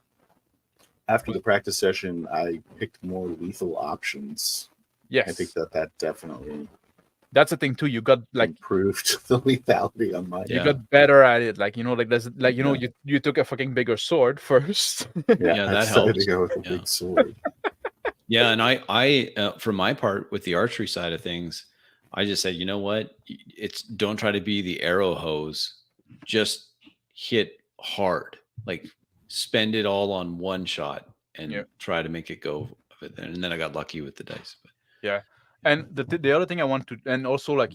after the practice session, I picked more lethal options. Yes, I think that definitely that's the thing too. You got like improved the lethality on my. you Yeah. got better at it. Like there's like Yeah. you took a fucking bigger sword first. Yeah, I that decided helps. to go with a Yeah. big sword. Yeah, and I for my part with the archery side of things, I just said, you know what? It's don't try to be the arrow hose. Just hit hard. Like spend it all on one shot and Yeah. try to make it go. And then I got lucky with the dice. But And the other thing I want to, and also like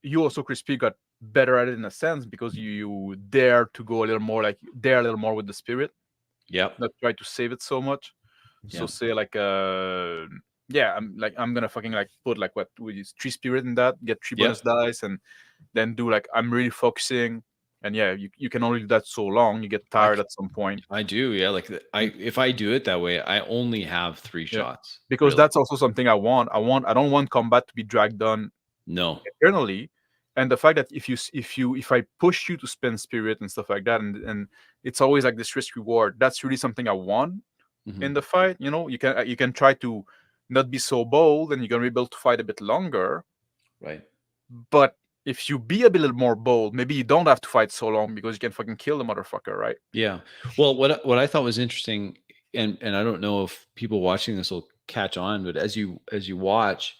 you also, Crispy, got better at it in a sense because you dare to go a little more, like dare a little more with the spirit, Yep. not try to save it so much. So Yeah. say like yeah, I'm gonna fucking like put like what we use 3 spirit in that, get 3 Yep. bonus dice, and then do like I'm really focusing. And yeah, you can only do that so long. You get tired at some point. I do. Yeah. Like if I do it that way, I only have 3 Yeah. shots. Because really. that's also something I want. I don't want combat to be dragged on No. eternally. And the fact that if I push you to spend spirit and stuff like that, and it's always like this risk reward, that's really something I want Mhm. in the fight. You know, you can try to not be so bold, and you're gonna be able to fight a bit longer. Right. But if you be a bit more bold, maybe you don't have to fight so long because you can fucking kill the motherfucker, right? Yeah. Well, what I thought was interesting, and I don't know if people watching this will catch on, but as you watch,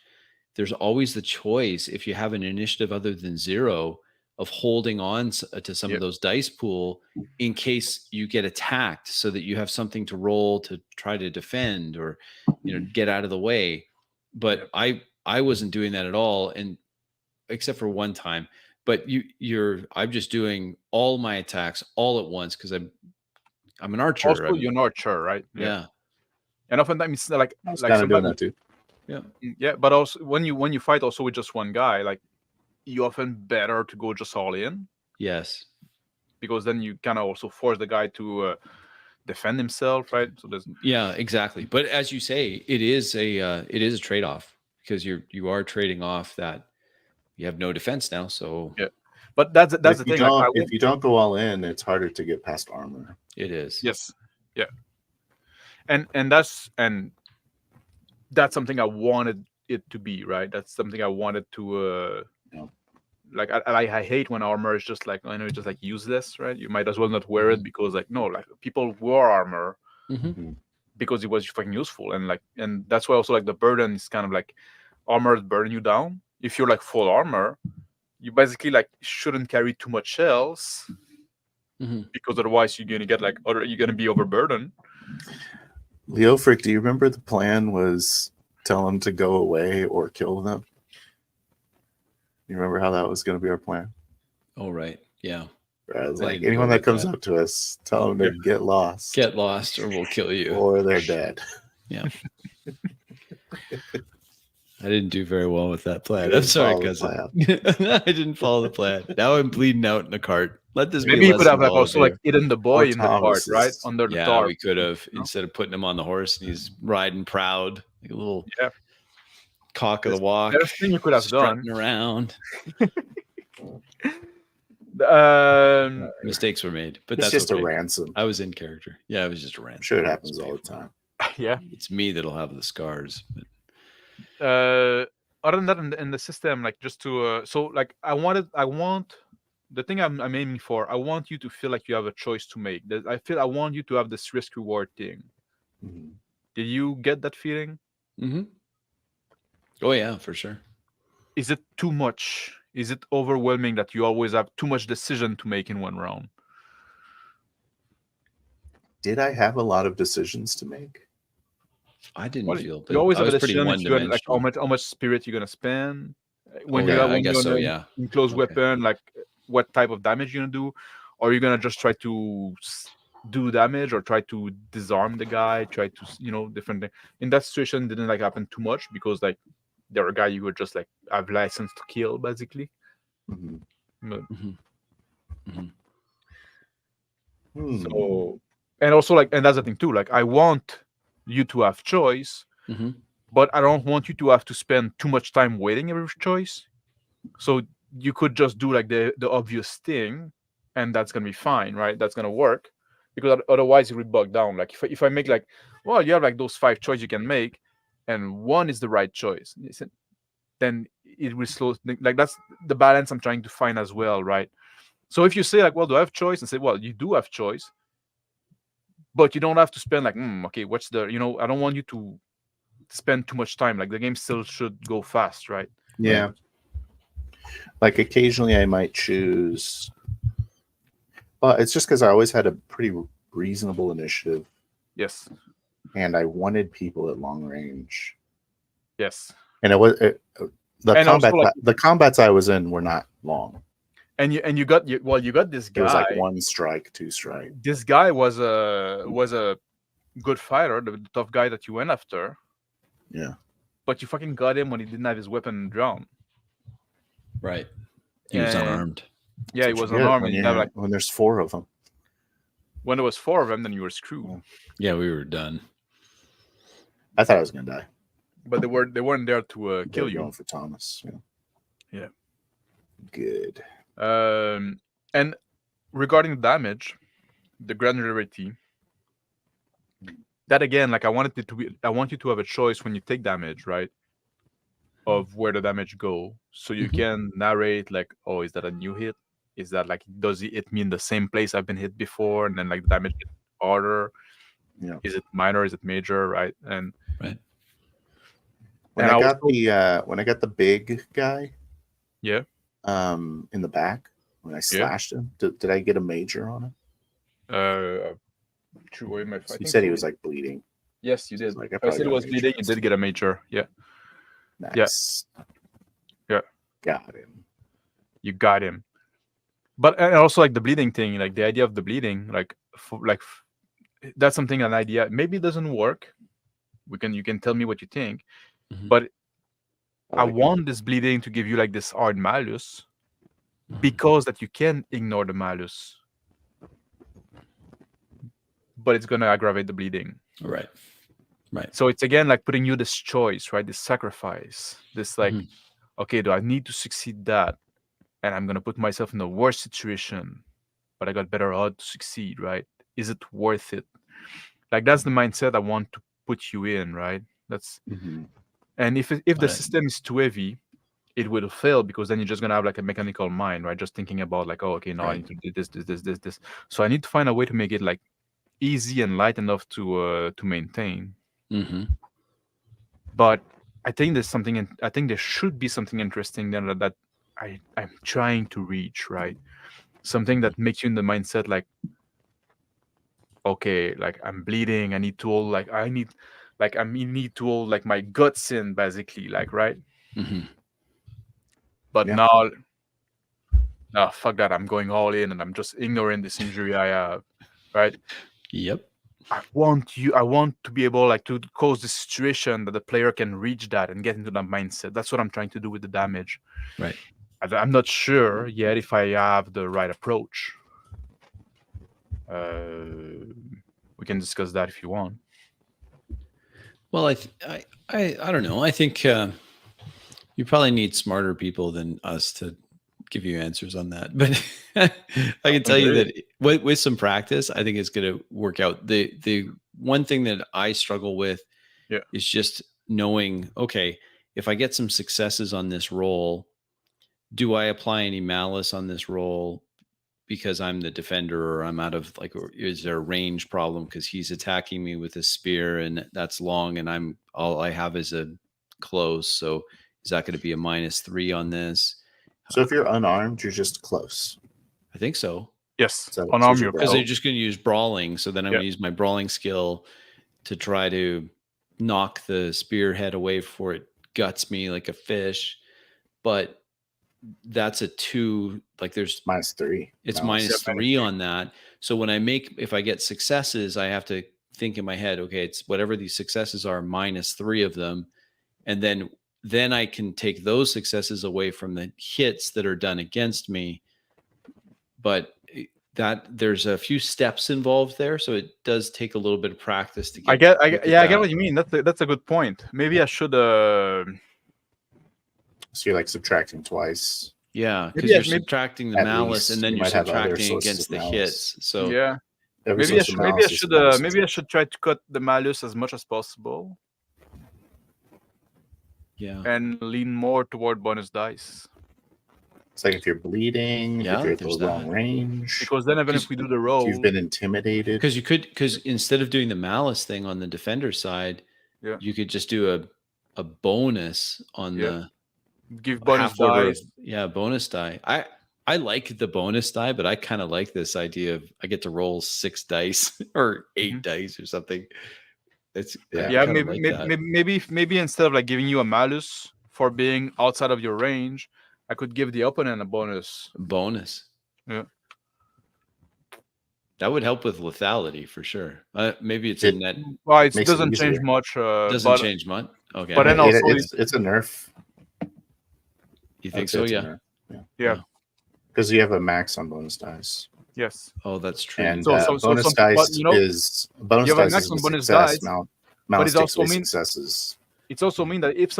there's always the choice, if you have an initiative other than 0, of holding on to some Yep. of those dice pool in case you get attacked, so that you have something to roll to try to defend or get out of the way. But I wasn't doing that at all, and except for one time. But I'm just doing all my attacks all at once because I'm an archer. Also, you're an archer, right? Yeah. And oftentimes it's like I was kind of doing sometimes, that too. Yeah. yeah. But also when you fight also with just one guy, like you often better to go just all in, Yes. because then you kind of also force the guy to defend himself, right? So there's Yeah, exactly. But as you say, it is a trade-off, because you are trading off that you have no defense now. So yeah. But that's the If you thing. Like, don't, if you don't go all in, it's harder to get past armor. it is. yes, yeah, and that's something I wanted it to be, right? That's something I wanted to Yeah. like I hate when armor is just like, I know, it's just like useless, right? You might as well not wear it, because like, no, like people wore armor Mhm. because it was fucking useful, and that's why also like the burden is kind of like armor burden you down. If you're like full armor, you basically like shouldn't carry too much shells, Mhm. because otherwise you're gonna get like you're gonna be overburdened. Leofric, do you remember the plan was tell them to go away or kill them? You remember how that was going to be our plan? Oh, right. Yeah. I was I like, didn't anyone know that about comes that. up to us, tell them to get lost Get lost or we'll kill you. or they're dead. Yeah. I didn't do very well with that plan. You I'm didn't sorry, follow the cousin. I didn't follow the plan. Now I'm bleeding out in the cart. Let this Maybe be a you could lesson have to like all of also you. like hidden the boy Or in the cart, right, Thomas's. under the Yeah, tarp. we could have, instead of putting him on the horse and he's riding proud, like a little Yeah. cock of the walk, Best thing you could have strutting done. around. Mistakes were made, but It's that's just okay. a ransom. I was in character. Yeah, it was just a ransom. I'm sure it It's happens all the painful. time. Yeah. It's me that'll have the scars. But Other than that, in the system, like just to so like I want the thing I'm aiming for. I want you to feel like you have a choice to make. I want you to have this risk reward thing. Mhm. Did you get that feeling? Oh yeah, for sure. Is it too much? Is it overwhelming that you always have too much decision to make in one round? Did I have a lot of decisions to make? I didn't Well, feel, you always I have a was pretty decision if you're like how one-dimensional. much spirit you're gonna spend when Oh, you yeah, have I when guess you're so, in yeah. in close Okay. weapon, like what type of damage you're gonna do, or you're gonna just try to do damage or try to disarm the guy, try to different thing. In that situation, didn't like happen too much because like there are a guy you would just like have license to kill basically. Mhm. But- Mhm. So, and also like, and that's the thing too. Like, I want you to have choice, Mhm. but I don't want you to have to spend too much time waiting every choice. So you could just do like the obvious thing, and that's gonna be fine, right? That's gonna work, because otherwise you would bog down. Like if I make like, well, you have like those 5 choices you can make, and one is the right choice, then it will slow. Like that's the balance I'm trying to find as well, right? So if you say like, well, do I have choice? And say, well, you do have choice, but you don't have to spend like, okay, what's the, I don't want you to spend too much time. Like the game still should go fast, right? Yeah. Like occasionally I might choose. Well, it's just because I always had a pretty reasonable initiative, Yes. and I wanted people at long range. Yes. And the And also, combat like- the combats I was in were not long. And you got you got this It was guy. like 1 strike, 2 strike. This guy was a good fighter, the tough guy that you went after. Yeah. But you fucking got him when he didn't have his weapon drawn. Right. He was And- unarmed. Yeah, he That's was what you get unarmed. when, And you have, like, when there's 4 of them. when there was 4 of them, then you were screwed. Yeah, we were done. I thought I was gonna die. But they weren't there to They kill were you. going for Thomas. Yeah. Good. And regarding the damage, the granularity, that again, like I want you to have a choice when you take damage, right? Of where the damage go, so you Mhm. can narrate like, oh, is that a new hit? Is that like, does it hit me in the same place I've been hit before, and then like the damage gets harder? Yeah. Is it minor? Is it major? Right? And Right. When And I I got the big guy, yeah, in the back, when I slashed him, did I get a major on him? true. I You think said he so. was like bleeding. Yes, you did. Like, I If I probably said it got a was major. bleeding, you did get a major. Yeah, Nice. Yeah. Got him. you got him. But and also like the bleeding thing, like the idea of the bleeding, like that's something, an idea. Maybe it doesn't work. You can tell me what you think, Mhm. but I like it. want this bleeding to give you like this hard malus, because that you can ignore the malus, but it's gonna aggravate the bleeding. Right. Right. So it's again like putting you this choice, right? This sacrifice, this like, Mhm. okay, do I need to succeed that? And I'm gonna put myself in a worse situation, but I got better odds to succeed, right? Is it worth it? Like that's the mindset I want to put you in, right? That's Mhm. and if the Right. system is too heavy, it will fail, because then you're just gonna have like a mechanical mind, right? Just thinking about like, oh, okay, now I Right. need to do this. So I need to find a way to make it like easy and light enough to maintain. Mm-hmm. But I think there's something. I think there should be something interesting then that I'm trying to reach, right? Something that makes you in the mindset like, okay, like I'm bleeding. I need to hold like I need to hold like my guts in, basically, like, right? Mm-hmm. But Yeah. now, no, fuck that. I'm going all in, and I'm just ignoring this injury I have, right? Yep. I want to be able like to cause the situation that the player can reach that and get into that mindset. That's what I'm trying to do with the damage. Right. I'm not sure yet if I have the right approach. We can discuss that if you want. Well, I don't know. I think you probably need smarter people than us to give you answers on that. But I can tell you that with some practice, I think it's going to work out. The one thing that I struggle with is just knowing, okay, if I get some successes on this roll, do I apply any malice on this roll because I'm the defender, or I'm out of like, or is there a range problem because he's attacking me with a spear and that's long and all I have is a close. So is that going to be a -3 on this? So if you're unarmed, you're just close. I think so. Yes, So unarm your your Because brawl. they're just going to use brawling. So then I'm going to use my brawling skill to try to knock the spearhead away before it guts me like a fish. But that's a 2, like there's -3. it's No, -3 on that. So when if I get successes, I have to think in my head, okay, it's whatever these successes are, -3 of them. And then I can take those successes away from the hits that are done against me. But that there's a few steps involved there. So it does take a little bit of practice to get. I get what you mean. That's a good point. Maybe I should So you're like subtracting twice. Yeah, because Maybe I- you're subtracting the At malice least. and then You you're might have other subtracting sources against of the malice. hits. So yeah. Every Maybe I source of malice is minus maybe I two. should try to cut the malus as much as possible yeah. and lean more toward bonus dice. It's like if you're bleeding, Yeah, if you're at there's the wrong that. range, Because then even if we do the roll, if you've been intimidated. Because instead of doing the malice thing on the defender side, Yeah. you could just do a bonus on the give bonus half order. dice. Bonus die. I like the bonus die, but I kind of like this idea of I get to roll 6 dice or 8 dice or something. It's Yeah, maybe maybe instead of like giving you a malus for being outside of your range, I could give the opponent a bonus. Bonus. Yeah. That would help with lethality for sure. Maybe it's It a net. Well, it makes it doesn't change easier. much, Doesn't change much. Okay. but then also It's a nerf. You I think would say so? it's a Yeah. nerf. yeah, Because you have a max on bonus dice, yes. Oh, that's true. and So bonus some, dice but you know, is bonus you have a dice max is on a bonus success. dice, but Mouse it takes also away means successes. it's also mean that if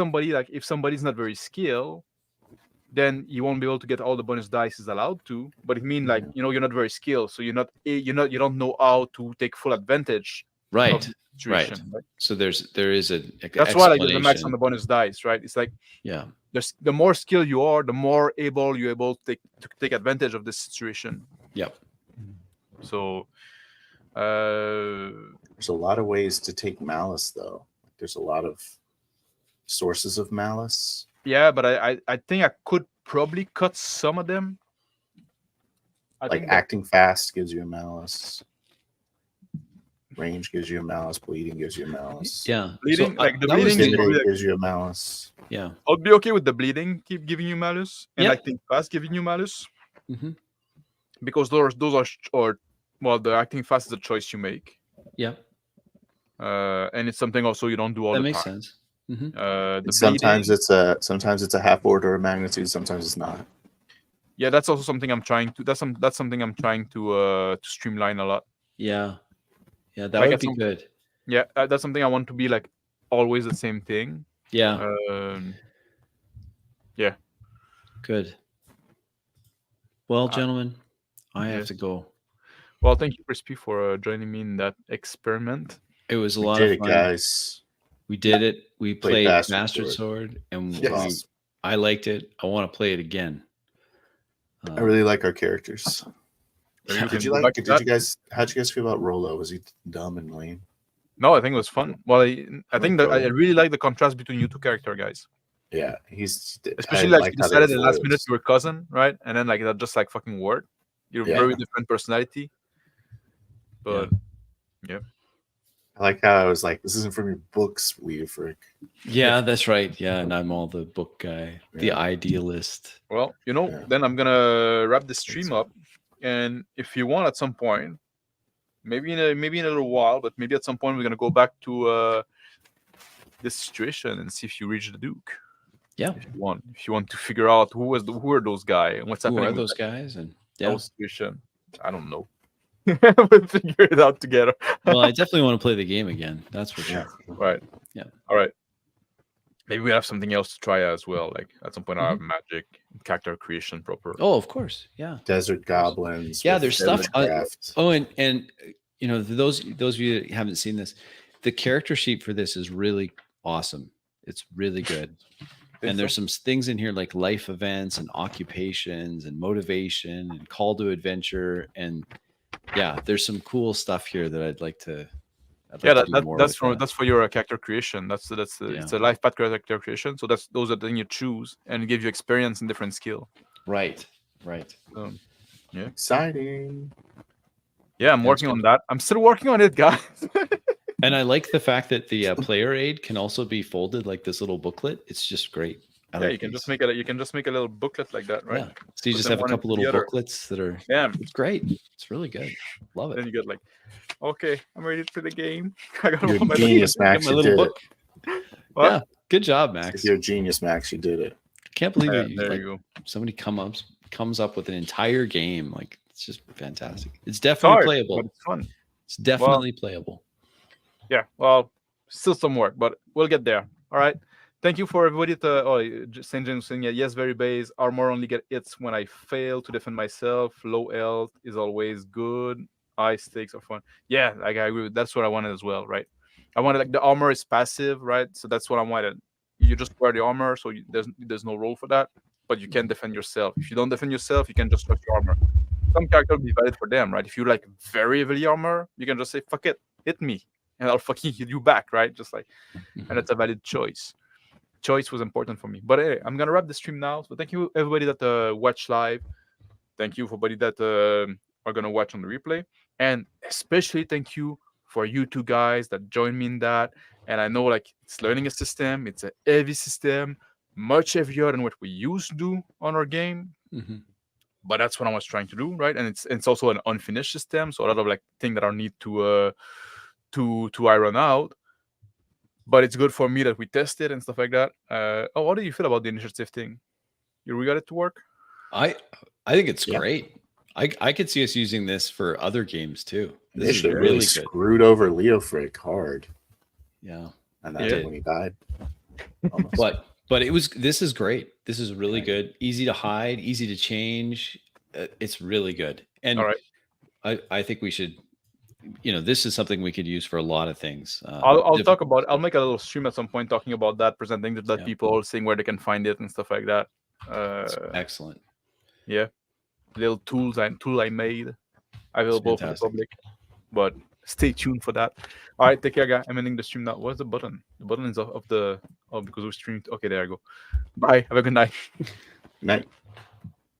somebody's not very skilled, then you won't be able to get all the bonus dice is allowed to. But it means like Yeah. you're not very skilled, so you don't know how to take full advantage of Right. the situation. Right. So there is a That's why like there's a max explanation. on the bonus dice, right? It's like Yeah. the more skilled you are, the more you're able to take advantage of this situation. Yep. So There's a lot of ways to take malice, though. There's a lot of sources of malice. yeah, but I think I could probably cut some of them. I Like think that- acting fast gives you a malice. Range gives you a malice. Bleeding gives you a malice. Yeah. Bleeding, like the that was bleeding is the- Intimidate probably like, gives you a malice. Yeah. I'll be okay with the bleeding keep giving you malus and Yep. acting fast giving you malus hmm because the acting fast is a choice you make, Yeah. and it's something also you don't do all That the makes time. sense. hmm The And sometimes bleeding, it's a half order of magnitude. Sometimes it's not. yeah, that's also something I'm trying to. That's something I'm trying to streamline a lot. Yeah. Yeah. That Like would at be some- good. Yeah, that's something I want to be like always the same thing. Yeah. Yeah. Good. Well, gentlemen, I have yes. to go. Well, thank you, Crispy, for joining me in that experiment. It was a We lot did of it, fun. guys. We did it. We Played played Bastard Bastard Sword, and Yes. I liked it. I want to play it again. I really like our characters. Maybe we Did can you go like? back to Did that. you guys? How'd you guys feel about Rolo? Was he dumb and lame? No, I think it was fun. Well, I think that I Rolo. really like the contrast between you two character guys. Yeah, he's Especially I like liked you how they decided were at the last foils. minute you were cousin, right? And then like that just like fucking worked. You're Yeah. very different personality. But I like how I was like, "This isn't from your books, Weaver." Yeah, that's right. Yeah, and I'm all the book guy, the Yeah. idealist. well, Yeah. then I'm gonna wrap this stream up. And if you want at some point, maybe in a little while, but maybe at some point we're gonna go back to this situation and see if you reach the Duke. Yeah. If you want to figure out who are those guys and what's Who happening are with those that guys? And whole situation. I don't know. We'll figure it out together. well, I definitely want to play the game again. That's for Yeah. sure. Right. Yeah. All right. Maybe we have something else to try as well. Like at some point, I have magic, character creation proper. Oh, of course. Yeah. Desert goblins. Yeah, with there's stuff. Craft. Oh, and you know, those of you that haven't seen this, the character sheet for this is really awesome. It's really good. And there's some things in here like life events and occupations and motivation and call to adventure. And yeah, there's some cool stuff here that I'd like to do more that's with that. that's for your character creation. It's a life path character creation. So those are the things you choose and it gives you experience and different skill. Right. Exciting. Yeah, I'm working on that. I'm still working on it, guys. And I like the fact that the player aid can also be folded like this little booklet. It's just great. You can just make a little booklet like that, right? Yeah. So you Put just them have a one couple into little the other. booklets that are. Yeah. It's great. It's really good. Love Then it. you get like, okay, I'm ready for the game. I got You're all my a genius, Max. my You little did book. What? Yeah. Good job, it. Max. If you're a genius, Max, you did it. Can't believe Yeah, it. there Like, you go. somebody comes up with an entire game. Like it's just fantastic. It's It's definitely hard, playable. but it's fun. It's definitely playable. Yeah, well, still some work, but we'll get there. All right. Thank you for everybody. St. James saying, yes, very base. Armor only get hits when I fail to defend myself. Low health is always good. High stakes are fun. Yeah, like I agree. That's what I wanted as well, right? I wanted like the armor is passive, right? So that's what I wanted. You just wear the armor, so there's no role for that, but you can defend yourself. If you don't defend yourself, you can just trust your armor. Some character will be valid for them, right? If you like very heavily armor, you can just say fuck it, hit me, and I'll fucking hit you back, right? Just like, and that's a valid choice. Choice was important for me. But hey, I'm gonna wrap the stream now. So thank you everybody that watched live. Thank you for everybody that are gonna watch on the replay, and especially thank you for you two guys that joined me in that. And I know like it's learning a system. It's a heavy system. much heavier than what we used to do on our game. Mhm. But that's what I was trying to do, right? And it's also an unfinished system, so a lot of like things that are need to iron out. But it's good for me that we test it and stuff like that. How do you feel about the initiative thing? You got it to work? I think it's Yeah. great. I could see us using this for other games too. This Initially, is really really good. screwed over Leofric hard, Yeah. and that's Yeah. when he died. Almost. But this is great. This is really good. Easy to hide, easy to change. It's really good. And All right. I think we should, this is something we could use for a lot of things. I'll talk about. I'll make a little stream at some point talking about that, presenting that Yeah. people all seeing where they can find it and stuff like that. It's excellent. Yeah, little tool I made available for the fantastic. public. But stay tuned for that. All right, take care, guy. I'm ending the stream now. Where's the button? The button is off of the. Oh, because we streamed. Okay, there I go. Bye. Have a good night. Night.